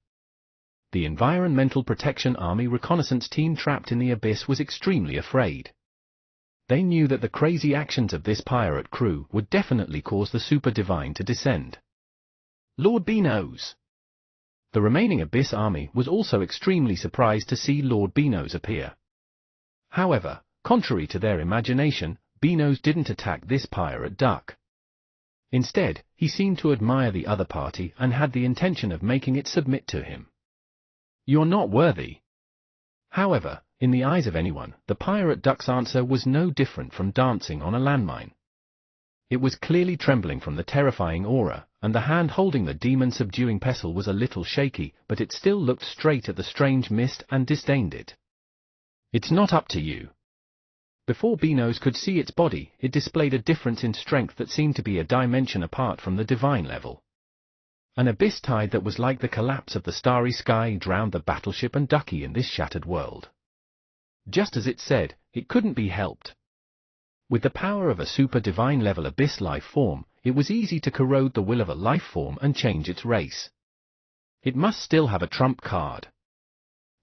The Environmental Protection Army reconnaissance team trapped in the abyss was extremely afraid. They knew that the crazy actions of this pirate crew would definitely cause the Super Divine to descend. Lord Beano's. The remaining Abyss army was also extremely surprised to see Lord Beano's appear. However, contrary to their imagination, Beano's didn't attack this pirate duck. Instead, he seemed to admire the other party and had the intention of making it submit to him. You're not worthy. However, in the eyes of anyone, the pirate duck's answer was no different from dancing on a landmine. It was clearly trembling from the terrifying aura, and the hand holding the demon-subduing pestle was a little shaky, but it still looked straight at the strange mist and disdained it. It's not up to you. Before Beano's could see its body, it displayed a difference in strength that seemed to be a dimension apart from the divine level. An abyss tide that was like the collapse of the starry sky drowned the battleship and Ducky in this shattered world. Just as it said, it couldn't be helped. With the power of a super divine level abyss life form, it was easy to corrode the will of a life form and change its race. It must still have a trump card.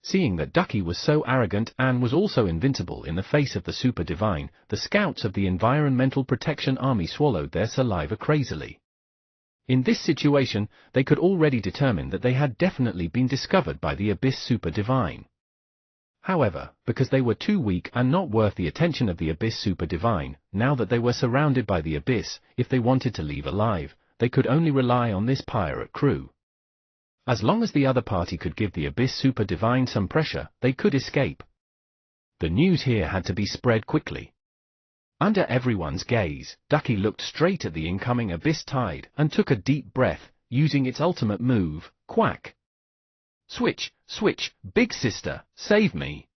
Seeing that Ducky was so arrogant and was also invincible in the face of the super divine, the scouts of the Environmental Protection Army swallowed their saliva crazily. In this situation, they could already determine that they had definitely been discovered by the Abyss Super Divine. However, because they were too weak and not worth the attention of the Abyss Super Divine, now that they were surrounded by the Abyss, if they wanted to leave alive, they could only rely on this pirate crew. As long as the other party could give the Abyss Super Divine some pressure, they could escape. The news here had to be spread quickly. Under everyone's gaze, Ducky looked straight at the incoming Abyss Tide and took a deep breath, using its ultimate move, Quack. Switch, switch, big sister, save me.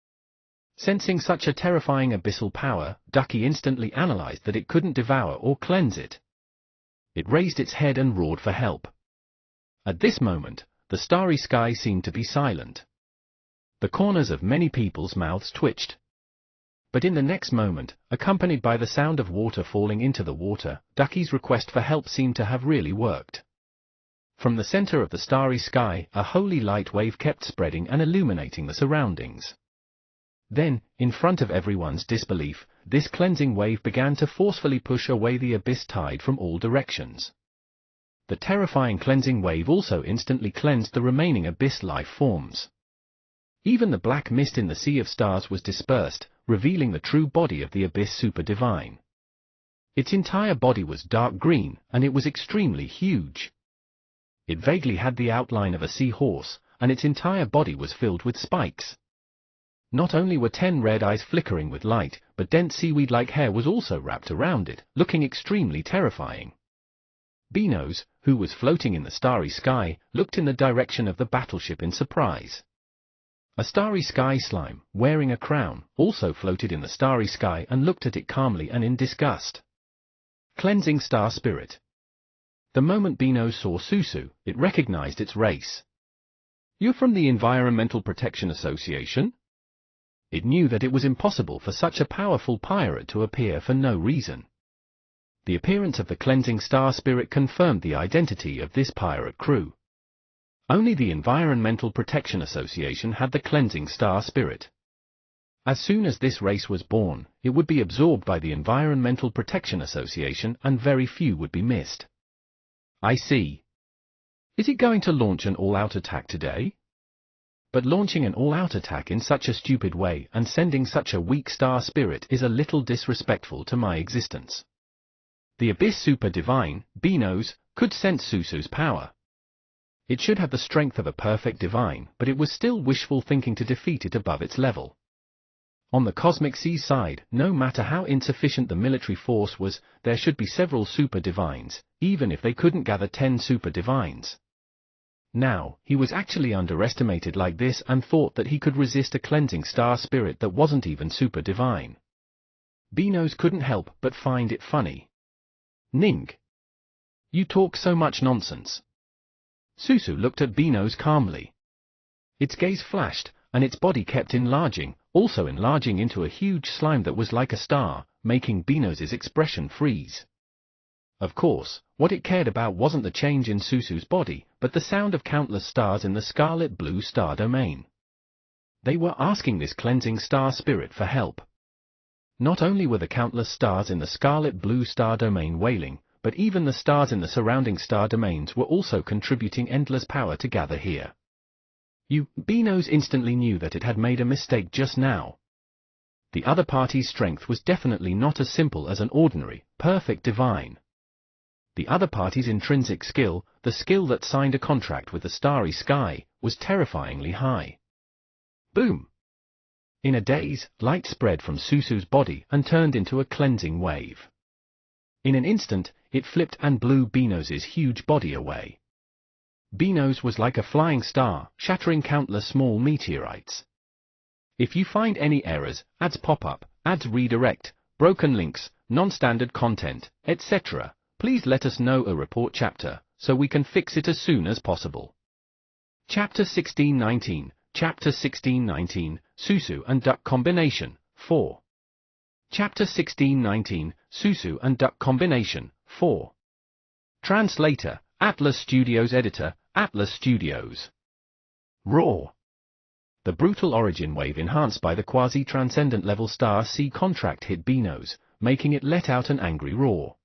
Sensing such a terrifying abyssal power, Ducky instantly analyzed that it couldn't devour or cleanse it. It raised its head and roared for help. At this moment, the starry sky seemed to be silent. The corners of many people's mouths twitched. But in the next moment, accompanied by the sound of water falling into the water, Ducky's request for help seemed to have really worked. From the center of the starry sky, a holy light wave kept spreading and illuminating the surroundings. Then, in front of everyone's disbelief, this cleansing wave began to forcefully push away the abyss tide from all directions. The terrifying cleansing wave also instantly cleansed the remaining abyss life forms. Even the black mist in the sea of stars was dispersed, revealing the true body of the Abyss Super Divine. Its entire body was dark green, and it was extremely huge. It vaguely had the outline of a seahorse, and its entire body was filled with spikes. Not only were 10 red eyes flickering with light, but dense seaweed-like hair was also wrapped around it, looking extremely terrifying. Beano's, who was floating in the starry sky, looked in the direction of the battleship in surprise. A starry sky slime, wearing a crown, also floated in the starry sky and looked at it calmly and in disgust. Cleansing Star Spirit. The moment Beano saw Susu, it recognized its race. You're from the Environmental Protection Association? It knew that it was impossible for such a powerful pirate to appear for no reason. The appearance of the Cleansing Star Spirit confirmed the identity of this pirate crew. Only the Environmental Protection Association had the Cleansing Star Spirit. As soon as this race was born, it would be absorbed by the Environmental Protection Association and very few would be missed. I see. Is it going to launch an all-out attack today? But launching an all-out attack in such a stupid way and sending such a weak star spirit is a little disrespectful to my existence. The Abyss Super Divine, Beano's, could sense Susu's power. It should have the strength of a perfect divine, but it was still wishful thinking to defeat it above its level. On the Cosmic Sea's side, no matter how insufficient the military force was, there should be several super divines, even if they couldn't gather 10 super divines. Now, he was actually underestimated like this and thought that he could resist a cleansing star spirit that wasn't even super divine. Beano's couldn't help but find it funny. Ning! You talk so much nonsense. Susu looked at Beano's calmly. Its gaze flashed, and its body kept enlarging, also enlarging into a huge slime that was like a star, making Beano's expression freeze. Of course, what it cared about wasn't the change in Susu's body, but the sound of countless stars in the scarlet blue star domain. They were asking this cleansing star spirit for help. Not only were the countless stars in the scarlet blue star domain wailing, but even the stars in the surrounding star domains were also contributing endless power to gather here. Beano's instantly knew that it had made a mistake just now. The other party's strength was definitely not as simple as an ordinary, perfect divine. The other party's intrinsic skill, the skill that signed a contract with the starry sky, was terrifyingly high. Boom! In a daze, light spread from Susu's body and turned into a cleansing wave. In an instant, it flipped and blew Beano's huge body away. Beano's was like a flying star, shattering countless small meteorites. If you find any errors, ads pop-up, ads redirect, broken links, non-standard content, etc., please let us know a report chapter, so we can fix it as soon as possible. Chapter 1619, Chapter 1619, Susu and Duck Combination, 4. Chapter 1619, Susu and Duck Combination, 4. Translator, Atlas Studios. Editor, Atlas Studios. Roar! The brutal origin wave enhanced by the quasi-transcendent level star C contract hit Beano's, making it let out an angry roar.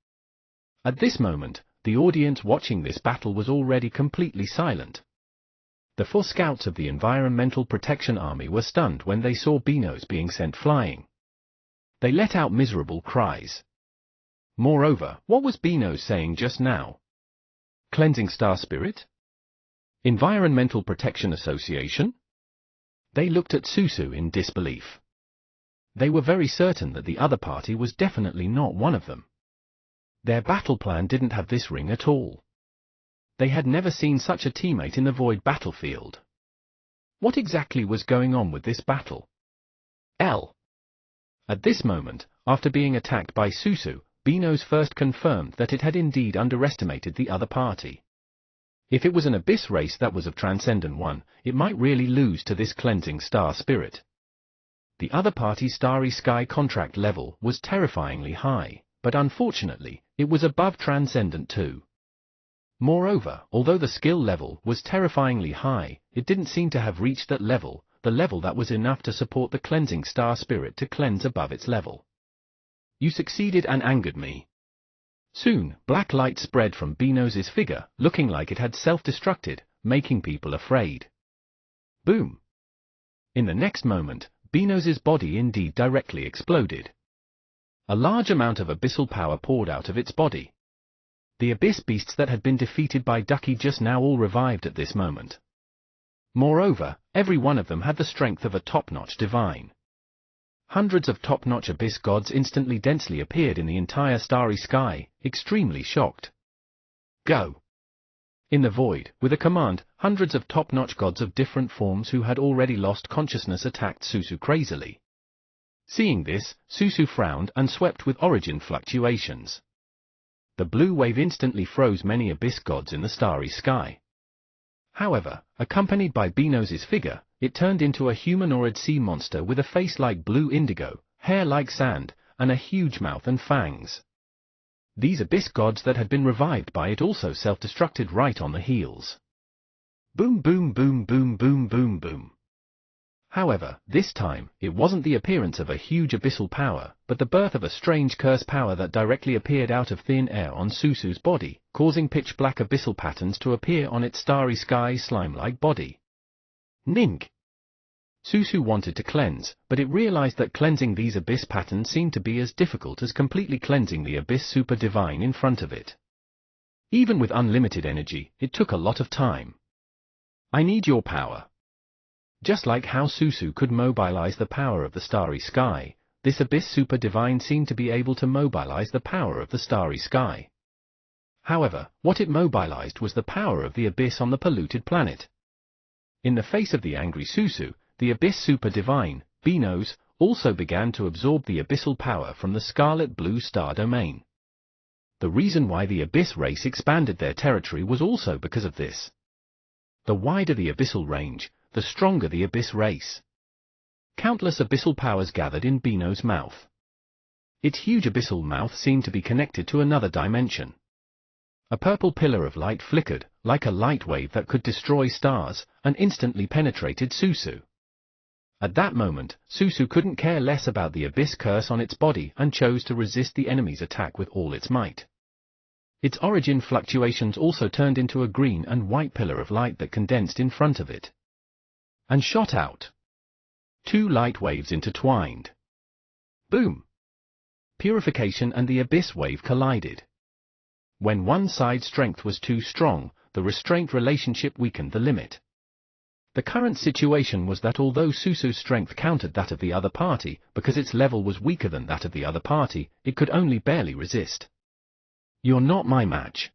At this moment, the audience watching this battle was already completely silent. The 4 scouts of the Environmental Protection Army were stunned when they saw Beano's being sent flying. They let out miserable cries. Moreover, what was Beano's saying just now? Cleansing Star Spirit? Environmental Protection Association? They looked at Susu in disbelief. They were very certain that the other party was definitely not one of them. Their battle plan didn't have this ring at all. They had never seen such a teammate in the void battlefield. What exactly was going on with this battle? At this moment, after being attacked by Susu, Beano's first confirmed that it had indeed underestimated the other party. If it was an abyss race that was of Transcendent 1, it might really lose to this cleansing star spirit. The other party's starry sky contract level was terrifyingly high, but unfortunately, it was above Transcendent 2. Moreover, although the skill level was terrifyingly high, it didn't seem to have reached that level, the level that was enough to support the cleansing star spirit to cleanse above its level. You succeeded and angered me. Soon, black light spread from Beano's figure, looking like it had self-destructed, making people afraid. Boom! In the next moment, Beano's body indeed directly exploded. A large amount of abyssal power poured out of its body. The abyss beasts that had been defeated by Ducky just now all revived at this moment. Moreover, every one of them had the strength of a top-notch divine. Hundreds of top-notch abyss gods instantly densely appeared in the entire starry sky, extremely shocked. Go! In the void, with a command, hundreds of top-notch gods of different forms who had already lost consciousness attacked Susu crazily. Seeing this, Susu frowned and swept with origin fluctuations. The blue wave instantly froze many abyss gods in the starry sky. However, accompanied by Beano's figure, it turned into a humanoid sea monster with a face like blue indigo, hair like sand, and a huge mouth and fangs. These abyss gods that had been revived by it also self-destructed right on the heels. Boom boom boom boom boom boom boom. However, this time, it wasn't the appearance of a huge abyssal power, but the birth of a strange curse power that directly appeared out of thin air on Susu's body, causing pitch-black abyssal patterns to appear on its starry sky slime-like body. Ning! Susu wanted to cleanse, but it realized that cleansing these abyss patterns seemed to be as difficult as completely cleansing the abyss super divine in front of it. Even with unlimited energy, it took a lot of time. I need your power. Just like how Susu could mobilize the power of the starry sky, this abyss super divine seemed to be able to mobilize the power of the starry sky. However, what it mobilized was the power of the abyss on the polluted planet. In the face of the angry Susu, the abyss super divine, Beano's, also began to absorb the abyssal power from the Scarlet Blue Star domain. The reason why the Abyss race expanded their territory was also because of this. The wider the abyssal range, the stronger the Abyss race. Countless abyssal powers gathered in Beano's mouth. Its huge abyssal mouth seemed to be connected to another dimension. A purple pillar of light flickered, like a light wave that could destroy stars, and instantly penetrated Susu. At that moment, Susu couldn't care less about the Abyss curse on its body and chose to resist the enemy's attack with all its might. Its origin fluctuations also turned into a green and white pillar of light that condensed in front of it and shot out. Two light waves intertwined. Boom! Purification and the Abyss wave collided. When one side's strength was too strong, the restraint relationship weakened the limit. The current situation was that although Susu's strength countered that of the other party, because its level was weaker than that of the other party, it could only barely resist. "You're not my match."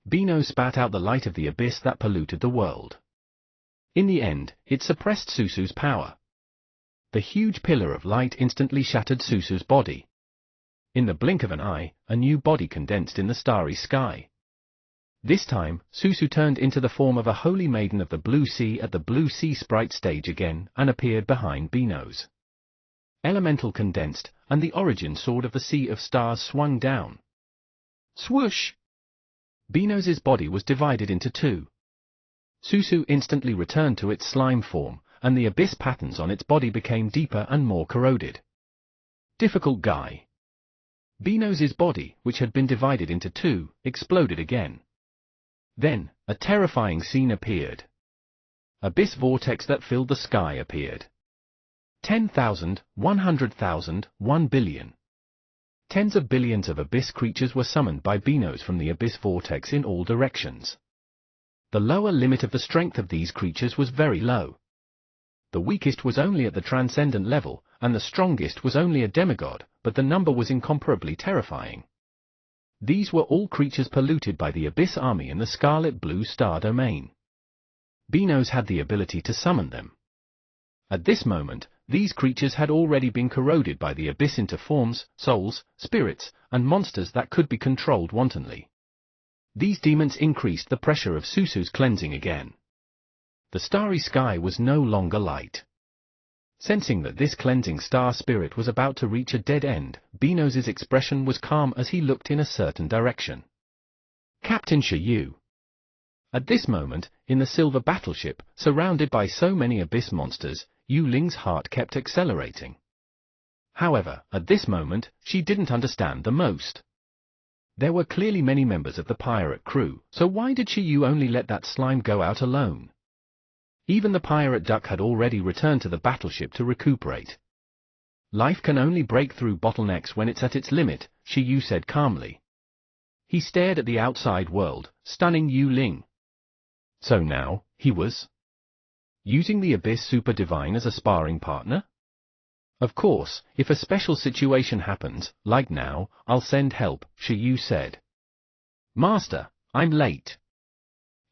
Beano spat out the light of the Abyss that polluted the world. In the end, it suppressed Susu's power. The huge pillar of light instantly shattered Susu's body. In the blink of an eye, a new body condensed in the starry sky. This time, Susu turned into the form of a holy maiden of the Blue Sea at the Blue Sea Sprite stage again and appeared behind Beano's. Elemental condensed, and the origin sword of the Sea of Stars swung down. Swoosh! Beano's body was divided into two. Susu instantly returned to its slime form, and the Abyss patterns on its body became deeper and more corroded. Difficult guy. Beano's body, which had been divided into two, exploded again. Then, a terrifying scene appeared. Abyss vortex that filled the sky appeared. 10,000, 100,000, 1 billion. Tens of billions of Abyss creatures were summoned by Beano's from the Abyss vortex in all directions. The lower limit of the strength of these creatures was very low. The weakest was only at the transcendent level, and the strongest was only a demigod, but the number was incomparably terrifying. These were all creatures polluted by the Abyss army in the Scarlet Blue Star domain. Beano's had the ability to summon them. At this moment, these creatures had already been corroded by the Abyss into forms, souls, spirits, and monsters that could be controlled wantonly. These demons increased the pressure of Susu's cleansing again. The starry sky was no longer light. Sensing that this cleansing star spirit was about to reach a dead end, Beano's expression was calm as he looked in a certain direction. Captain Shiyu. At this moment, in the silver battleship, surrounded by so many Abyss monsters, Yu Ling's heart kept accelerating. However, at this moment, she didn't understand the most. There were clearly many members of the pirate crew, so why did Shiyu only let that slime go out alone? Even the pirate duck had already returned to the battleship to recuperate. Life can only break through bottlenecks when it's at its limit, Shiyu said calmly. He stared at the outside world, stunning Yu Ling. So now, he was using the Abyss Super Divine as a sparring partner? Of course, if a special situation happens, like now, I'll send help, Shiyu said. Master, I'm late.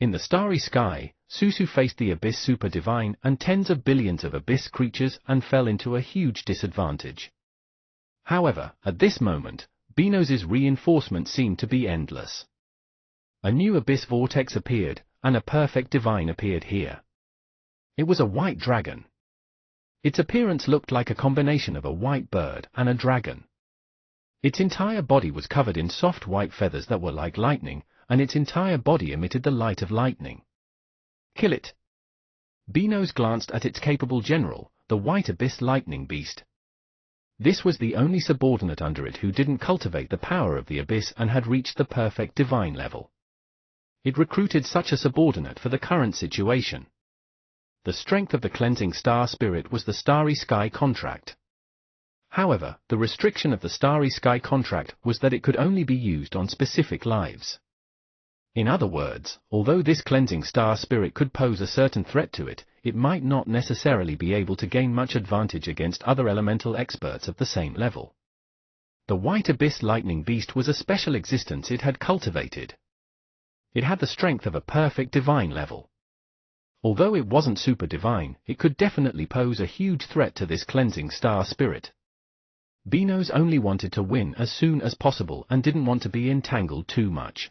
In the starry sky, Susu faced the Abyss Super Divine and tens of billions of Abyss creatures and fell into a huge disadvantage. However, at this moment, Beano's reinforcement seemed to be endless. A new Abyss vortex appeared, and a perfect divine appeared here. It was a white dragon. Its appearance looked like a combination of a white bird and a dragon. Its entire body was covered in soft white feathers that were like lightning, and its entire body emitted the light of lightning. Kill it. Beano's glanced at its capable general, the White Abyss Lightning Beast. This was the only subordinate under it who didn't cultivate the power of the Abyss and had reached the perfect divine level. It recruited such a subordinate for the current situation. The strength of the cleansing star spirit was the Starry Sky contract. However, the restriction of the Starry Sky contract was that it could only be used on specific lives. In other words, although this cleansing star spirit could pose a certain threat to it, it might not necessarily be able to gain much advantage against other elemental experts of the same level. The White Abyss Lightning Beast was a special existence it had cultivated. It had the strength of a perfect divine level. Although it wasn't super divine, it could definitely pose a huge threat to this cleansing star spirit. Beano's only wanted to win as soon as possible and didn't want to be entangled too much.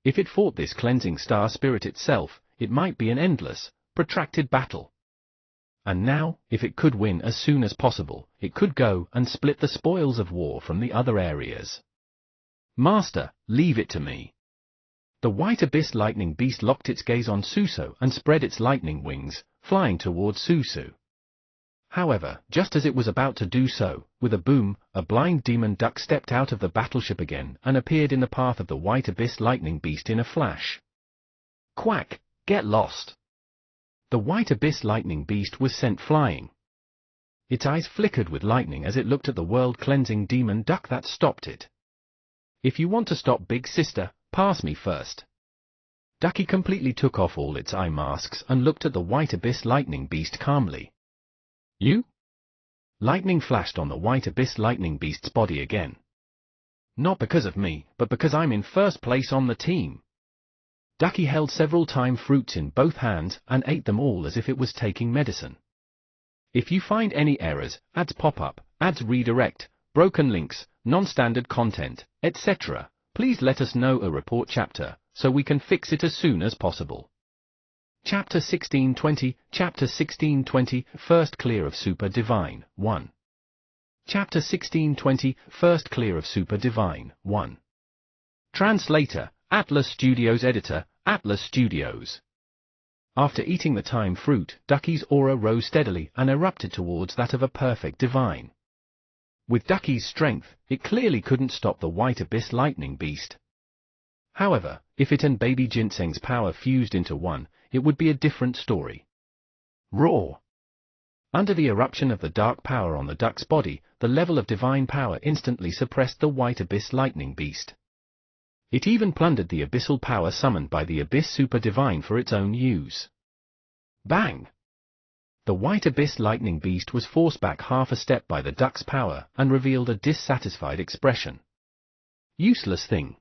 If it fought this cleansing star spirit itself, it might be an endless, protracted battle. And now, if it could win as soon as possible, it could go and split the spoils of war from the other areas. Master, leave it to me. The white abyss lightning beast locked its gaze on Susu and spread its lightning wings, flying towards Susu. However, just as it was about to do so, with a boom, a blind demon duck stepped out of the battleship again and appeared in the path of the white abyss lightning beast in a flash. Quack! Get lost! The white abyss lightning beast was sent flying. Its eyes flickered with lightning as it looked at the world-cleansing demon duck that stopped it. If you want to stop Big Sister, pass me first. Ducky completely took off all its eye masks and looked at the white abyss lightning beast calmly. You? Lightning flashed on the white abyss lightning beast's body again. Not because of me, but because I'm in first place on the team. Ducky held several time fruits in both hands and ate them all as if it was taking medicine. If you find any errors, ads pop up, ads redirect, broken links, non-standard content, etc., please let us know a report chapter, so we can fix it as soon as possible. Chapter 1620, Chapter 1620, First Clear of Super Divine, 1. Chapter 1620, First Clear of Super Divine, 1. Translator, Atlas Studios. Editor, Atlas Studios. After eating the time fruit, Ducky's aura rose steadily and erupted towards that of a perfect divine. With Ducky's strength, it clearly couldn't stop the white abyss lightning beast. However, if it and baby Ginseng's power fused into one, it would be a different story. Roar! Under the eruption of the dark power on the duck's body, the level of divine power instantly suppressed the white abyss lightning beast. It even plundered the abyssal power summoned by the abyss super divine for its own use. Bang! The white abyss lightning beast was forced back half a step by the duck's power and revealed a dissatisfied expression. Useless thing.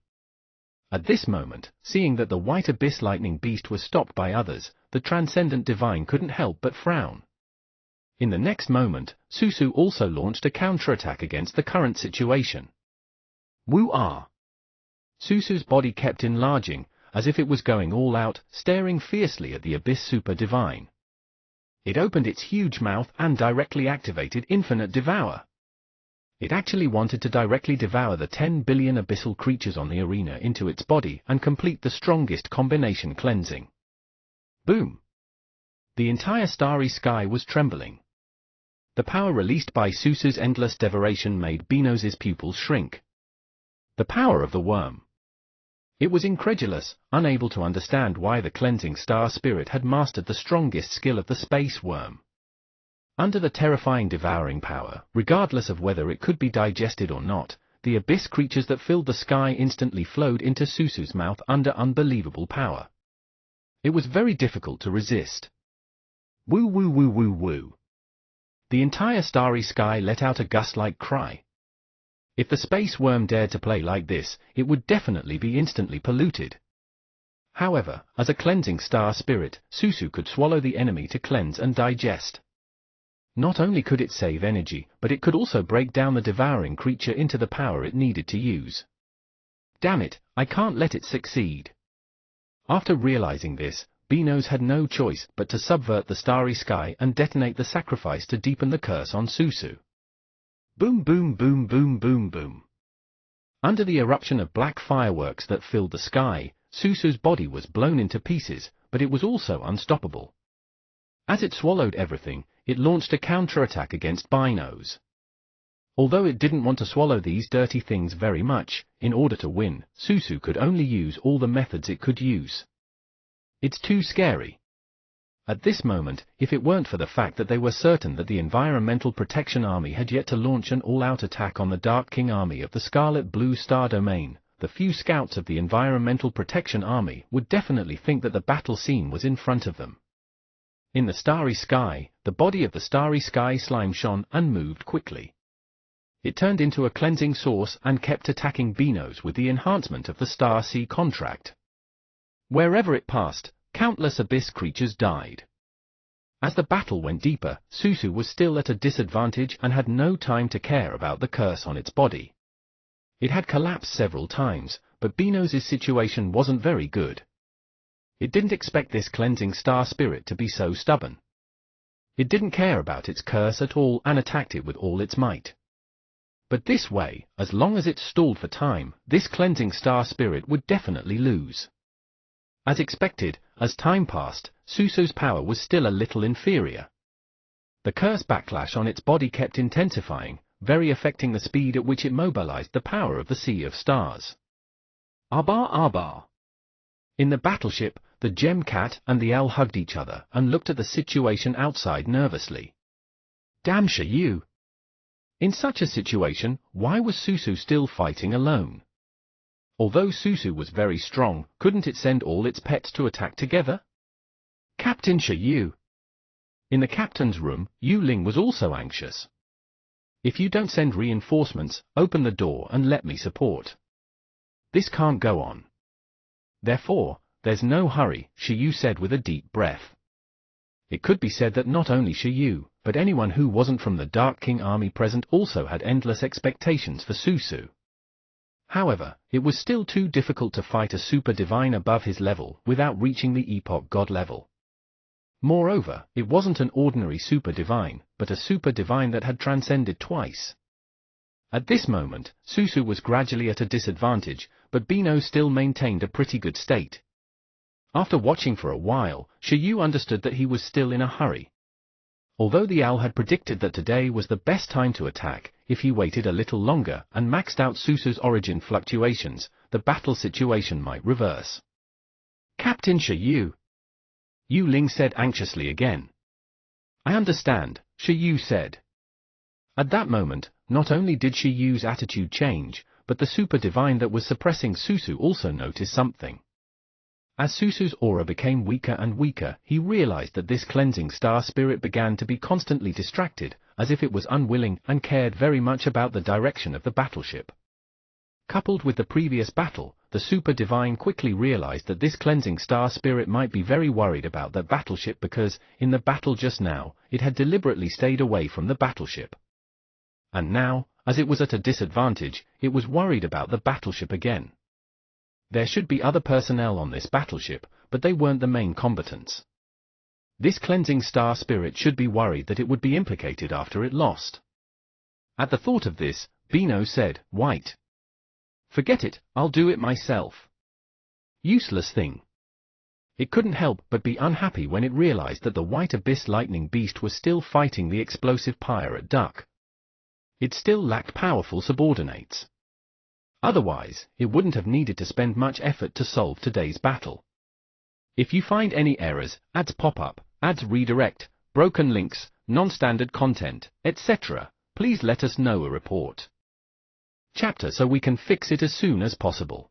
At this moment, seeing that the white abyss lightning beast was stopped by others, the transcendent divine couldn't help but frown. In the next moment, Susu also launched a counterattack against the current situation. Woo-ah! Susu's body kept enlarging, as if it was going all out, staring fiercely at the abyss super divine. It opened its huge mouth and directly activated Infinite Devour. It actually wanted to directly devour the 10 billion abyssal creatures on the arena into its body and complete the strongest combination cleansing. Boom! The entire starry sky was trembling. The power released by Susu's endless devoration made Beano's pupils shrink. The power of the worm. It was incredulous, unable to understand why the cleansing star spirit had mastered the strongest skill of the space worm. Under the terrifying devouring power, regardless of whether it could be digested or not, the abyss creatures that filled the sky instantly flowed into Susu's mouth under unbelievable power. It was very difficult to resist. Woo woo woo woo woo. The entire starry sky let out a gust-like cry. If the space worm dared to play like this, it would definitely be instantly polluted. However, as a cleansing star spirit, Susu could swallow the enemy to cleanse and digest. Not only could it save energy, but it could also break down the devouring creature into the power it needed to use. Damn it, I can't let it succeed. After realizing this, Beano's had no choice but to subvert the starry sky and detonate the sacrifice to deepen the curse on Susu. Boom boom boom boom boom boom. Under the eruption of black fireworks that filled the sky, Susu's body was blown into pieces, but it was also unstoppable. As it swallowed everything, it launched a counterattack against Beano's. Although it didn't want to swallow these dirty things very much, in order to win, Susu could only use all the methods it could use. It's too scary. At this moment, if it weren't for the fact that they were certain that the Environmental Protection Army had yet to launch an all-out attack on the Dark King Army of the Scarlet Blue Star Domain, the few scouts of the Environmental Protection Army would definitely think that the battle scene was in front of them. In the starry sky, the body of the starry sky slime shone and moved quickly. It turned into a cleansing source and kept attacking Beano's with the enhancement of the Star Sea contract. Wherever it passed, countless abyss creatures died. As the battle went deeper, Susu was still at a disadvantage and had no time to care about the curse on its body. It had collapsed several times, but Beano's situation wasn't very good. It didn't expect this cleansing star spirit to be so stubborn. It didn't care about its curse at all and attacked it with all its might. But this way, as long as it stalled for time, this cleansing star spirit would definitely lose. As expected, as time passed, Susu's power was still a little inferior. The curse backlash on its body kept intensifying, very affecting the speed at which it mobilized the power of the Sea of Stars. Arbar Arbar. In the battleship, the Gem Cat and the Owl hugged each other and looked at the situation outside nervously. Damn Xiaoyu! In such a situation, why was Susu still fighting alone? Although Susu was very strong, couldn't it send all its pets to attack together? Captain Xiaoyu! In the captain's room, Yu Ling was also anxious. If you don't send reinforcements, open the door and let me support. This can't go on. Therefore, there's no hurry, Xiaoyu said with a deep breath. It could be said that not only Xiaoyu, but anyone who wasn't from the Dark King army present also had endless expectations for Susu. However, it was still too difficult to fight a super divine above his level without reaching the Epoch God level. Moreover, it wasn't an ordinary super divine, but a super divine that had transcended twice. At this moment, Susu was gradually at a disadvantage, but Beano still maintained a pretty good state. After watching for a while, Xiaoyu understood that he was still in a hurry. Although the owl had predicted that today was the best time to attack, if he waited a little longer and maxed out Susu's origin fluctuations, the battle situation might reverse. Captain Xiaoyu! Yu Ling said anxiously again. I understand, Xiaoyu said. At that moment, not only did Xiaoyu's attitude change, but the super divine that was suppressing Susu also noticed something. As Susu's aura became weaker and weaker, he realized that this cleansing star spirit began to be constantly distracted, as if it was unwilling and cared very much about the direction of the battleship. Coupled with the previous battle, the super divine quickly realized that this cleansing star spirit might be very worried about that battleship because, in the battle just now, it had deliberately stayed away from the battleship. And now, as it was at a disadvantage, it was worried about the battleship again. There should be other personnel on this battleship, but they weren't the main combatants. This cleansing star spirit should be worried that it would be implicated after it lost. At the thought of this, Beano said, "White. Forget it, I'll do it myself." Useless thing. It couldn't help but be unhappy when it realized that the White Abyss Lightning Beast was still fighting the explosive pirate duck. It still lacked powerful subordinates. Otherwise, it wouldn't have needed to spend much effort to solve today's battle. If you find any errors, ads pop-up, ads redirect, broken links, non-standard content, etc., please let us know a report. Chapter so we can fix it as soon as possible.